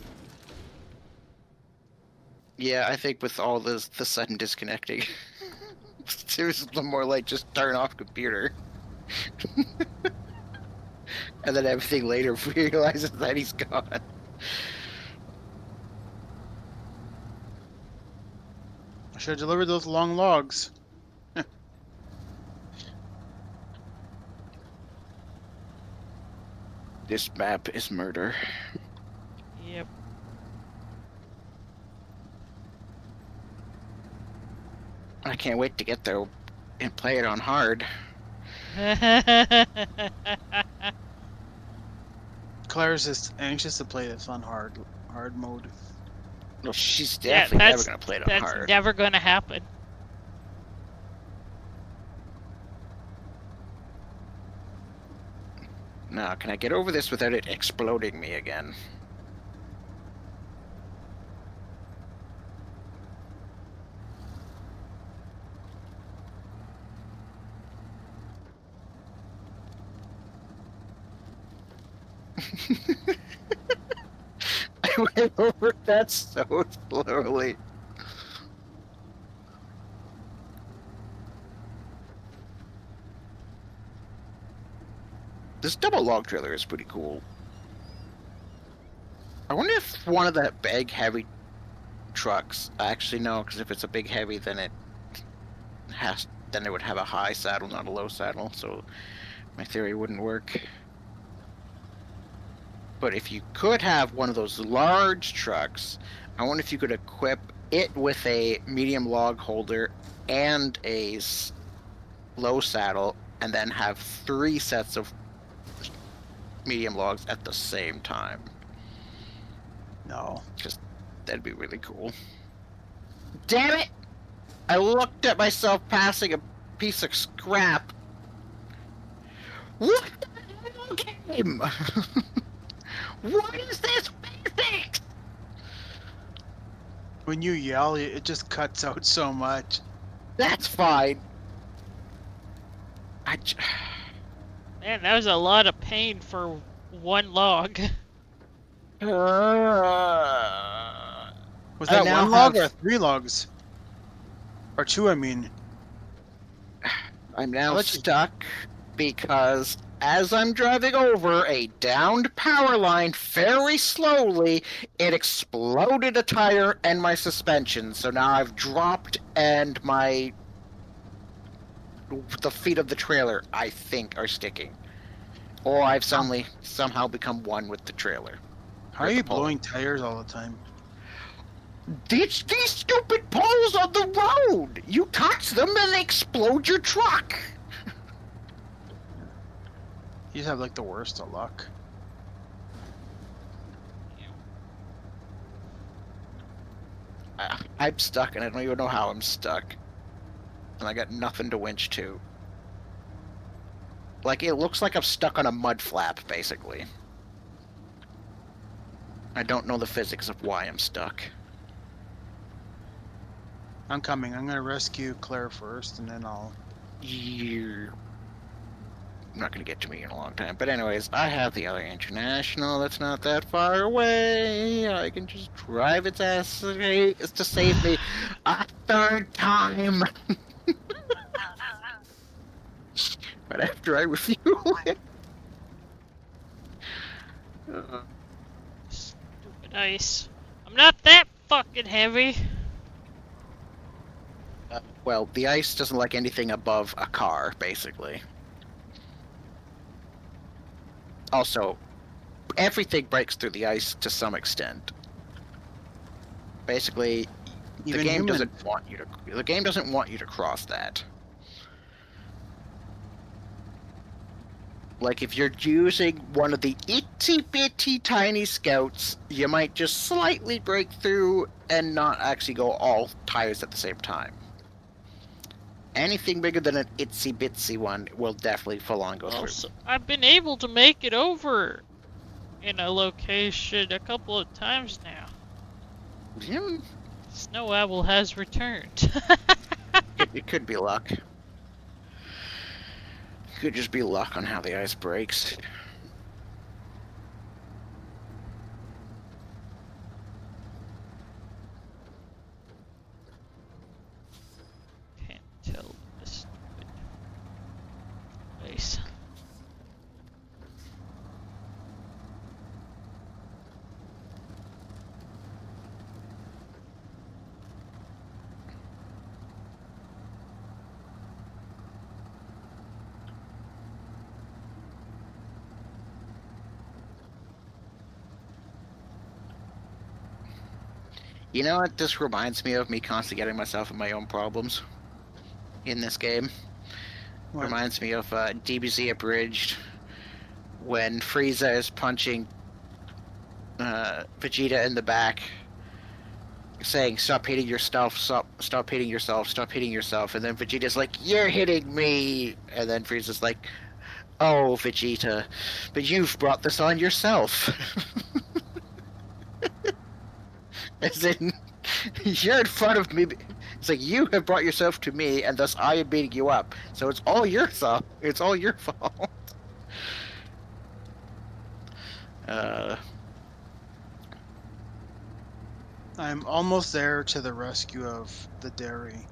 Yeah, I think with all the sudden disconnecting, it was more like just turn off computer. And then everything later realizes that he's gone. I should have delivered those long logs. This map is murder. Yep. I can't wait to get there and play it on hard. Claire's just anxious to play this on hard mode. No, she's Yeah, definitely never that's gonna play it on that's hard. never gonna happen. Now, can I get over this without it exploding me again? I went over that so slowly. This double log trailer is pretty cool. I wonder if one of the big heavy trucks, actually no, because if it's a big heavy, then it would have a high saddle, not a low saddle, so my theory wouldn't work. But if you could have one of those large trucks, I wonder if you could equip it with a medium log holder and a low saddle, and then have 3 sets of medium logs at the same time. No. Because that'd be really cool. Damn it! I looked at myself passing a piece of scrap. What the hell game? What is this physics? When you yell, it just cuts out so much. That's fine. Man, that was a lot of pain for one log. Was I that now one log have- or 3 logs? Or 2, I mean. I'm now stuck because as I'm driving over a downed power line very slowly, it exploded a tire and my suspension. So now I've dropped and the feet of the trailer, I think, are sticking. Or I've suddenly somehow become one with the trailer. How are you blowing tires all the time? These stupid poles on the road! You touch them and they explode your truck! You just have like the worst of luck. I'm stuck and I don't even know how I'm stuck. And I got nothing to winch to. Like, it looks like I'm stuck on a mud flap, basically. I don't know the physics of why I'm stuck. I'm coming. I'm gonna rescue Claire first, and then I'll... You're not gonna get to me in a long time. But anyways, I have the other international that's not that far away. I can just drive its ass to save me a third time. But after I refuel it. Stupid ice. I'm not that fucking heavy. Well, the ice doesn't like anything above a car, basically. Also, everything breaks through the ice to some extent. Basically, Even the game human. doesn't want you to. The game doesn't want you to cross that. Like, if you're using one of the itty-bitty tiny scouts, you might just slightly break through and not actually go all tires at the same time. Anything bigger than an itsy-bitsy one will definitely full on go through. Also, I've been able to make it over in a location a couple of times now. Yeah, Snow Owl has returned. it could be luck. Could just be luck on how the ice breaks. Can't tell this stupid place. You know what this reminds me of? Me constantly getting myself in my own problems in this game. What? Reminds me of DBZ Abridged when Frieza is punching Vegeta in the back, saying, "Stop hitting yourself! Stop hitting yourself! Stop hitting yourself!" And then Vegeta's like, "You're hitting me!" And then Frieza's like, "Oh, Vegeta, but you've brought this on yourself." As in, you're in front of me. It's like, you have brought yourself to me, and thus I am beating you up. So it's all your fault. It's all your fault. I'm almost there to the rescue of the dairy.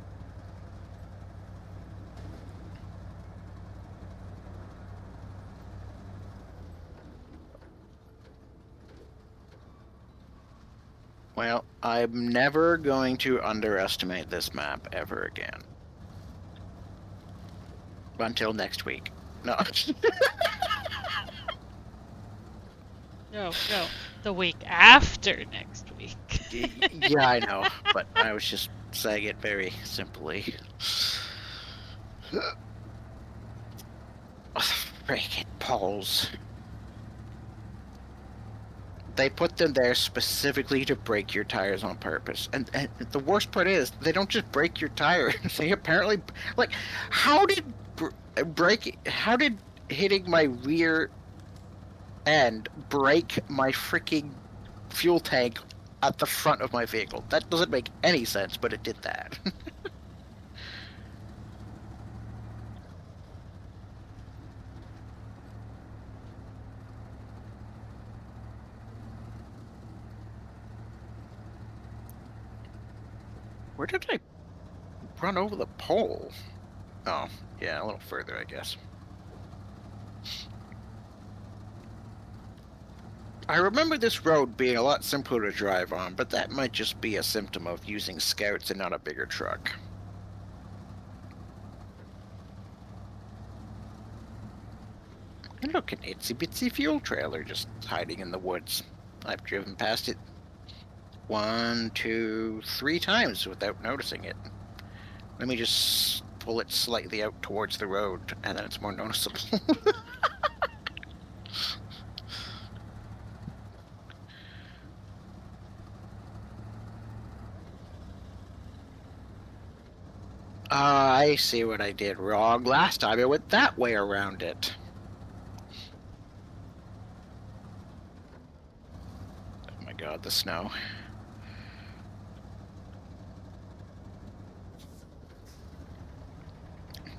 Well, I'm never going to underestimate this map ever again. Until next week. No. No, the week after next week. Yeah, I know, but I was just saying it very simply. Freaking poles. They put them there specifically to break your tires on purpose. And the worst part is, they don't just break your tires. They apparently... Like, how did hitting my rear end break my freaking fuel tank at the front of my vehicle? That doesn't make any sense, but it did that. Where did I run over the pole? Oh, yeah, a little further, I guess. I remember this road being a lot simpler to drive on, but that might just be a symptom of using scouts and not a bigger truck. And look, an itsy-bitsy fuel trailer just hiding in the woods. I've driven past it 1, 2, 3 times without noticing it. Let me just pull it slightly out towards the road, and then it's more noticeable. I see what I did wrong. Last time I went that way around it. Oh my god, the snow.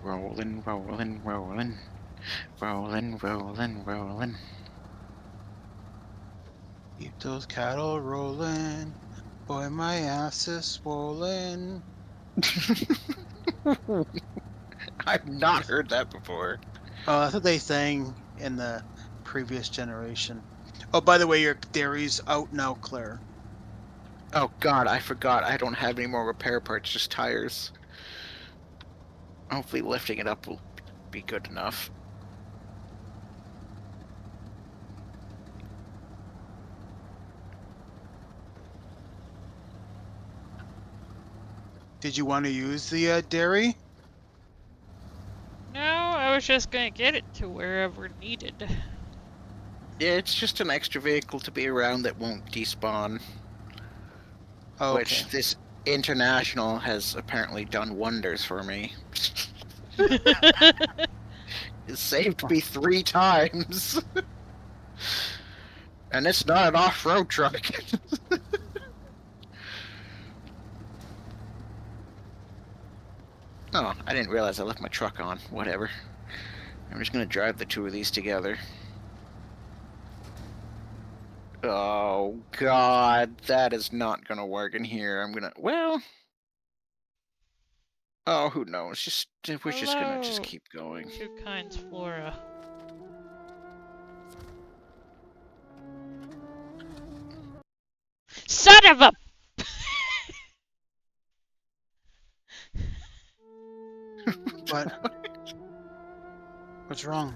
Rolling, rolling, rolling. Rolling, rolling, rolling. Keep those cattle rolling. Boy, my ass is swollen. I've not heard that before. Oh, that's what they sang in the previous generation. Oh, by the way, your dairy's out now, Claire. Oh god, I forgot. I don't have any more repair parts, just tires. Hopefully lifting it up will be good enough. Did you want to use the dairy? No, I was just gonna get it to wherever needed. Yeah, it's just an extra vehicle to be around that won't despawn. Oh, Which okay. this international has apparently done wonders for me. It saved me 3 times. And it's not an off-road truck. Oh, I didn't realize I left my truck on. Whatever. I'm just gonna drive the 2 of these together. Oh god, that is not gonna work in here. I'm gonna, well, oh, who knows? We're just gonna Hello, keep going. Two kinds flora. Son of a! What? What's wrong?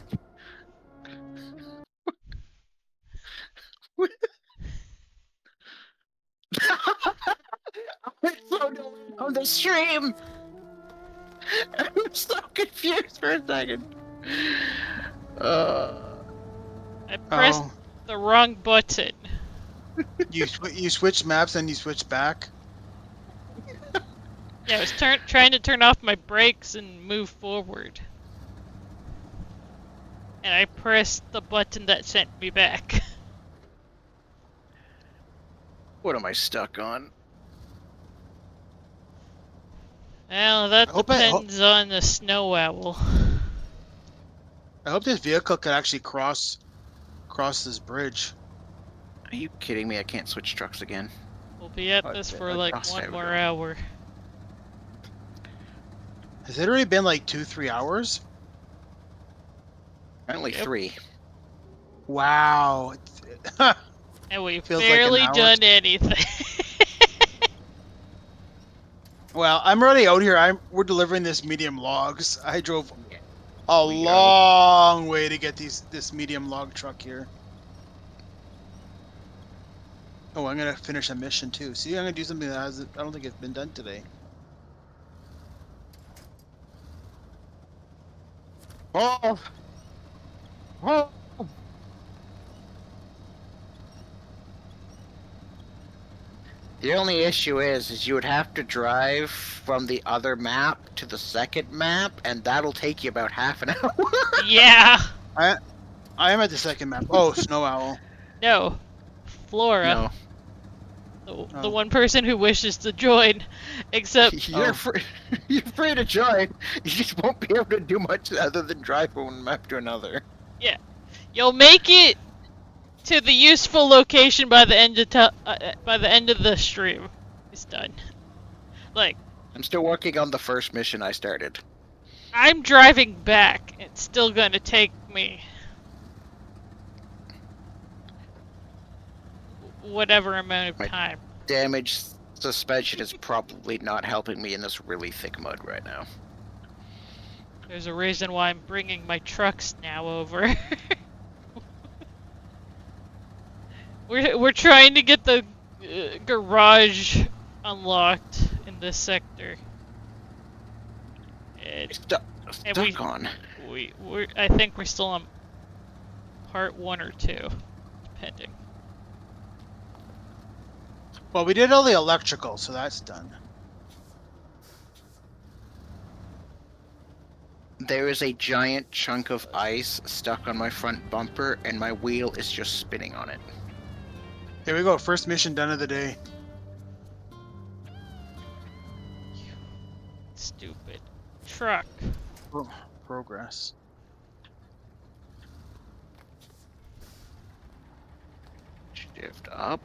I'm so delayed on the stream. I'm so confused for a second. I pressed Oh, the wrong button. you switch maps and you switch back. Yeah, I was trying to turn off my brakes and move forward. And I pressed the button that sent me back. What am I stuck on? Well, that I hope I depends on the snow owl. hope this vehicle could actually cross this bridge. Are you kidding me? I can't switch trucks again. We'll be at Oh, this yeah, for I- like I'll stay one with more it. hour. Has it already been like 2-3 hours? Only Yep. 3. Wow. And we've Feels like an barely hour. done anything. Well, I'm already out here. We're delivering this medium logs. I drove a We go. long way to get this medium log truck here. Oh, I'm gonna finish a mission too. See, I'm gonna do something that I don't think it's been done today. Oh! Oh! The only issue is you would have to drive from the other map to the second map, and that'll take you about half an hour. Yeah. I am at the second map. Oh, Snow Owl. No. Flora. No, The Oh. one person who wishes to join. Except you're Oh. free. You're free to join. You just won't be able to do much other than drive from one map to another. you'll make it to the useful location by the end of the stream. It's done. Like, I'm still working on the first mission I started. I'm driving back. It's still gonna take me. whatever amount of Right. time. Damaged suspension is probably not helping me in this really thick mud right now. There's a reason why I'm bringing my trucks now over. We're trying to get the garage unlocked in this sector. And, Stuck and on. I think we're still on part 1 or 2, depending. Well, we did all the electrical, so that's done. There is a giant chunk of ice stuck on my front bumper, and my wheel is just spinning on it. Here we go. First mission done of the day. Stupid truck. Progress. Shift up.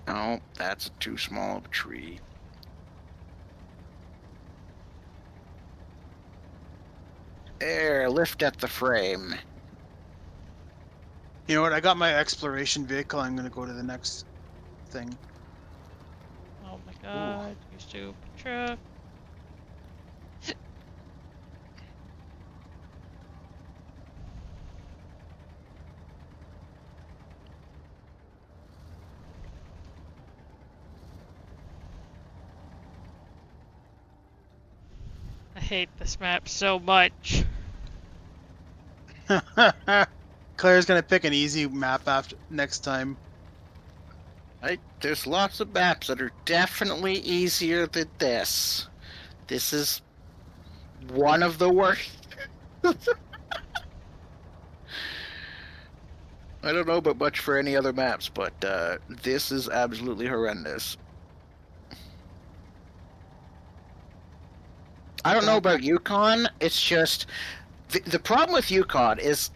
Oh, that's too small of a tree. There, lift at the frame. You know what? I got my exploration vehicle. I'm going to go to the next thing. Oh my god, you stupid truck. I hate this map so much. Claire's going to pick an easy map after next time. There's lots of maps that are definitely easier than this. This is one of the worst. I don't know about much for any other maps, but this is absolutely horrendous. I don't know about Yukon. It's just the problem with Yukon is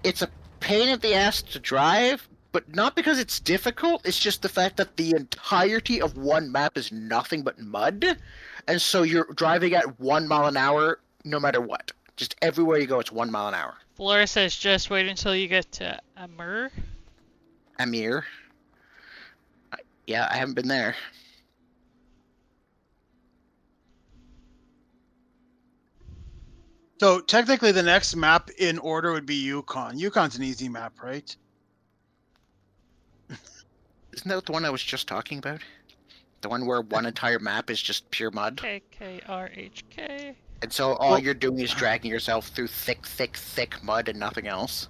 it's a pain in the ass to drive, but not because it's difficult. It's just the fact that the entirety of one map is nothing but mud, and so you're driving at 1 mile an hour no matter what. Just everywhere you go, it's 1 mile an hour. Flora says just wait until you get to Amur. Amir. Yeah, I haven't been there. So technically, the next map in order would be Yukon. Yukon's an easy map, right? Isn't that the one I was just talking about? The one where one entire map is just pure mud? KKRHK. And so all you're doing is dragging yourself through thick, thick, thick mud and nothing else?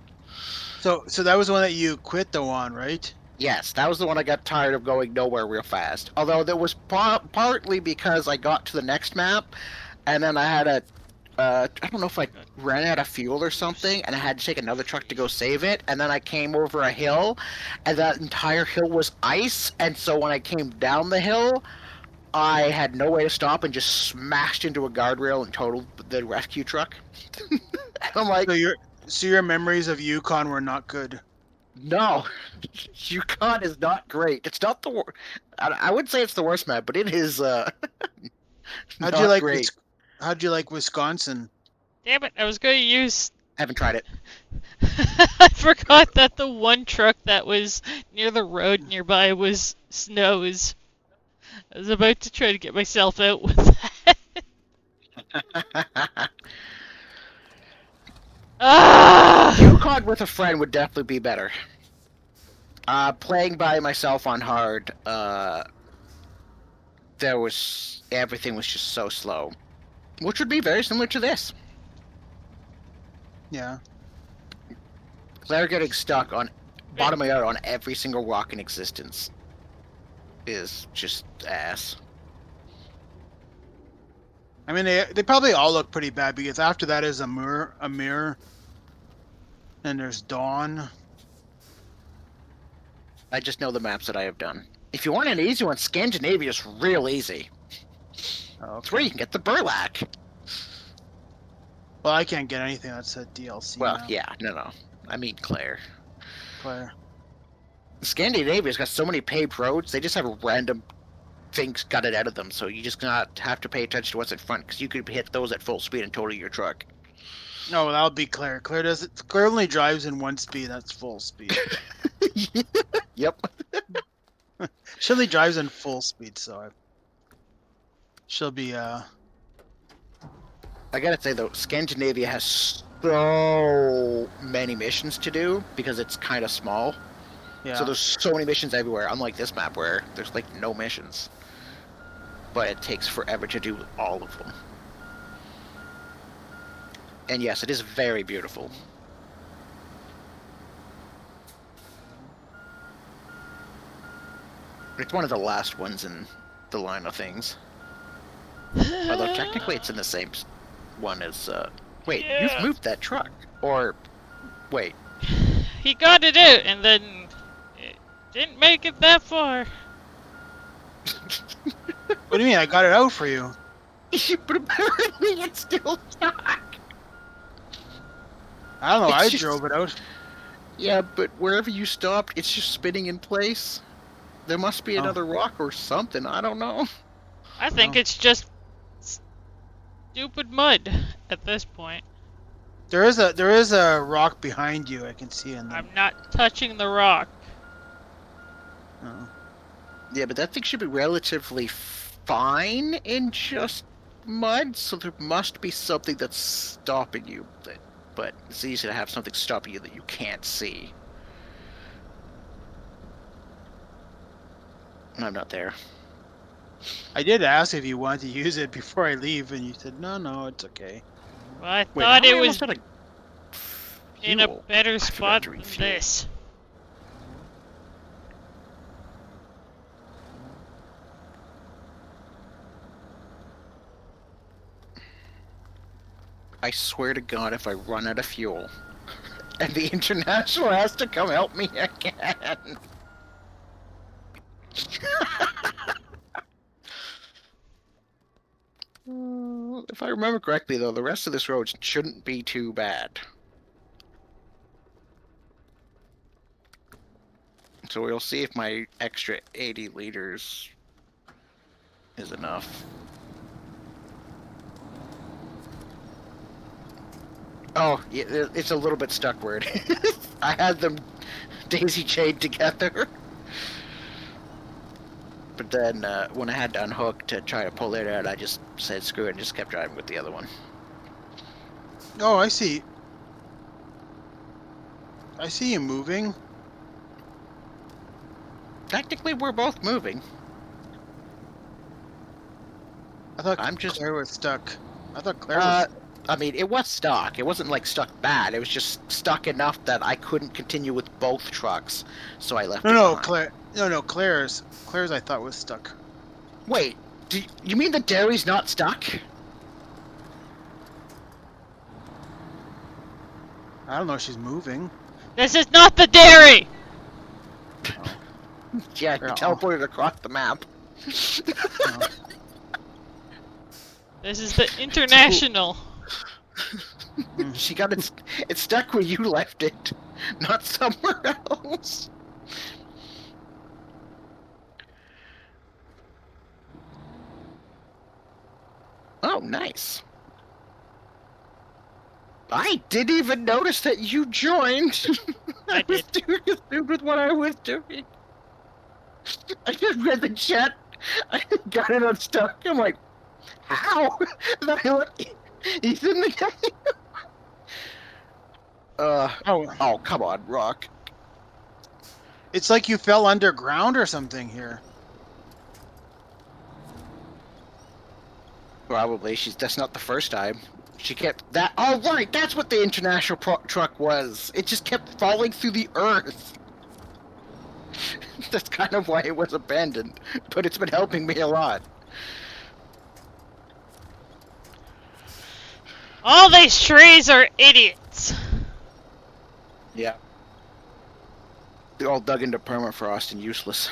So that was the one that you quit though on, right? Yes, that was the one I got tired of going nowhere real fast. Although that was partly because I got to the next map, and then I had a I don't know if I ran out of fuel or something, and I had to take another truck to go save it, and then I came over a hill, and that entire hill was ice, and so when I came down the hill, I had no way to stop and just smashed into a guardrail and totaled the rescue truck. I'm like, So your memories of Yukon were not good. no, Yukon is not great. It's not the worst. I would say it's the worst map, but it is How'd not you like great. How'd you like Wisconsin? Damn it, I was going to use... I haven't tried it. I forgot that the one truck that was near the road nearby was Snow's. I was about to try to get myself out with that. Ah! Yukon with a friend would definitely be better. Playing by myself on hard, everything was just so slow. Which would be very similar to this. Yeah. Claire getting stuck on bottom out on every single rock in existence is just ass. I mean, they probably all look pretty bad because after that is Amir, and there's Dawn. I just know the maps that I have done. If you want an easy one, Scandinavia is real easy. Oh, It's where you can get the burlap. Well, I can't get anything that said DLC. Well, now. yeah, no. I mean Claire. Claire. Scandinavia's got so many paved roads, they just have random things gutted out of them. So you just not have to pay attention to what's in front because you could hit those at full speed and total your truck. No, well, that'll be Claire. Claire only drives in one speed. That's full speed. Yep. She only drives in full speed, so she'll be I gotta say though, Scandinavia has so many missions to do because it's kind of small. yeah. So there's so many missions everywhere. Unlike this map where there's like no missions, but it takes forever to do all of them. And yes, it is very beautiful. It's one of the last ones in the line of things. Although technically it's in the same one as, wait, Yeah. you've moved that truck. Or, wait. He got it out, and then it didn't make it that far. What do you mean? I got it out for you. But apparently it's still stuck. I don't know. It's I just- drove it out. Yeah, but wherever you stopped, it's just spinning in place. There must be Oh. another rock or something. I don't know. I think Oh. it's just stupid mud at this point. There is a rock behind you. I can see in there. I'm not touching the rock. Oh. Yeah, but that thing should be relatively fine in just mud, so there must be something that's stopping you. But it's easy to have something stopping you that you can't see. I'm not there. I did ask if you wanted to use it before I leave, and you said no, it's okay. Well, I Wait, thought how it am I was almost out of in a fuel? better I forgot spot to than refuel. this. I swear to God, if I run out of fuel, and the International has to come help me again. If I remember correctly, though, the rest of this road shouldn't be too bad. So we'll see if my extra 80 liters is enough. Oh, yeah, it's a little bit stuck weird. I had them daisy chained together. But then when I had to unhook to try to pull it out, I just said screw it and just kept driving with the other one. Oh, I see. I see you moving. Technically, we're both moving. I thought I'm just- Claire was stuck. I thought Claire was. I mean, it was stuck. It wasn't like stuck bad. It was just stuck enough that I couldn't continue with both trucks, so I left it No, behind. Claire. No, Claire's. Claire's I thought was stuck. Wait, do you mean the dairy's not stuck? I don't know if she's moving. This is not the dairy! Yeah, you Yeah. teleported across the map. No. This is the international. She got it. It's stuck where you left it, not somewhere else. Oh, nice. I didn't even notice that you joined. I was doing assumed with what I was doing. I just read the chat. I got it unstuck. I'm like, how? And I look, he's in the game. Oh, come on, Rock. It's like you fell underground or something here. Probably. That's not the first time. She kept that. Oh, right. That's what the international truck was. It just kept falling through the earth. That's kind of why it was abandoned. But it's been helping me a lot. All these trees are idiots. Yeah. They're all dug into permafrost and useless.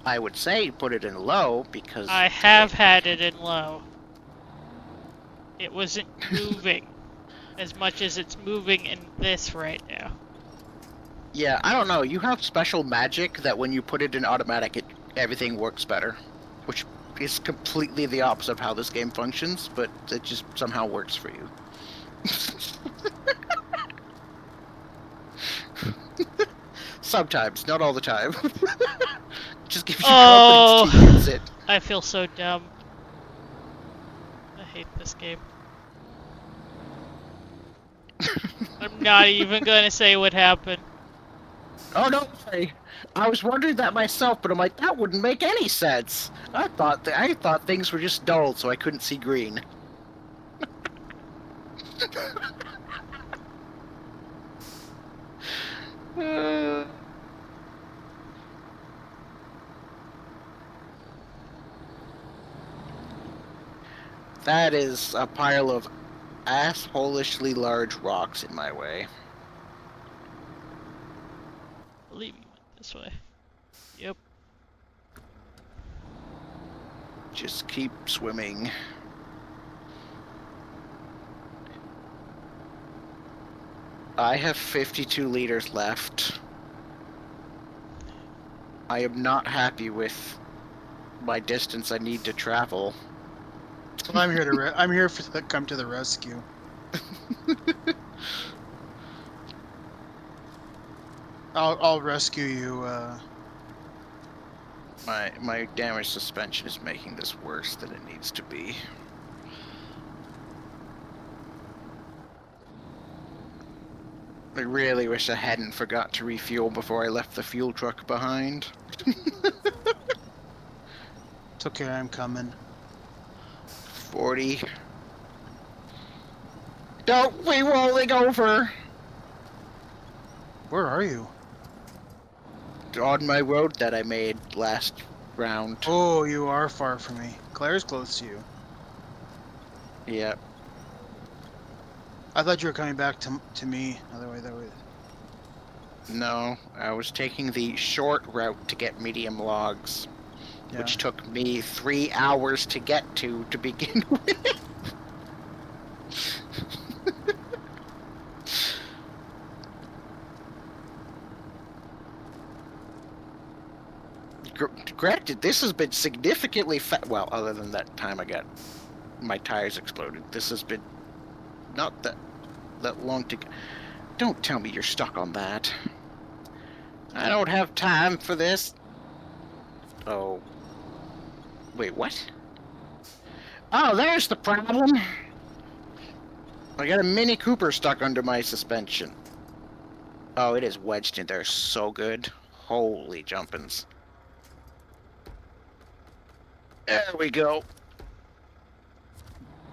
I would say put it in low because I have had it in low. It wasn't moving as much as it's moving in this right now. Yeah, I don't know. You have special magic that when you put it in automatic, everything works better, which is completely the opposite of how this game functions, but it just somehow works for you. Sometimes, not all the time. Just gives you confidence to use it. I feel so dumb. I hate this game. I'm not even gonna say what happened. Oh no, I was wondering that myself, but I'm like, that wouldn't make any sense. I thought things were just dull, so I couldn't see green. That is a pile of assholishly large rocks in my way. I believe you went this way. Yep. Just keep swimming. I have 52 liters left. I am not happy with my distance I need to travel. Well, I'm here to I'm here to come to the rescue. I'll rescue you. My damaged suspension is making this worse than it needs to be. I really wish I hadn't forgot to refuel before I left the fuel truck behind. It's okay, I'm coming. 40. Don't be rolling over! Where are you? On my road that I made last round. Oh, you are far from me. Claire's close to you. Yep. I thought you were coming back to me. That way. No, I was taking the short route to get medium logs, Yeah. which took me 3 hours to get to begin with. Granted, this has been significantly well, other than that time I got my tires exploded. This has been not that long to. Don't tell me you're stuck on that. I don't have time for this. Oh. Wait, what? Oh, there's the problem. I got a Mini Cooper stuck under my suspension. Oh, it is wedged in there so good. Holy jumpins'. There we go.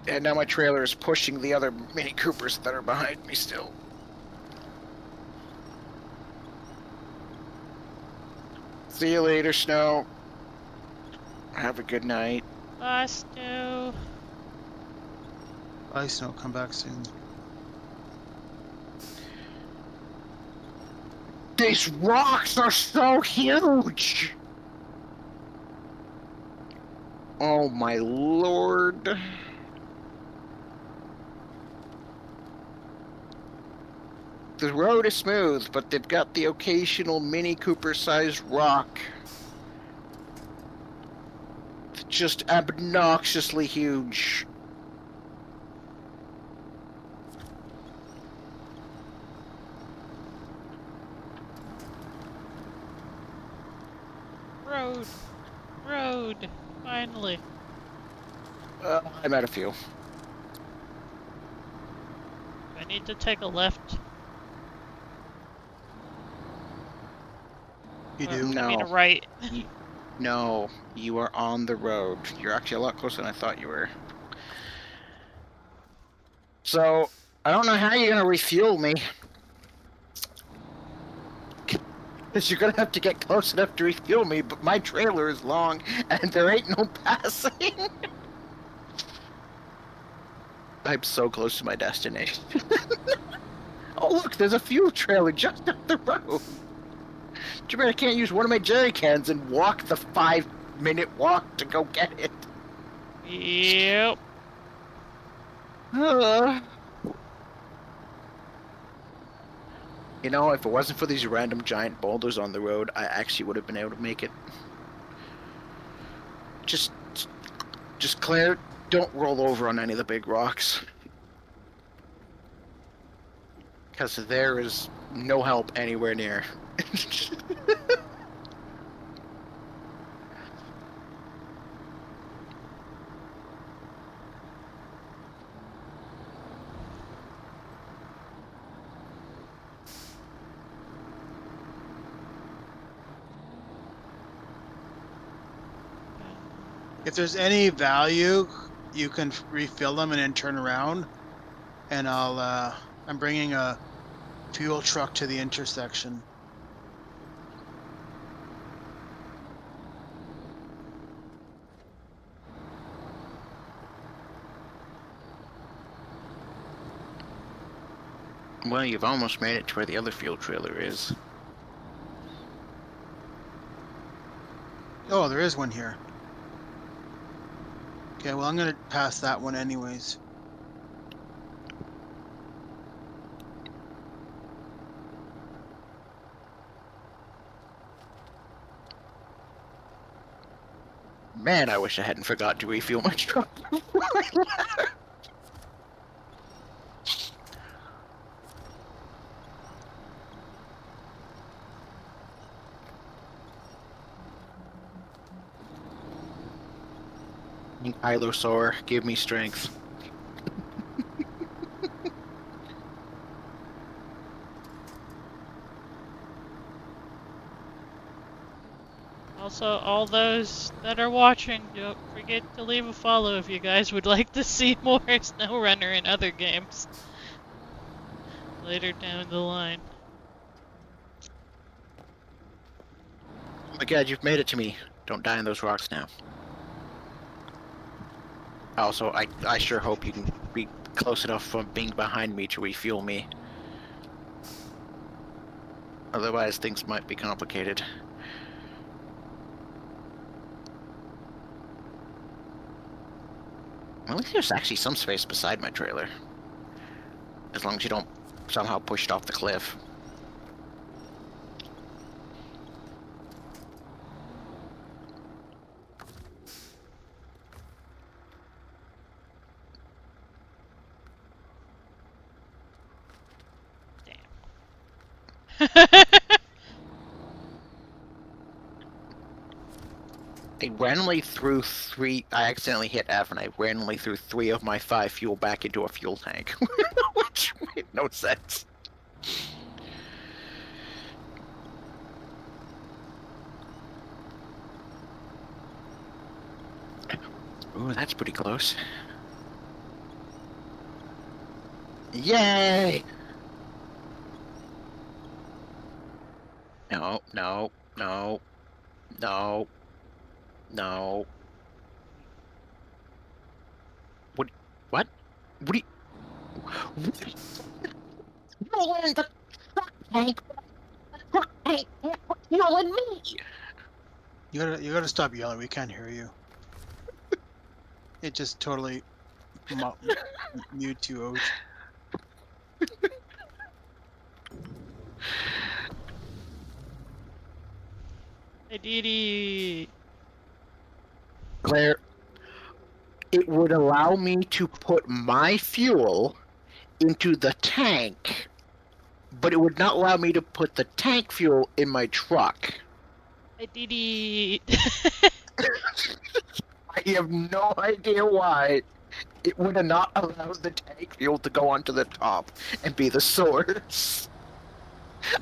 And now my trailer is pushing the other Mini Coopers that are behind me still. See you later, Snow. Have a good night. Bye, Snow. Bye, Snow. Come back soon. These rocks are so huge! Oh my lord. The road is smooth, but they've got the occasional Mini Cooper-sized rock. Just obnoxiously huge. Road. Finally. I'm out of fuel. I need to take a left. You do? No. I mean a right. No, you are on the road. You're actually a lot closer than I thought you were. So, I don't know how you're gonna refuel me. Because you're gonna have to get close enough to refuel me, but my trailer is long, and there ain't no passing. I'm so close to my destination. Oh look, there's a fuel trailer just up the road. Too bad I can't use one of my jerry cans and walk the 5-minute walk to go get it. Yep. You know, if it wasn't for these random giant boulders on the road, I actually would have been able to make it. Just Claire, don't roll over on any of the big rocks. Because there is no help anywhere near. If there's any value, you can refill them and then turn around. And I'm bringing a fuel truck to the intersection. Well, you've almost made it to where the other fuel trailer is. Oh, there is one here. Okay, well, I'm going to pass that one anyways. Man, I wish I hadn't forgot to refuel my truck. Ilosaur, give me strength. Also, all those that are watching, don't forget to leave a follow if you guys would like to see more Snowrunner in other games later down the line. Oh my god, you've made it to me. Don't die in those rocks now. Also, I sure hope you can be close enough from being behind me to refuel me. Otherwise, things might be complicated. At least there's actually some space beside my trailer. As long as you don't somehow push it off the cliff. I accidentally hit F and I randomly threw 3 of my 5 fuel back into a fuel tank. Which made no sense. Ooh, that's pretty close. Yay! No, no, no, no, no. What? What? What do you... Roll in the truck tank! Truck tank! Roll in me! You gotta stop yelling. We can't hear you. It just totally mute you out. Hey, Dee Claire, it would allow me to put my fuel into the tank, but it would not allow me to put the tank fuel in my truck. Hey, Dee I have no idea why. It would have not allowed the tank fuel to go onto the top and be the source.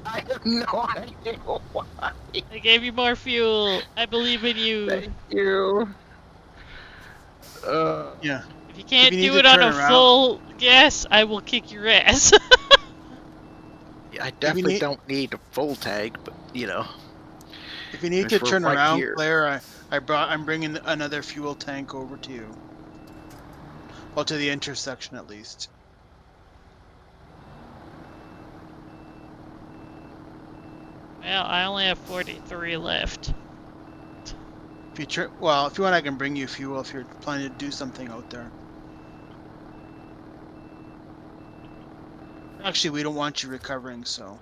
I have no idea why. I gave you more fuel. I believe in you. Thank you. Yeah. If you can't need do to it on turn a around- full gas, I will kick your ass. I definitely don't need a full tank, but you know. If you need Because to we're turn right around, here. Claire, I'm bringing another fuel tank over to you. Well, to the intersection at least. Well, I only have 43 left. If you well, if you want, I can bring you fuel if you're planning to do something out there. Actually, we don't want you recovering, so.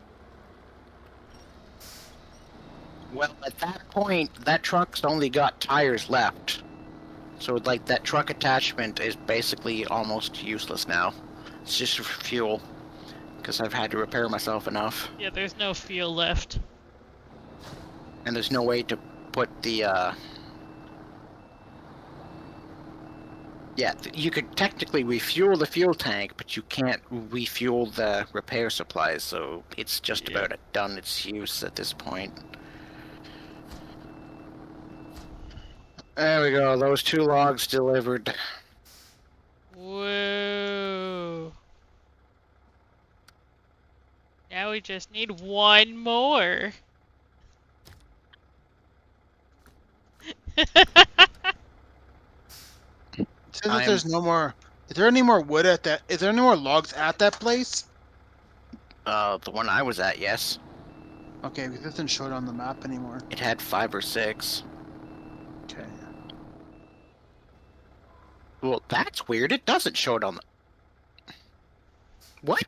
Well, at that point, that truck's only got tires left. So, like, that truck attachment is basically almost useless now. It's just for fuel. Because I've had to repair myself enough. Yeah, there's no fuel left. And there's no way to put the, Yeah, you could technically refuel the fuel tank, but you can't refuel the repair supplies, so it's just about done its use at this point. There we go, those 2 logs delivered. Whoa. Now we just need one more. It says that there's no more. Is there any more wood at that? Is there any more logs at that place? The one I was at, yes. Okay, because it doesn't show it on the map anymore. It had 5 or 6. Okay. Well, that's weird. It doesn't show it on the... What?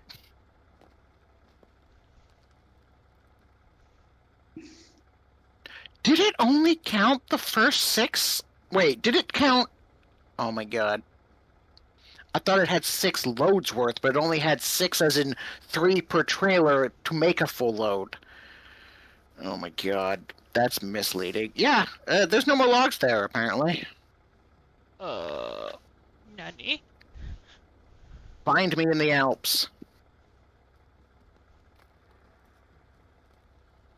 Did it only count the first 6? Wait, did it count... Oh my god. I thought it had 6 loads worth, but it only had 6 as in 3 per trailer to make a full load. Oh my god. That's misleading. Yeah, there's no more logs there, apparently. Nani? Find me in the Alps.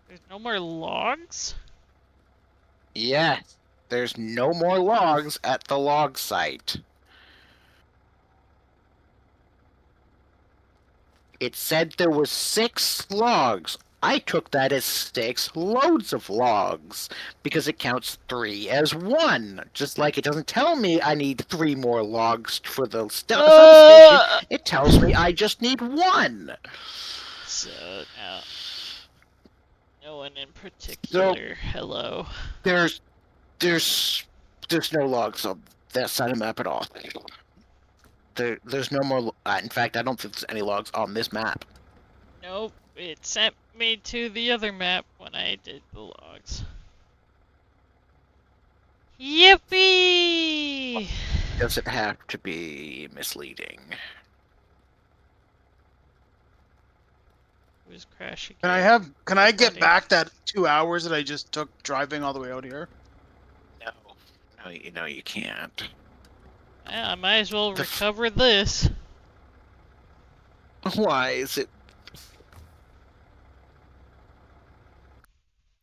There's no more logs? Yes, there's no more logs at the log site. It said there was 6 logs. I took that as 6 loads of logs, because it counts 3 as 1. Just like it doesn't tell me I need 3 more logs for the substation, it tells me I just need 1. So, now... No one in particular. Hello. There's no logs on that side of the map at all. There's no more. In fact, I don't think there's any logs on this map. Nope, it sent me to the other map when I did the logs. Yippee! Does it have to be misleading? Who's crashing? Can I get back that 2 hours that I just took driving all the way out here? No, you can't. Yeah, I might as well recover this. Why is it?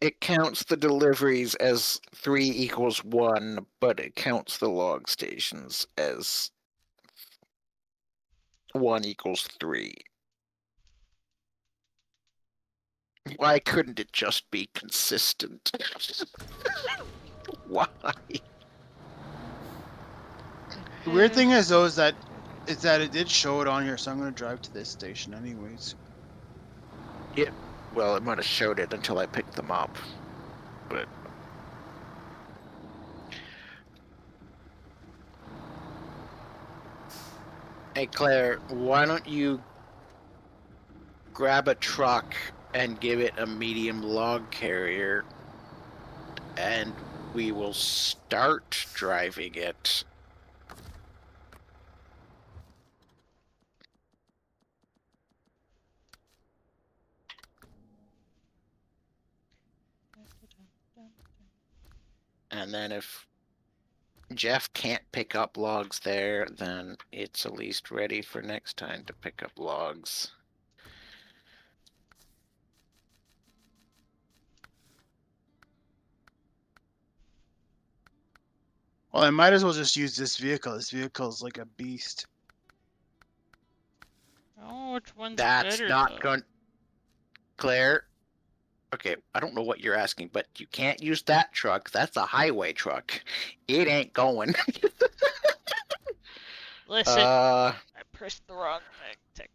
It counts the deliveries as 3 equals 1, but it counts the log stations as 1 equals 3. Why couldn't it just be consistent? Why? The weird thing is though is that it did show it on here, so I'm gonna drive to this station anyways. Yeah, well, it might have showed it until I picked them up, but... Hey Claire, why don't you grab a truck and give it a medium log carrier, and we will start driving it. And then if Jeff can't pick up logs there, then it's at least ready for next time to pick up logs. Well, I might as well just use this vehicle. This vehicle is like a beast. Oh, which one's That's better, not though? going... Claire, okay, I don't know what you're asking, but you can't use that truck. That's a highway truck. It ain't going. Listen, I pressed the wrong thing.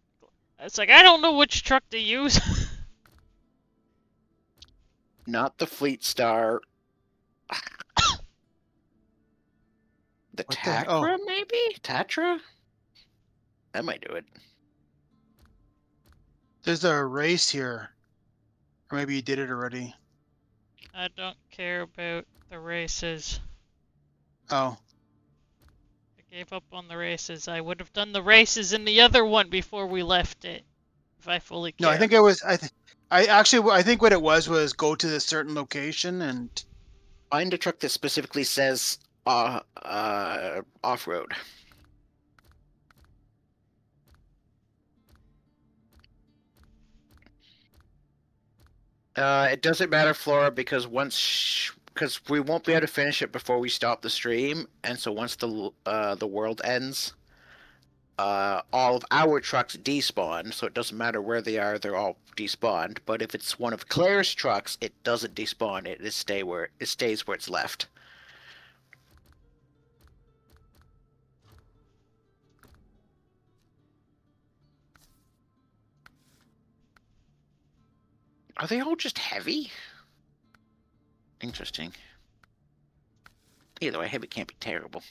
It's like, I don't know which truck to use. Not the Fleet Star. The What the? Oh, Tatra, maybe? Tatra? That might do it. there's a race here. Or maybe you did it already. I don't care about the races. Oh. I gave up on the races. I would have done the races in the other one before we left it. If I fully No, I cared. think it was. I think what it was go to this certain location and. Find a truck that specifically says off-road. It doesn't matter, Flora, because because we won't be able to finish it before we stop the stream, and so once the world ends, all of our trucks despawn. So it doesn't matter where they are; they're all despawned. But if it's one of Claire's trucks, it doesn't despawn. It stays where it's left. Are they all just heavy? Interesting. Either way, heavy can't be terrible.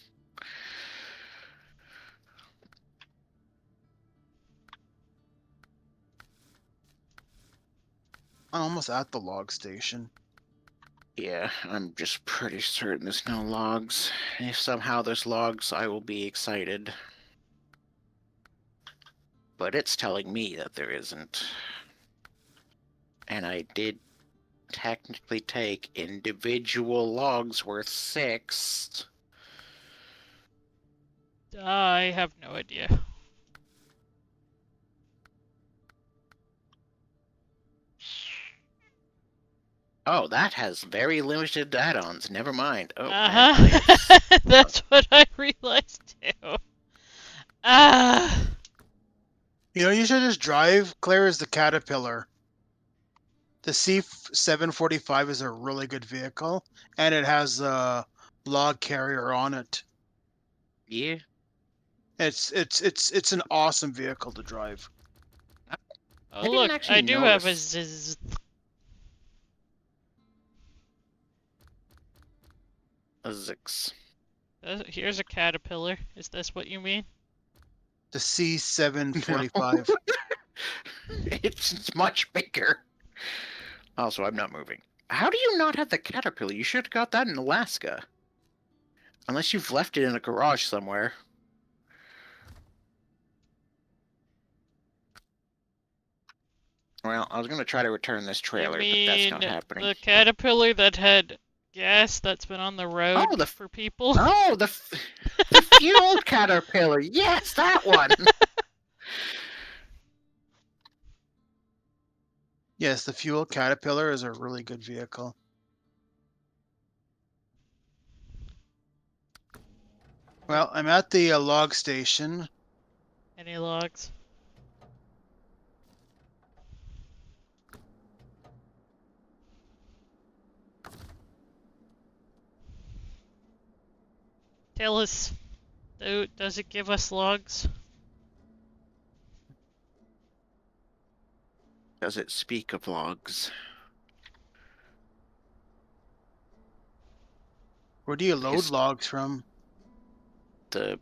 I'm almost at the log station. Yeah, I'm just pretty certain there's no logs. If somehow there's logs, I will be excited. But it's telling me that there isn't. And I did technically take individual logs worth 6. I have no idea. Oh, that has very limited add-ons. Never mind. Oh, Uh-huh. That's what I realized too. Ah. You know, you should just drive. Claire is the Caterpillar. The C745 is a really good vehicle, and it has a log carrier on it. yeah. It's an awesome vehicle to drive. Oh I didn't look, actually I do have a notice. zzz. A Zix. Here's a caterpillar. Is this what you mean? The C745. It's much bigger. Also, I'm not moving. How do you not have the Caterpillar? You should have got that in Alaska. Unless you've left it in a garage somewhere. Well, I was going to try to return this You trailer, but that's mean not happening. the caterpillar that had gas that's been on the road Oh, for people? Oh, the fueled Caterpillar. Yes, that one. Yes, the fuel Caterpillar is a really good vehicle. Well, I'm at the log station. Any logs? Tell us, does it give us logs? Does it speak of logs? Where do you load His- logs from? The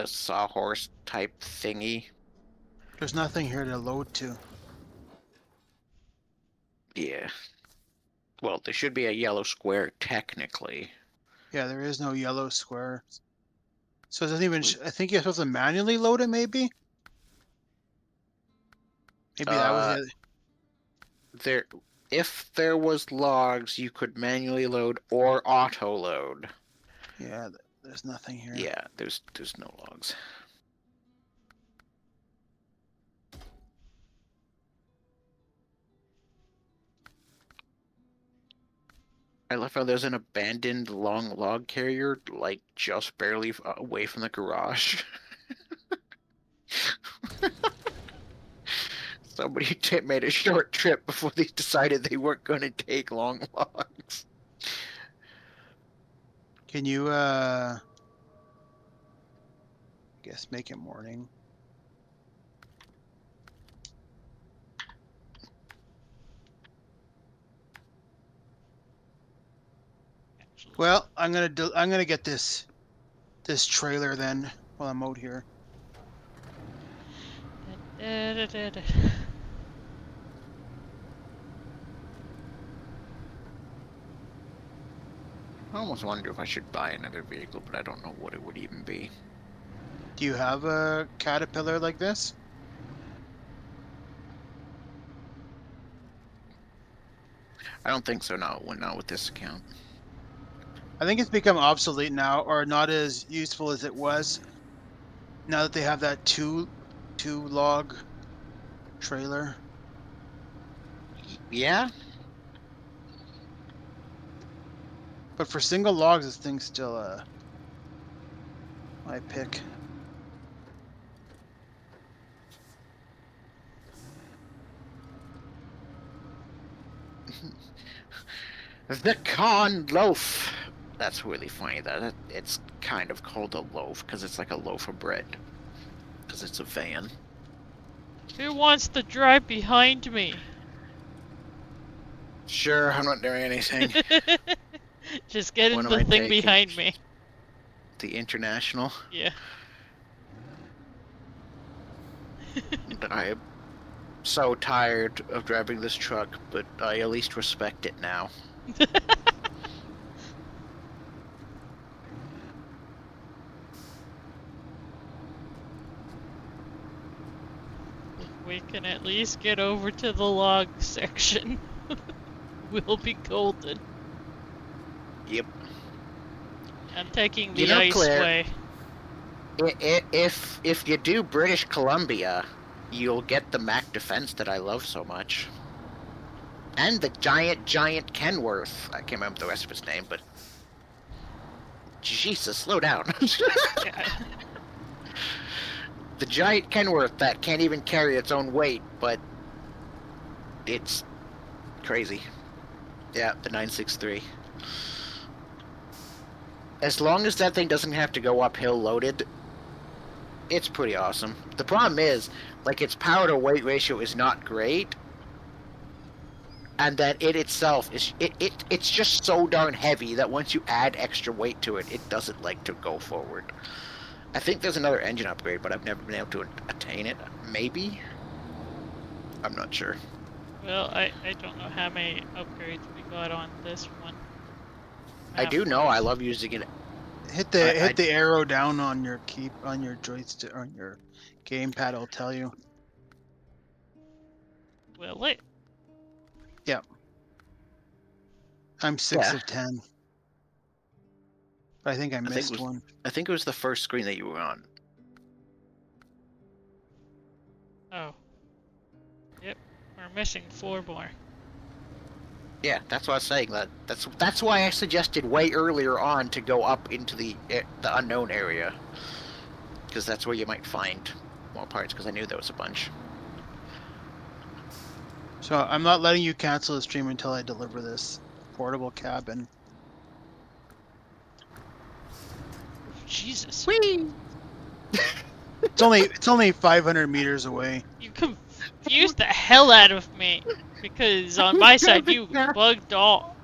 sawhorse type thingy. There's nothing here to load to. Yeah. Well, there should be a yellow square technically. Yeah, there is no yellow square. So it doesn't even. I think you're supposed to manually load it, maybe? Maybe that was it. There, if there was logs, you could manually load or auto load. Yeah, there's nothing here. Yeah, there's no logs. I love how there's an abandoned long log carrier, like just barely away from the garage. Somebody made a short trip before they decided they weren't going to take long logs. Can you, I guess make it morning? Well, I'm gonna get this trailer then while I'm out here. I almost wonder if I should buy another vehicle, but I don't know what it would even be. Do you have a Caterpillar like this? I don't think so. No, not with this account. I think it's become obsolete now, or not as useful as it was. Now that they have that two log trailer. Yeah, But for single logs, this thing's still my pick. the Con Loaf. That's really funny. That it's kind of called a loaf because it's like a loaf of bread. Because it's a van. Who wants to drive behind me? Sure, I'm not doing anything. Just get What in am the I thing taking? behind me. The International. Yeah. I am so tired of driving this truck, but I at least respect it now. If we can at least get over to the log section, we'll be golden. Yep. I'm taking the You know, ice Claire, way. If you do British Columbia, you'll get the Mac Defense that I love so much. And the giant Kenworth. I can't remember the rest of his name, but Jesus, slow down. Yeah. The giant Kenworth that can't even carry its own weight, but it's crazy. Yeah, the 963. As long as that thing doesn't have to go uphill loaded, it's pretty awesome. The problem is, like, its power to weight ratio is not great, and that it itself is it's just so darn heavy that once you add extra weight to it, it doesn't like to go forward. I think there's another engine upgrade, but I've never been able to attain it. Maybe? I'm not sure. Well, I don't know how many upgrades we got on this one. I do know I love using it. Hit the arrow down on your joystick on your gamepad. It'll tell you. Will it? Yeah. I'm 6 Yeah. of 10. But I think I missed one. I think it was the first screen that you were on. Oh. Yep. We're missing 4 more. Yeah, that's what I was saying. That's why I suggested way earlier on to go up into the unknown area, because that's where you might find more parts. Because I knew there was a bunch. So I'm not letting you cancel the stream until I deliver this portable cabin. Jesus. Whee! It's only 500 meters away. You confused the hell out of me. Because on my side you bugged up.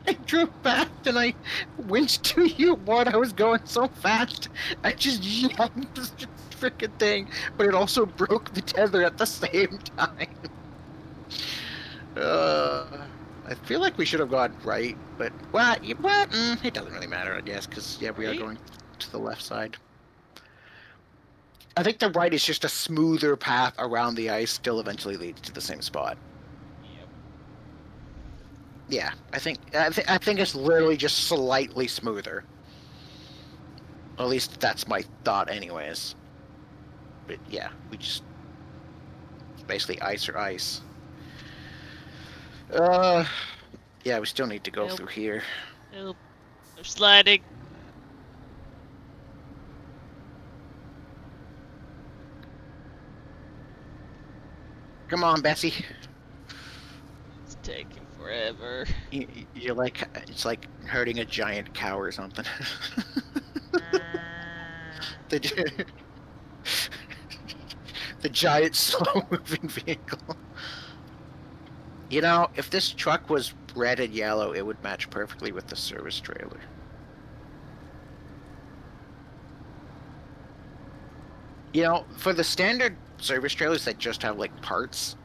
I drove back and I winched to you while I was going so fast. I just yanked this freaking thing, but it also broke the tether at the same time. I feel like we should have gone right, but it doesn't really matter, I guess, because yeah, we are going to the left side. I think the right is just a smoother path around the ice, still eventually leads to the same spot. Yep. Yeah, I think it's literally just slightly smoother. At least that's my thought, anyways. But yeah, we just basically ice or ice. Yeah, we still need to go through here. Nope. They're sliding. Come on, Bessie. It's taking forever. You're like, it's like herding a giant cow or something. the giant slow-moving vehicle. You know, if this truck was red and yellow, it would match perfectly with the service trailer. You know, for the standard service trailers that just have like parts,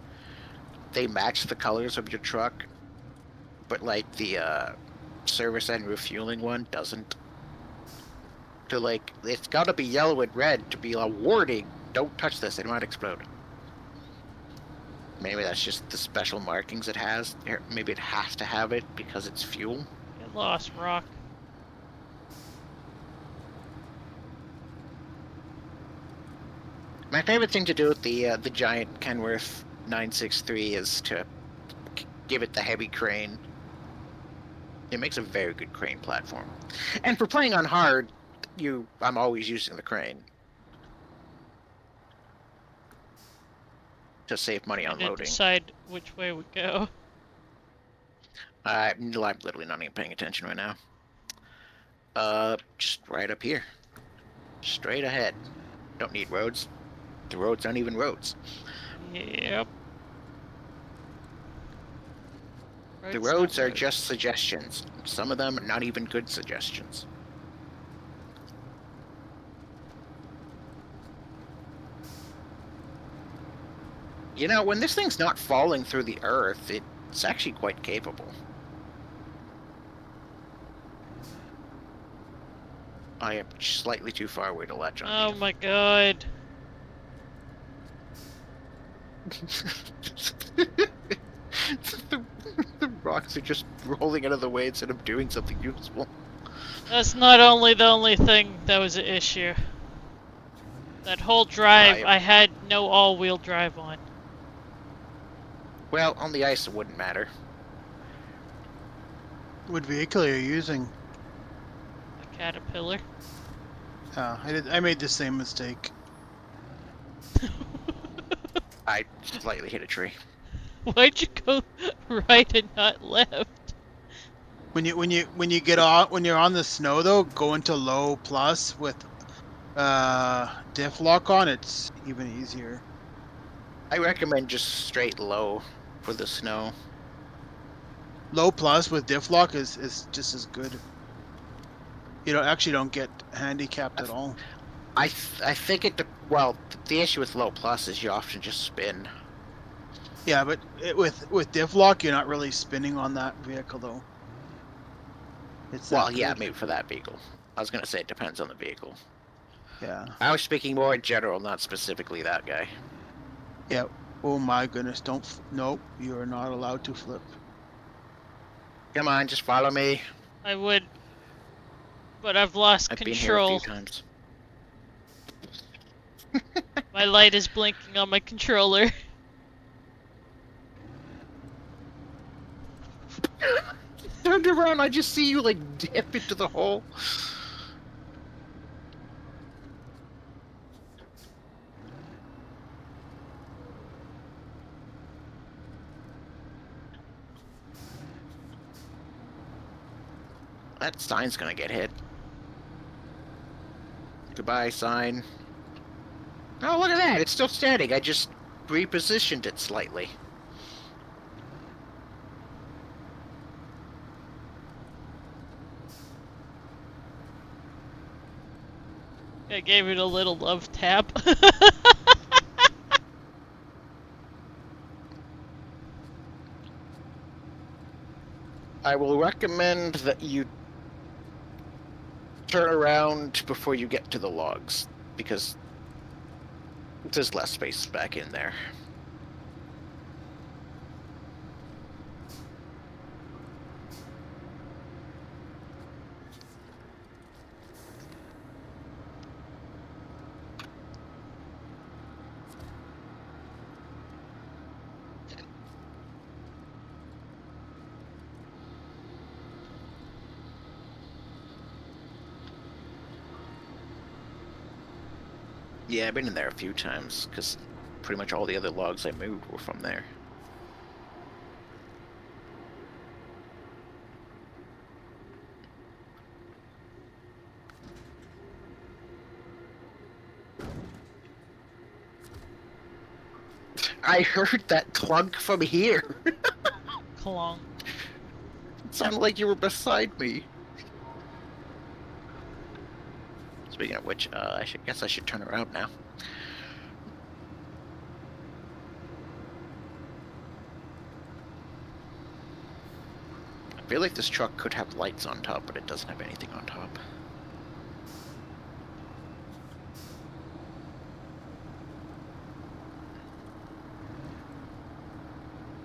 they match the colors of your truck, but like the service and refueling one doesn't. To like, it's got to be yellow and red to be a warning. Don't touch this; it might explode. Maybe that's just the special markings it has. Or maybe it has to have it because it's fuel. Get lost, Rock. My favorite thing to do with the giant Kenworth 963 is to give it the heavy crane. It makes a very good crane platform. And for playing on hard, I'm always using the crane to save money on Trying to loading. decide which way we go. I'm literally not even paying attention right now. Just right up here. Straight ahead. Don't need roads. The roads aren't even roads. Yep. The roads are just suggestions. Some of them are not even good suggestions. You know, when this thing's not falling through the earth, it's actually quite capable. I am slightly too far away to latch on. Oh my god. The rocks are just rolling out of the way instead of doing something useful. That's not only the only thing that was an issue. That whole drive, I had no all-wheel drive on. Well, on the ice it wouldn't matter. What vehicle are you using? A Caterpillar. I made the same mistake. I slightly hit a tree. Why'd you go right and not left? When you get on when you're on the snow though, go into low plus with diff lock on. It's even easier. I recommend just straight low for the snow. Low plus with diff lock is just as good. You don't get handicapped at all. I think the issue with low plus is you often just spin. Yeah, but with diff lock, you're not really spinning on that vehicle though. It's Well, that yeah, good. maybe for that vehicle. I was gonna say it depends on the vehicle. Yeah. I was speaking more in general, not specifically that guy. Yeah. Oh my goodness! Nope. You are not allowed to flip. Come on, just follow me. I would, but I've lost I've been here a few control. times. My light is blinking on my controller. Turned around, I just see you like dip into the hole. That sign's gonna get hit. Goodbye, sign. Oh, look at that! It's still standing. I just repositioned it slightly. I gave it a little love tap. I will recommend that you turn around before you get to the logs, because there's less space back in there. Yeah, I've been in there a few times, because pretty much all the other logs I moved were from there. I heard that clunk from here. Clonk. It sounded like you were beside me. Speaking of which, guess I should turn around now. I feel like this truck could have lights on top, but it doesn't have anything on top.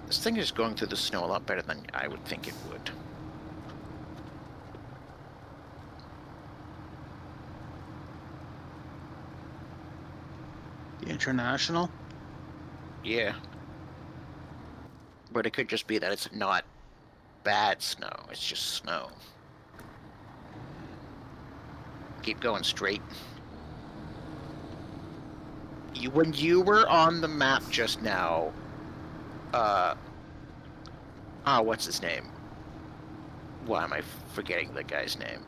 This thing is going through the snow a lot better than I would think it would. The International? Yeah. But it could just be that it's not bad snow, it's just snow. Keep going straight. When you were on the map just now, what's his name? Why am I forgetting the guy's name?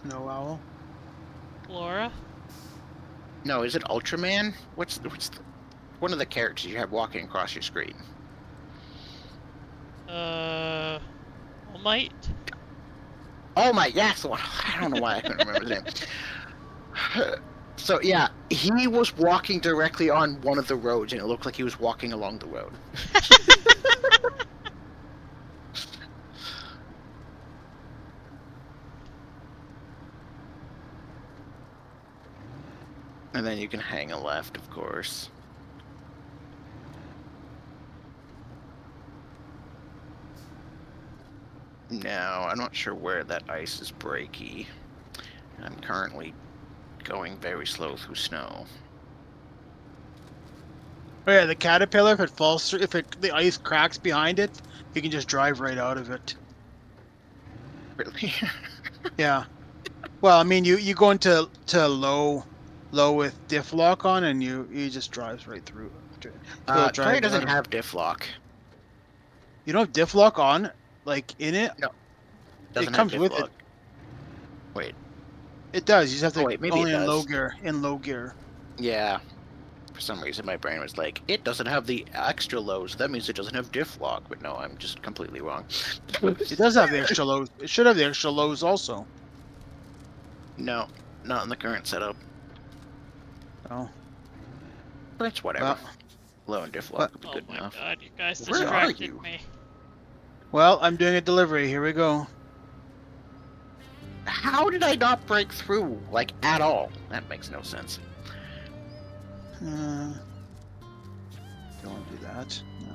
Snow Owl? Laura? No, is it Ultraman? What's one of the characters you have walking across your screen? All Might? Oh my, yes, the one. I don't know why I couldn't remember his name. So yeah, he was walking directly on one of the roads, and it looked like he was walking along the road. And then you can hang a left, of course. Now, I'm not sure where that ice is breaky. I'm currently going very slow through snow. Oh yeah, the Caterpillar, if it falls through, the ice cracks behind it, you can just drive right out of it. Really? Yeah. Well, I mean, you go into low with diff lock on, and you just drives right through. It'll drive Curry doesn't out of- have diff lock. You don't have diff lock on, like in it. No, doesn't comes have diff with lock. it. Wait. It does. You just have to Oh, wait, maybe only it in low does. gear. In low gear. Yeah. For some reason, my brain was like, it doesn't have the extra lows. That means it doesn't have diff lock. But no, I'm just completely wrong. It does have the extra lows. It should have the extra lows also. No, not in the current setup. Oh. But it's whatever. Well, Low and diff lock would be Oh good my enough. god, you guys Where are distracted you? me. well, I'm doing a delivery. Here we go. How did I not break through, like, at all? That makes no sense. Don't want to do that. No.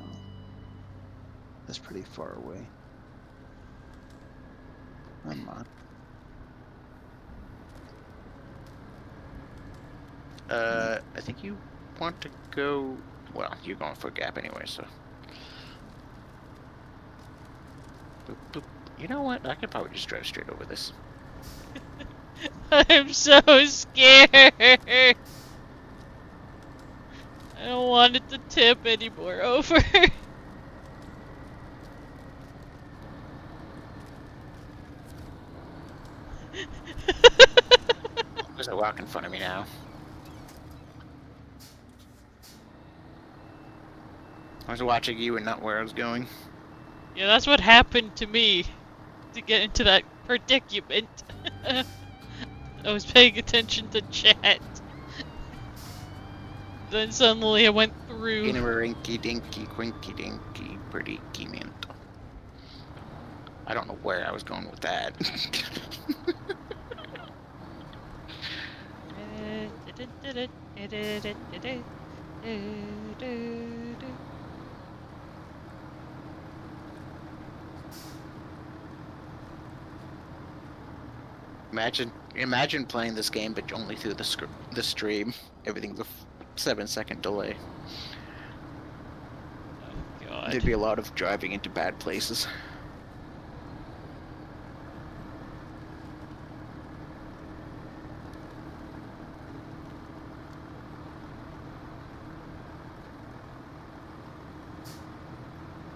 That's pretty far away. Come on. I think you want to go... Well, you're going for a gap anyway, so... Boop, boop. You know what? I could probably just drive straight over this. I'm so scared. I don't want it to tip anymore over. There's a rock in front of me now. I was watching you and not where I was going. Yeah, that's what happened to me to get into that predicament. I was paying attention to chat. Then suddenly I went through. In a rinky dinky quinky dinky pretty mint. I don't know where I was going with that. Imagine playing this game, but only through the stream. Everything's a 7-second delay. Oh god. There'd be a lot of driving into bad places.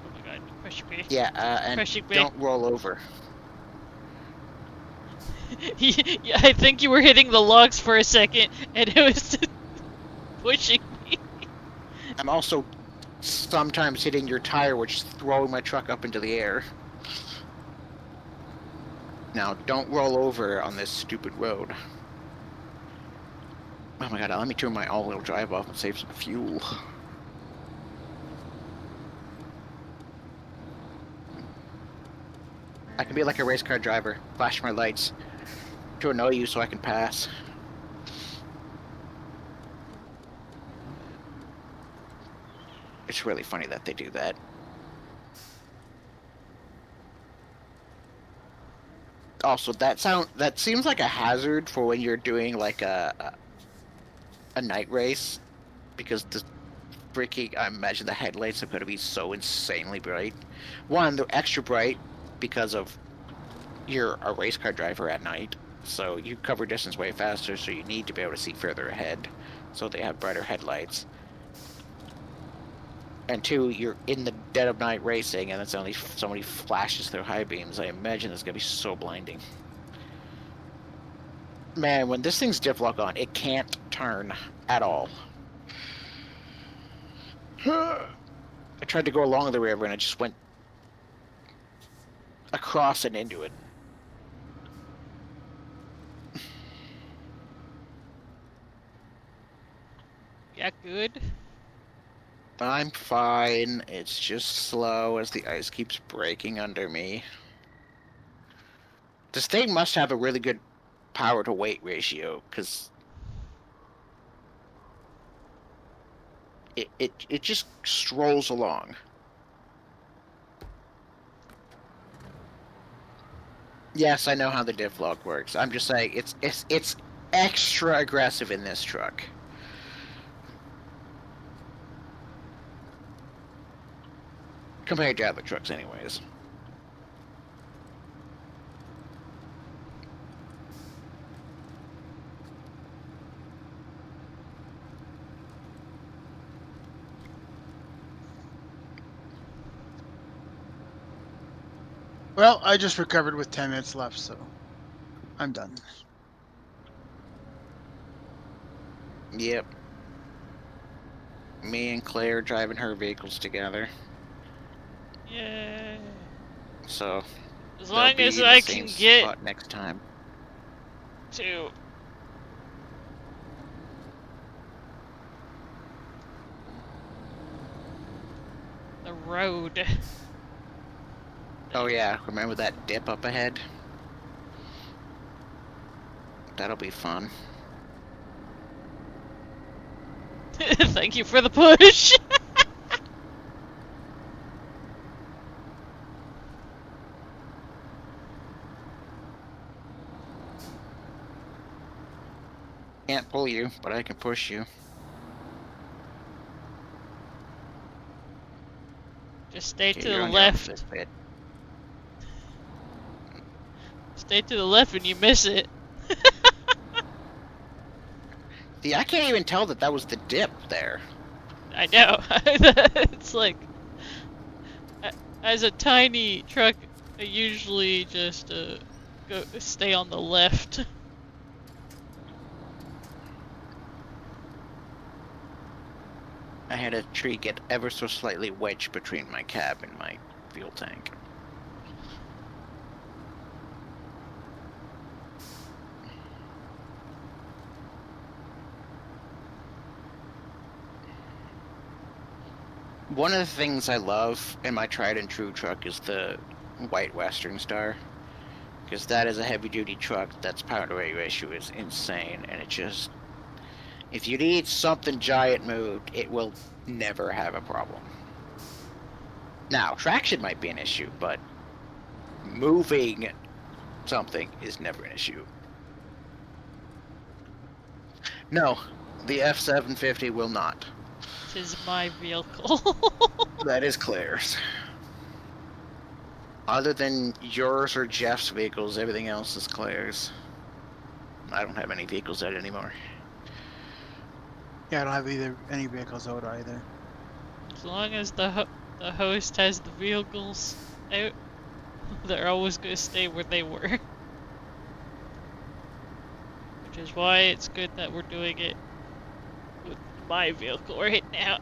Oh my god, push me. Yeah, and Crushing me. don't roll over. Yeah, I think you were hitting the logs for a second, and it was pushing me. I'm also sometimes hitting your tire, which is throwing my truck up into the air. Now, don't roll over on this stupid road. Oh my god, let me turn my all-wheel drive off and save some fuel. I can be like a race car driver, flash my lights to annoy you so I can pass. It's really funny that they do that. Also, that seems like a hazard for when you're doing like a night race, because the freaking, I imagine the headlights are going to be so insanely bright. One, they're extra bright because of you're a race car driver at night, so you cover distance way faster, so you need to be able to see further ahead, so they have brighter headlights. And two, you're in the dead of night racing, and it's only somebody flashes their high beams. I imagine it's gonna be so blinding. Man, when this thing's diff lock on, it can't turn at all. I tried to go along the river, and I just went across and into it. Yeah, good. I'm fine. It's just slow as the ice keeps breaking under me. This thing must have a really good power to weight ratio, because it just strolls along. Yes, I know how the diff lock works. I'm just saying it's extra aggressive in this truck. Compared to other trucks, anyways. Well, I just recovered with 10 minutes left, so I'm done. Yep. Me and Claire driving her vehicles together. Yay. So As they'll long be as in I the same can get spot next time. to the road. Oh yeah, remember that dip up ahead? That'll be fun. Thank you for the push. Can't pull you, but I can push you. Just stay Okay, to you're the on your own for left. this bit. Stay to the left and you miss it. See, I can't even tell that was the dip there. I know. It's like, as a tiny truck, I usually just stay on the left. I had a tree get ever so slightly wedged between my cab and my fuel tank. One of the things I love in my tried and true truck is the white Western Star, because that is a heavy duty truck that's power to weight ratio is insane, and it just, if you need something giant moved, it will never have a problem. Now, traction might be an issue, but moving something is never an issue. No, the F-750 will not. 'Tis my vehicle. That is Claire's. Other than yours or Jeff's vehicles, everything else is Claire's. I don't have any vehicles out anymore. Yeah, I don't have any vehicles out either. As long as the host has the vehicles out, they're always going to stay where they were. Which is why it's good that we're doing it with my vehicle right now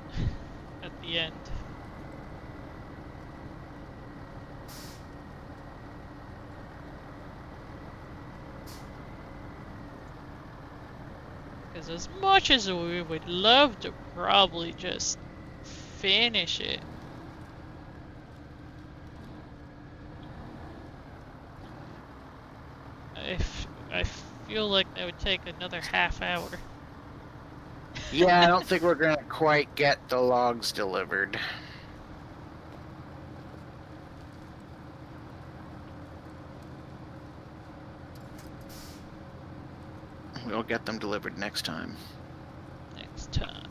at the end. Because as much as we would love to probably just finish it, I feel like that would take another half hour. Yeah, I don't think we're gonna quite get the logs delivered. We'll get them delivered next time. Next time.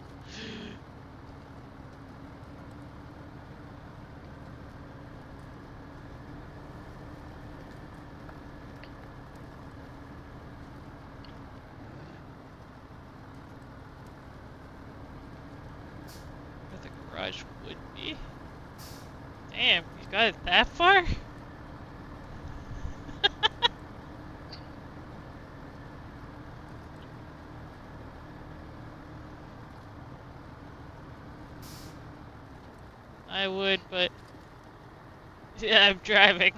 Where the garage would be. Damn, you got it that far? I would, but yeah, I'm driving.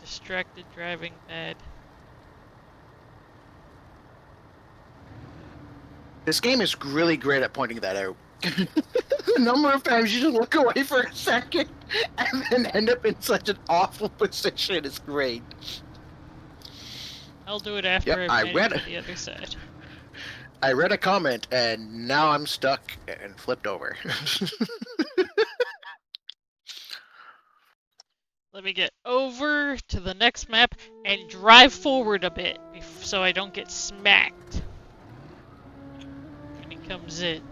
Distracted driving bad. This game is really great at pointing that out. The number of times you just look away for a second and then end up in such an awful position is great. I'll do it after Yep, I've I made read it it. to the other side. I read a comment and now I'm stuck and flipped over. Let me get over to the next map and drive forward a bit so I don't get smacked when he comes in.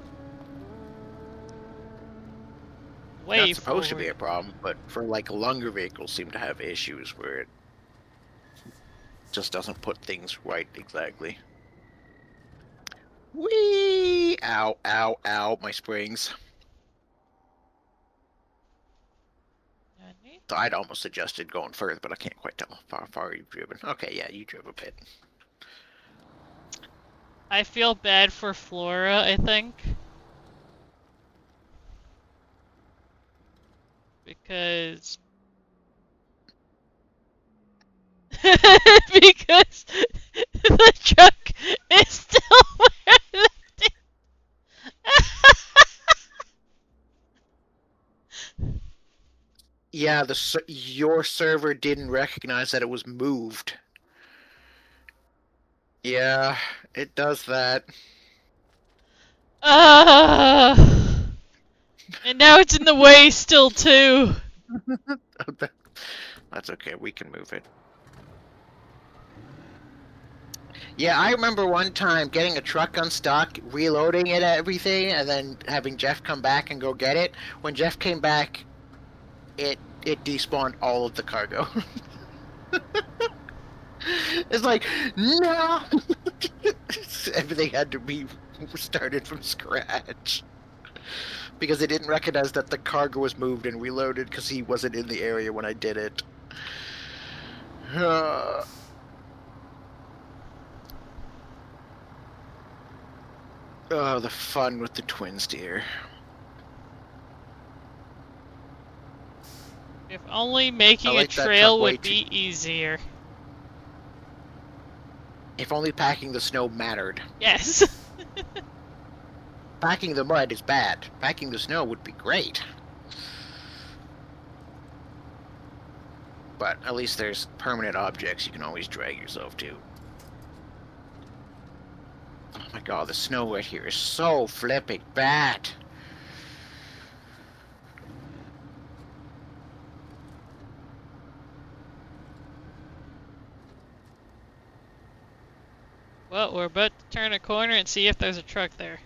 Way Not supposed to be forward. a problem, but for like longer vehicles seem to have issues where it just doesn't put things right exactly. Whee! Ow, ow, ow, my springs. So I'd almost suggested going further, but I can't quite tell how far you've driven. Okay, yeah, you drove a bit. I feel bad for Flora, I think. Because... because the truck is still where it Yeah, your server didn't recognize that it was moved. Yeah, it does that. And now it's in the way still too. That's okay, we can move it. Yeah, I remember one time getting a truck unstuck, reloading it, everything, and then having Jeff come back and go get it. When Jeff came back, it despawned all of the cargo. It's like, no! Everything had to be started from scratch. Because they didn't recognize that the cargo was moved and reloaded because he wasn't in the area when I did it. Oh, the fun with the twin steer. If only making like a that trail truck way would be easier. If only packing the snow mattered. Yes. Packing the mud is bad. Packing the snow would be great. But at least there's permanent objects you can always drag yourself to. Oh my god, the snow right here is so flipping bad. Well, we're about to turn a corner and see if there's a truck there.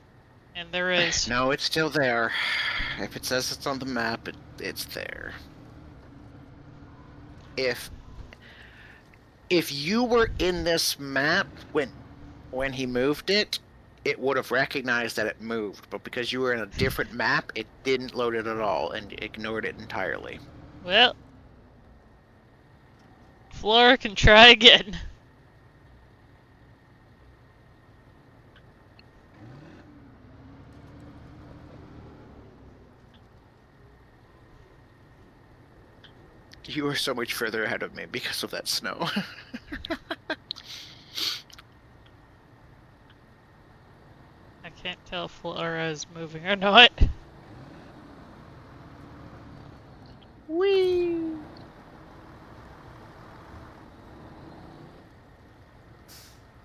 And there is. No, it's still there. If it says it's on the map, it's there. If you were in this map when he moved it, it would have recognized that it moved. But because you were in a different map, it didn't load it at all and ignored it entirely. Well, Flora can try again. You are so much further ahead of me because of that snow. I can't tell if Laura is moving or not. Whee!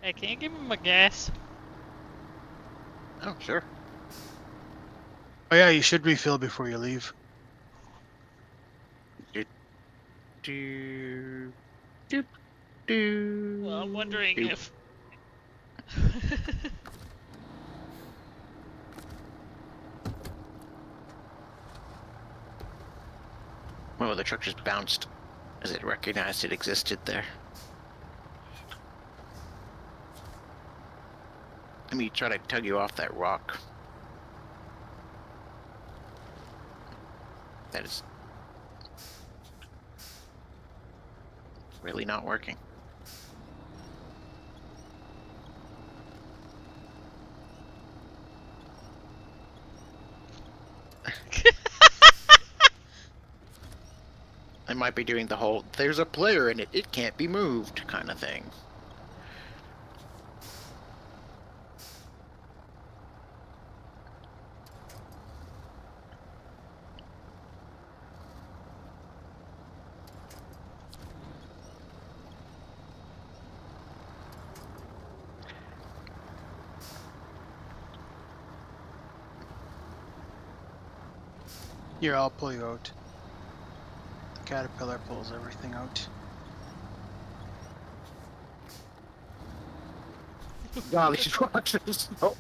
Hey, can you give me my gas? Oh, sure. Oh yeah, you should refill before you leave. Do, do, do, do, Well, I'm wondering do. if. Well, the truck just bounced as it recognized it existed there. Let me try to tug you off that rock. That is really not working. I might be doing the whole, there's a player in it, it can't be moved kind of thing. Here, I'll pull you out. The caterpillar pulls everything out. God, these rocks are so...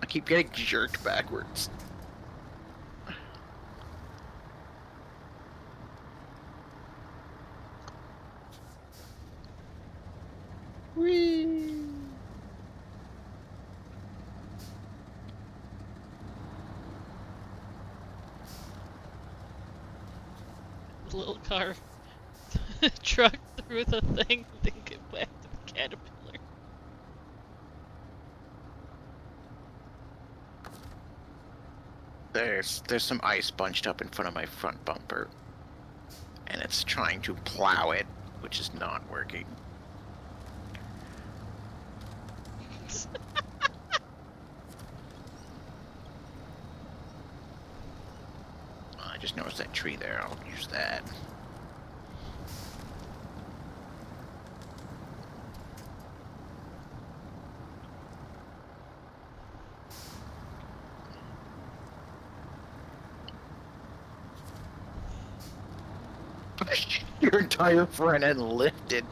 I keep getting jerked backwards. Whee! The little car truck through the thing, then get back to the caterpillar. There's some ice bunched up in front of my front bumper. And it's trying to plow it, which is not working. I just noticed that tree there, I'll use that. Your entire front end lifted.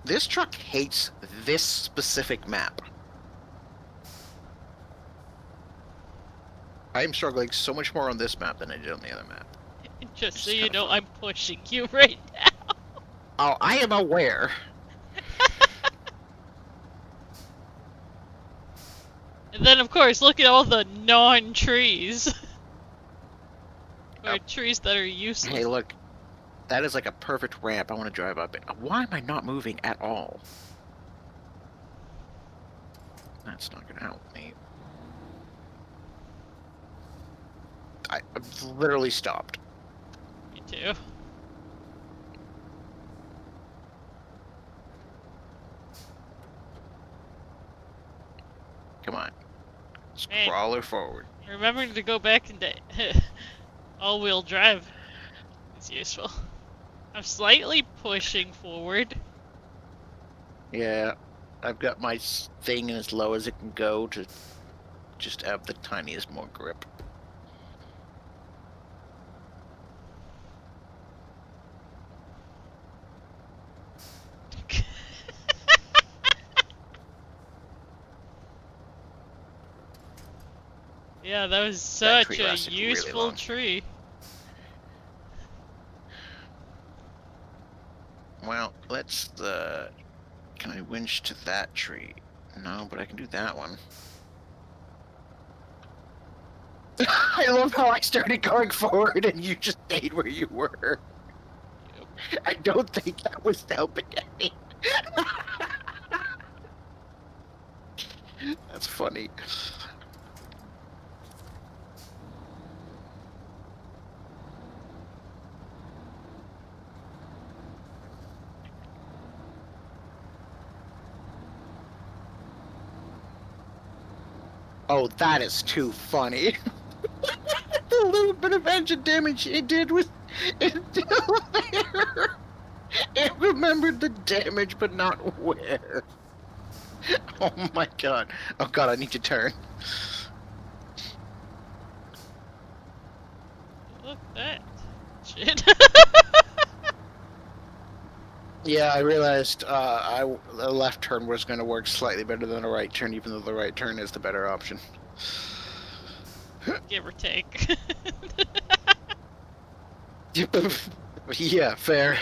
This truck hates this specific map. I am struggling so much more on this map than I did on the other map. Just so It's you kinda know, fun. I'm pushing you right now. Oh, I am aware. And then, of course, look at all the non-trees. Or Oh. trees that are useless. Hey, look. That is like a perfect ramp. I want to drive up it. Why am I not moving at all? That's not going to help me. I've literally stopped. Me too. Come on. Man. Crawl her forward. Remembering to go back into all-wheel drive is useful. I'm slightly pushing forward. Yeah. I've got my thing as low as it can go to just have the tiniest more grip. Yeah, that was That such tree a lasted really useful long. tree. Well, let's, can I winch to that tree? No, but I can do that one. I love how I started going forward and you just stayed where you were. I don't think that was helping any. That's funny. Oh, that is too funny. The little bit of engine damage it did was it's still there. It remembered the damage, but not where. Oh my god. Oh god, I need to turn. Look at that. Shit. Yeah, I realized the left turn was going to work slightly better than a right turn, even though the right turn is the better option. Give or take. Yeah, fair.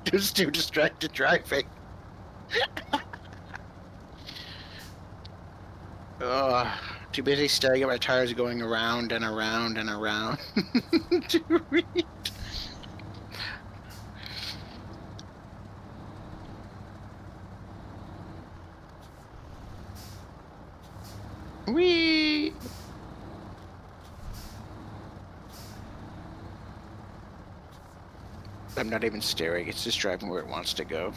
Just too distracted driving. Too busy staring at my tires going around and around and around to read. Whee! I'm not even staring, it's just driving where it wants to go.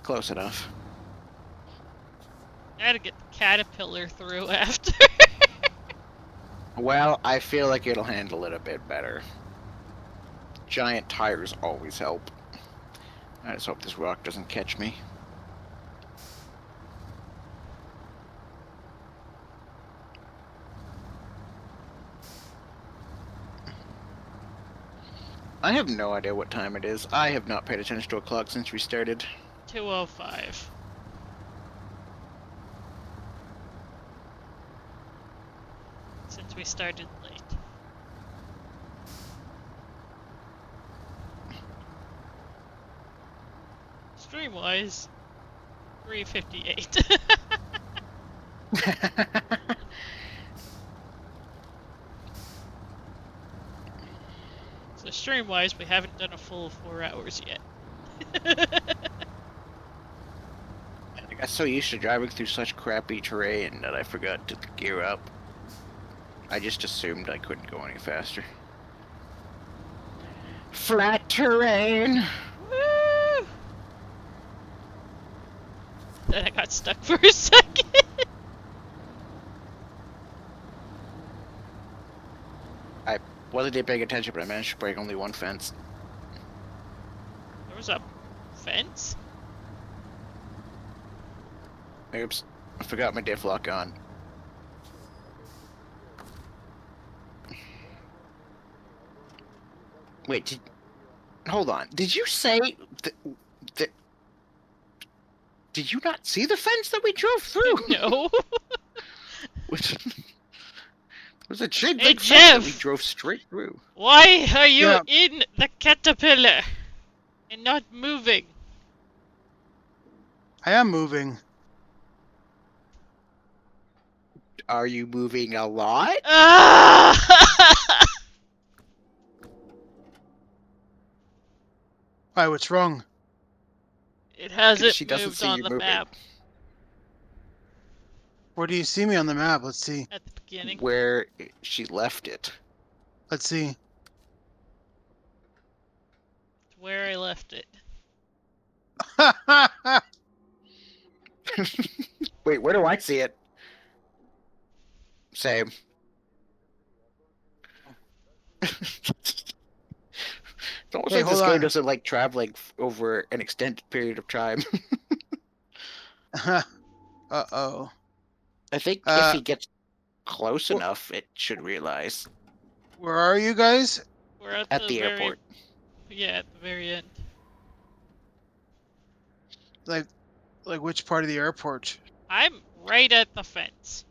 Close enough. I had to get the caterpillar through after. Well, I feel like it'll handle it a bit better. Giant tires always help. I just hope this rock doesn't catch me. I have no idea what time it is. I have not paid attention to a clock since we started. 2:05. Since we started late. Stream-wise, 3:58. So stream-wise, we haven't done a full 4 hours yet. I got so used to driving through such crappy terrain that I forgot to gear up. I just assumed I couldn't go any faster. Flat terrain! Woo! Then I got stuck for a second. I wasn't even paying attention, but I managed to break only one fence. There was a fence? Oops. I forgot my diff lock on. Wait, hold on. Did you say that... Did you not see the fence that we drove through? No. Which was a big Hey, fence that we Jeff! drove straight through. Why are you Yeah. in the caterpillar and not moving? I am moving. Are you moving a lot? Ah! Why, what's wrong? It hasn't She doesn't moved see on you the moving. map Where do you see me on the map? Let's see. at the beginning. Where she left it. Let's see. It's where I left it. Wait, where do I see it? Same. It's almost Hey, like this hold game on. doesn't like traveling over an extended period of time. Uh-oh. I think if Uh, he gets close wh- enough, it should realize. Where are you guys? We're at At the very, airport. yeah, at the very end. Like which part of the airport? I'm right at the fence.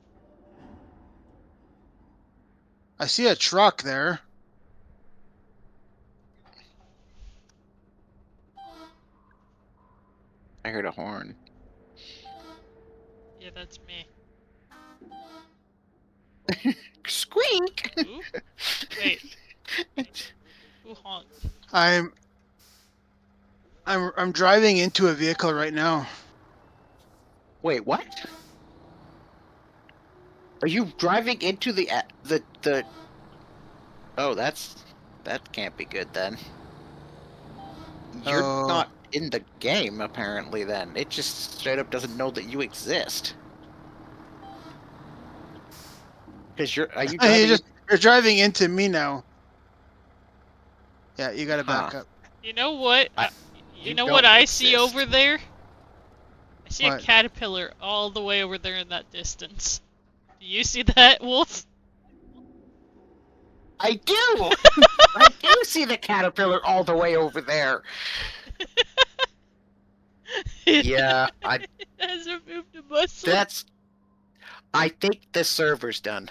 I see a truck there. I heard a horn. Yeah, that's me. Squeak! Ooh? Wait, who honked? I'm driving into a vehicle right now. Wait, what? Are you driving into the? Oh, that can't be good then. You're Oh. not in the game apparently. Then it just straight up doesn't know that you exist. Because are you driving? You're driving into me now. Yeah, you gotta Huh. back up. You know what? I- You you know don't what I see exist. over there? I see a What? caterpillar all the way over there in that distance. Do you see that, Wolf? I do. I do see the caterpillar all the way over there. Yeah, It hasn't moved a muscle. that's. I think the server's done.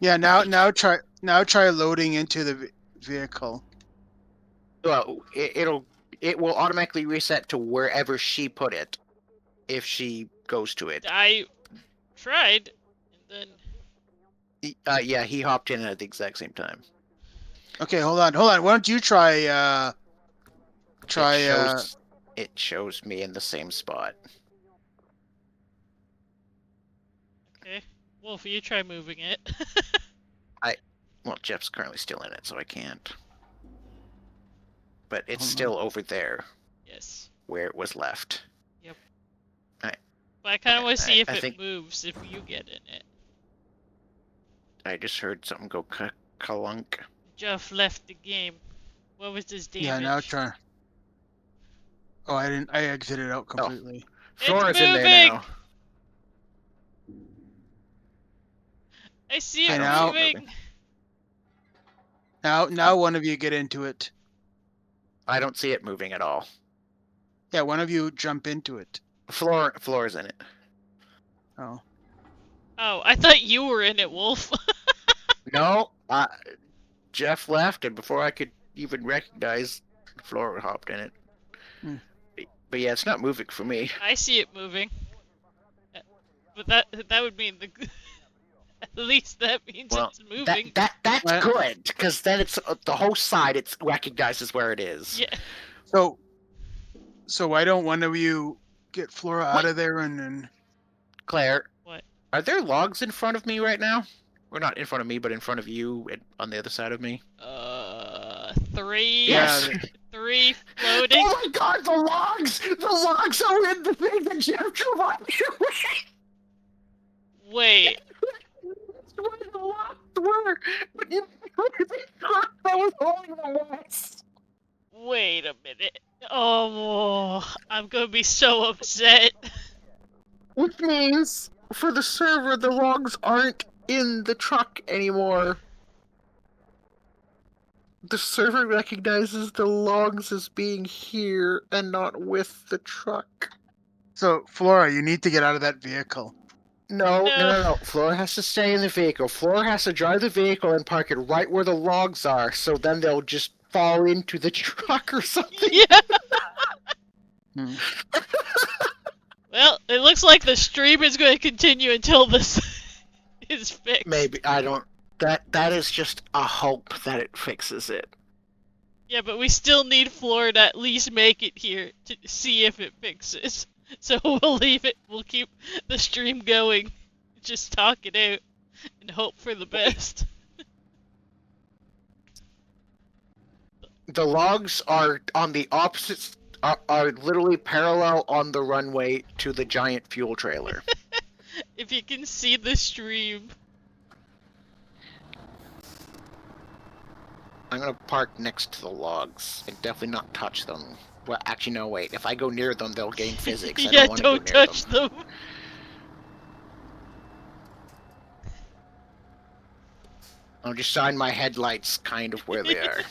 Yeah, now try loading into the vehicle. Well, it will automatically reset to wherever she put it, if she goes to it. I tried, and then Yeah, he hopped in at the exact same time. Okay, hold on. Why don't you try It shows me in the same spot. okay, Wolf, you try moving it. Well, Jeff's currently still in it, so I can't. But it's Hold on. still over there Yes. where it was left. But I kind of want to see if I it think- moves if you get in it. I just heard something go kalunk. Jeff left the game. What was his damage? Yeah, now try. Oh, I didn't. I exited out completely. Flora's in there moving! now. I see it Okay, now- moving. Now one of you get into it. I don't see it moving at all. Yeah, one of you jump into it. Flora's in it. Oh. Oh, I thought you were in it, Wolf. No, Jeff left, and before I could even recognize, Flora hopped in it. Hmm. But yeah, it's not moving for me. I see it moving. But that would mean the. At least that means Well, it's moving. That's What? good, because then it's the whole side. It recognizes where it is. Yeah. So why don't one of you get Flora out of there and then? Claire, What? are there logs in front of me right now? Or not in front of me, but in front of you and on the other side of me? 3. Yes. 3 floating. Oh my God, the logs! The logs are in the thing that Jeff drove on me. Wait. That's where the logs were. But you the truck that was holding the logs. Wait a minute. Oh, I'm gonna be so upset. Which means, for the server, the logs aren't in the truck anymore. The server recognizes the logs as being here and not with the truck. So Flora, you need to get out of that vehicle. No. Flora has to stay in the vehicle. Flora has to drive the vehicle and park it right where the logs are, so then they'll just fall into the truck or something. Yeah. Hmm. Well, it looks like the stream is going to continue until this is fixed. Maybe, I don't... That is just a hope that it fixes it. Yeah, but we still need Flora to at least make it here to see if it fixes. So we'll leave it. We'll keep the stream going. Just talk it out and hope for the best. The logs are on the opposite... Are literally parallel on the runway to the giant fuel trailer. If you can see the stream. I'm gonna park next to the logs and definitely not touch them. Well, actually, no, wait. If I go near them, they'll gain physics. I Yeah, don't want to don't go near touch them. them. I'll just shine my headlights kind of where they are.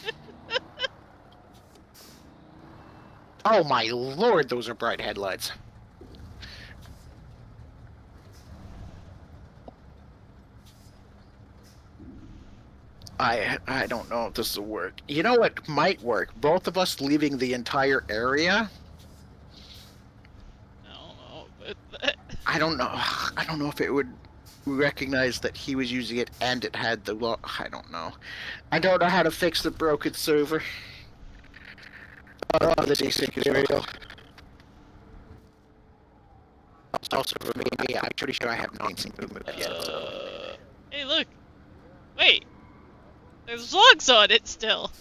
Oh my lord, those are bright headlights. I don't know if this will work. You know what might work? Both of us leaving the entire area. I don't know, but I I don't know. I don't know if it would recognize that he was using it and it had the log. I don't know. I don't know how to fix the broken server. Oh, this async is real. Also, for me, I'm pretty sure I have not seen movement yet. So. Hey, look. Wait. There's logs on it still.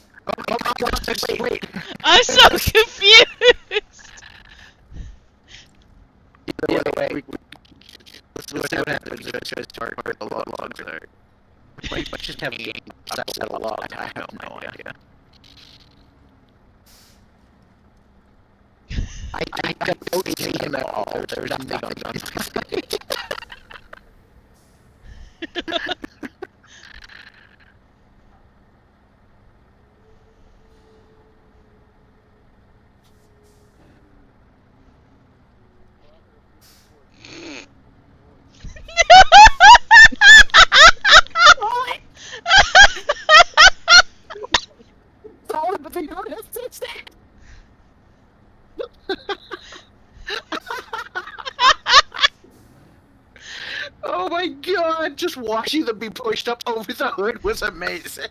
Wait. I'm so confused. Either way, let's see what happens if I start where the logs are. Let's just have a game set of logs. I have no idea. I don't see him at all. There's nothing on his side. But they don't have to stay. Oh my god, just watching them be pushed up over the hood was amazing.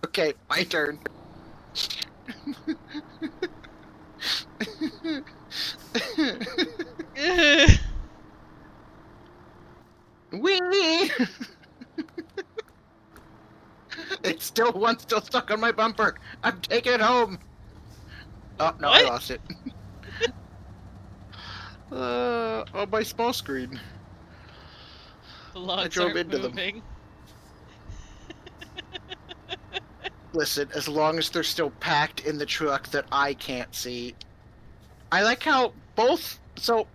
Okay, my turn. Wee! It's still one still stuck on my bumper. I'm taking it home. Oh no, I What? lost it. On my small screen. The logs drove aren't into them. moving. Listen, as long as they're still packed in the truck that I can't see. I like how both. So,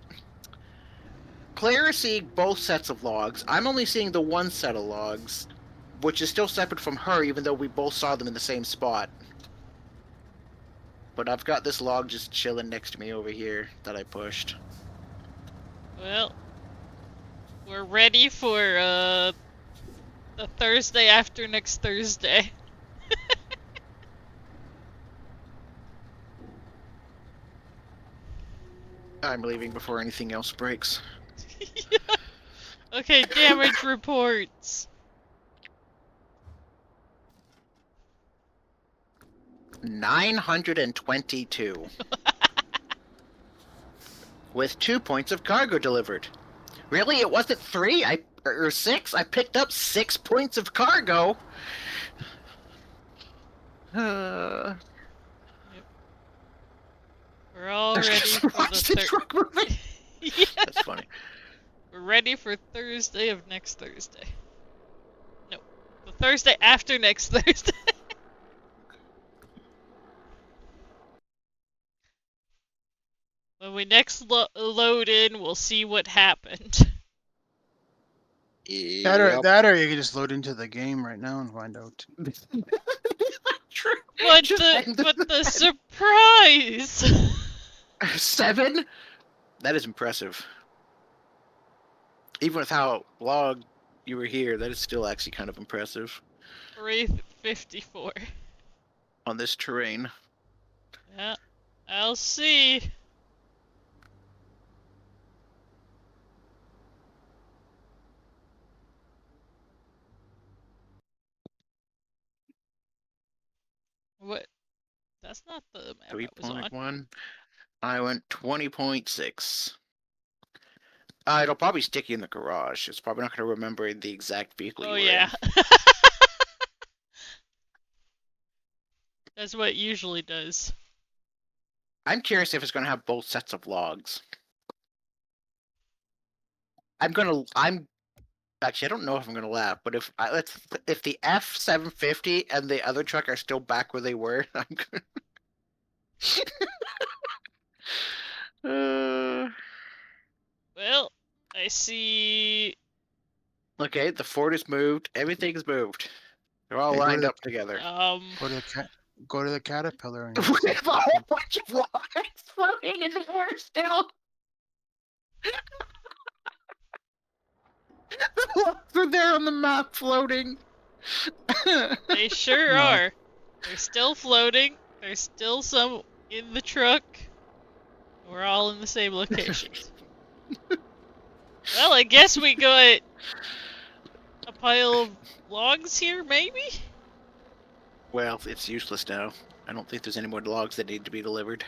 Claire is seeing both sets of logs. I'm only seeing the one set of logs, which is still separate from her, even though we both saw them in the same spot. But I've got this log just chilling next to me over here that I pushed. Well, we're ready for the Thursday after next Thursday. I'm leaving before anything else breaks. Okay, damage reports. 922. With 2 points of cargo delivered. Really? It wasn't 3? Or 6? I picked up 6 points of cargo. We're all ready for Watch the the truck moving. Yeah. That's funny. We're ready for Thursday of next Thursday. No, the Thursday after next Thursday. When we next load in, we'll see what happened. That or you can just load into the game right now and find out. But Just end the surprise! 7? That is impressive. Even with how long you were here, that is still actually kind of impressive. 354. On this terrain. Yeah, I'll see. What? That's not the map I was on. 3.1. I went 20.6. It'll probably stick you in the garage. It's probably not going to remember the exact vehicle you were yeah. in. That's what it usually does. I'm curious if it's going to have both sets of logs. Actually, I don't know if I'm gonna laugh, but if the F750 and the other truck are still back where they were, I'm gonna. Well, I see. Okay, the Ford is moved. Everything's moved. They're all Hey, go to lined the- up together. Go to the Caterpillar and We have a whole bunch of logs floating in the air still. The logs are there on the map floating. They sure No. are. They're still floating. There's still some in the truck. We're all in the same locations. Well, I guess we got a pile of logs here, maybe? Well, it's useless now. I don't think there's any more logs that need to be delivered.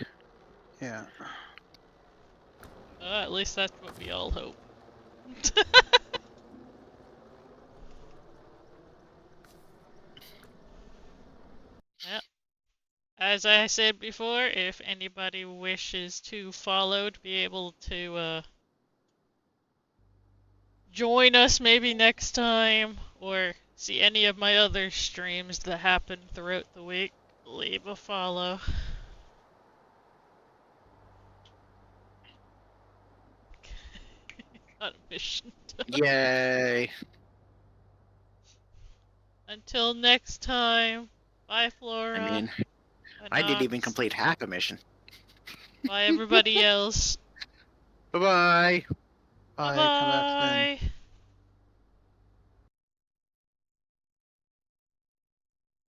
Yeah. At least that's what we all hope. Well, as I said before, if anybody wishes to follow to be able to join us maybe next time, or see any of my other streams that happen throughout the week, leave a follow. Got a mission done. Yay! Until next time, bye Flora. I mean, Bye I didn't even Nox. complete half a mission. Bye everybody else. Bye-bye! Bye. Come back soon. Bye.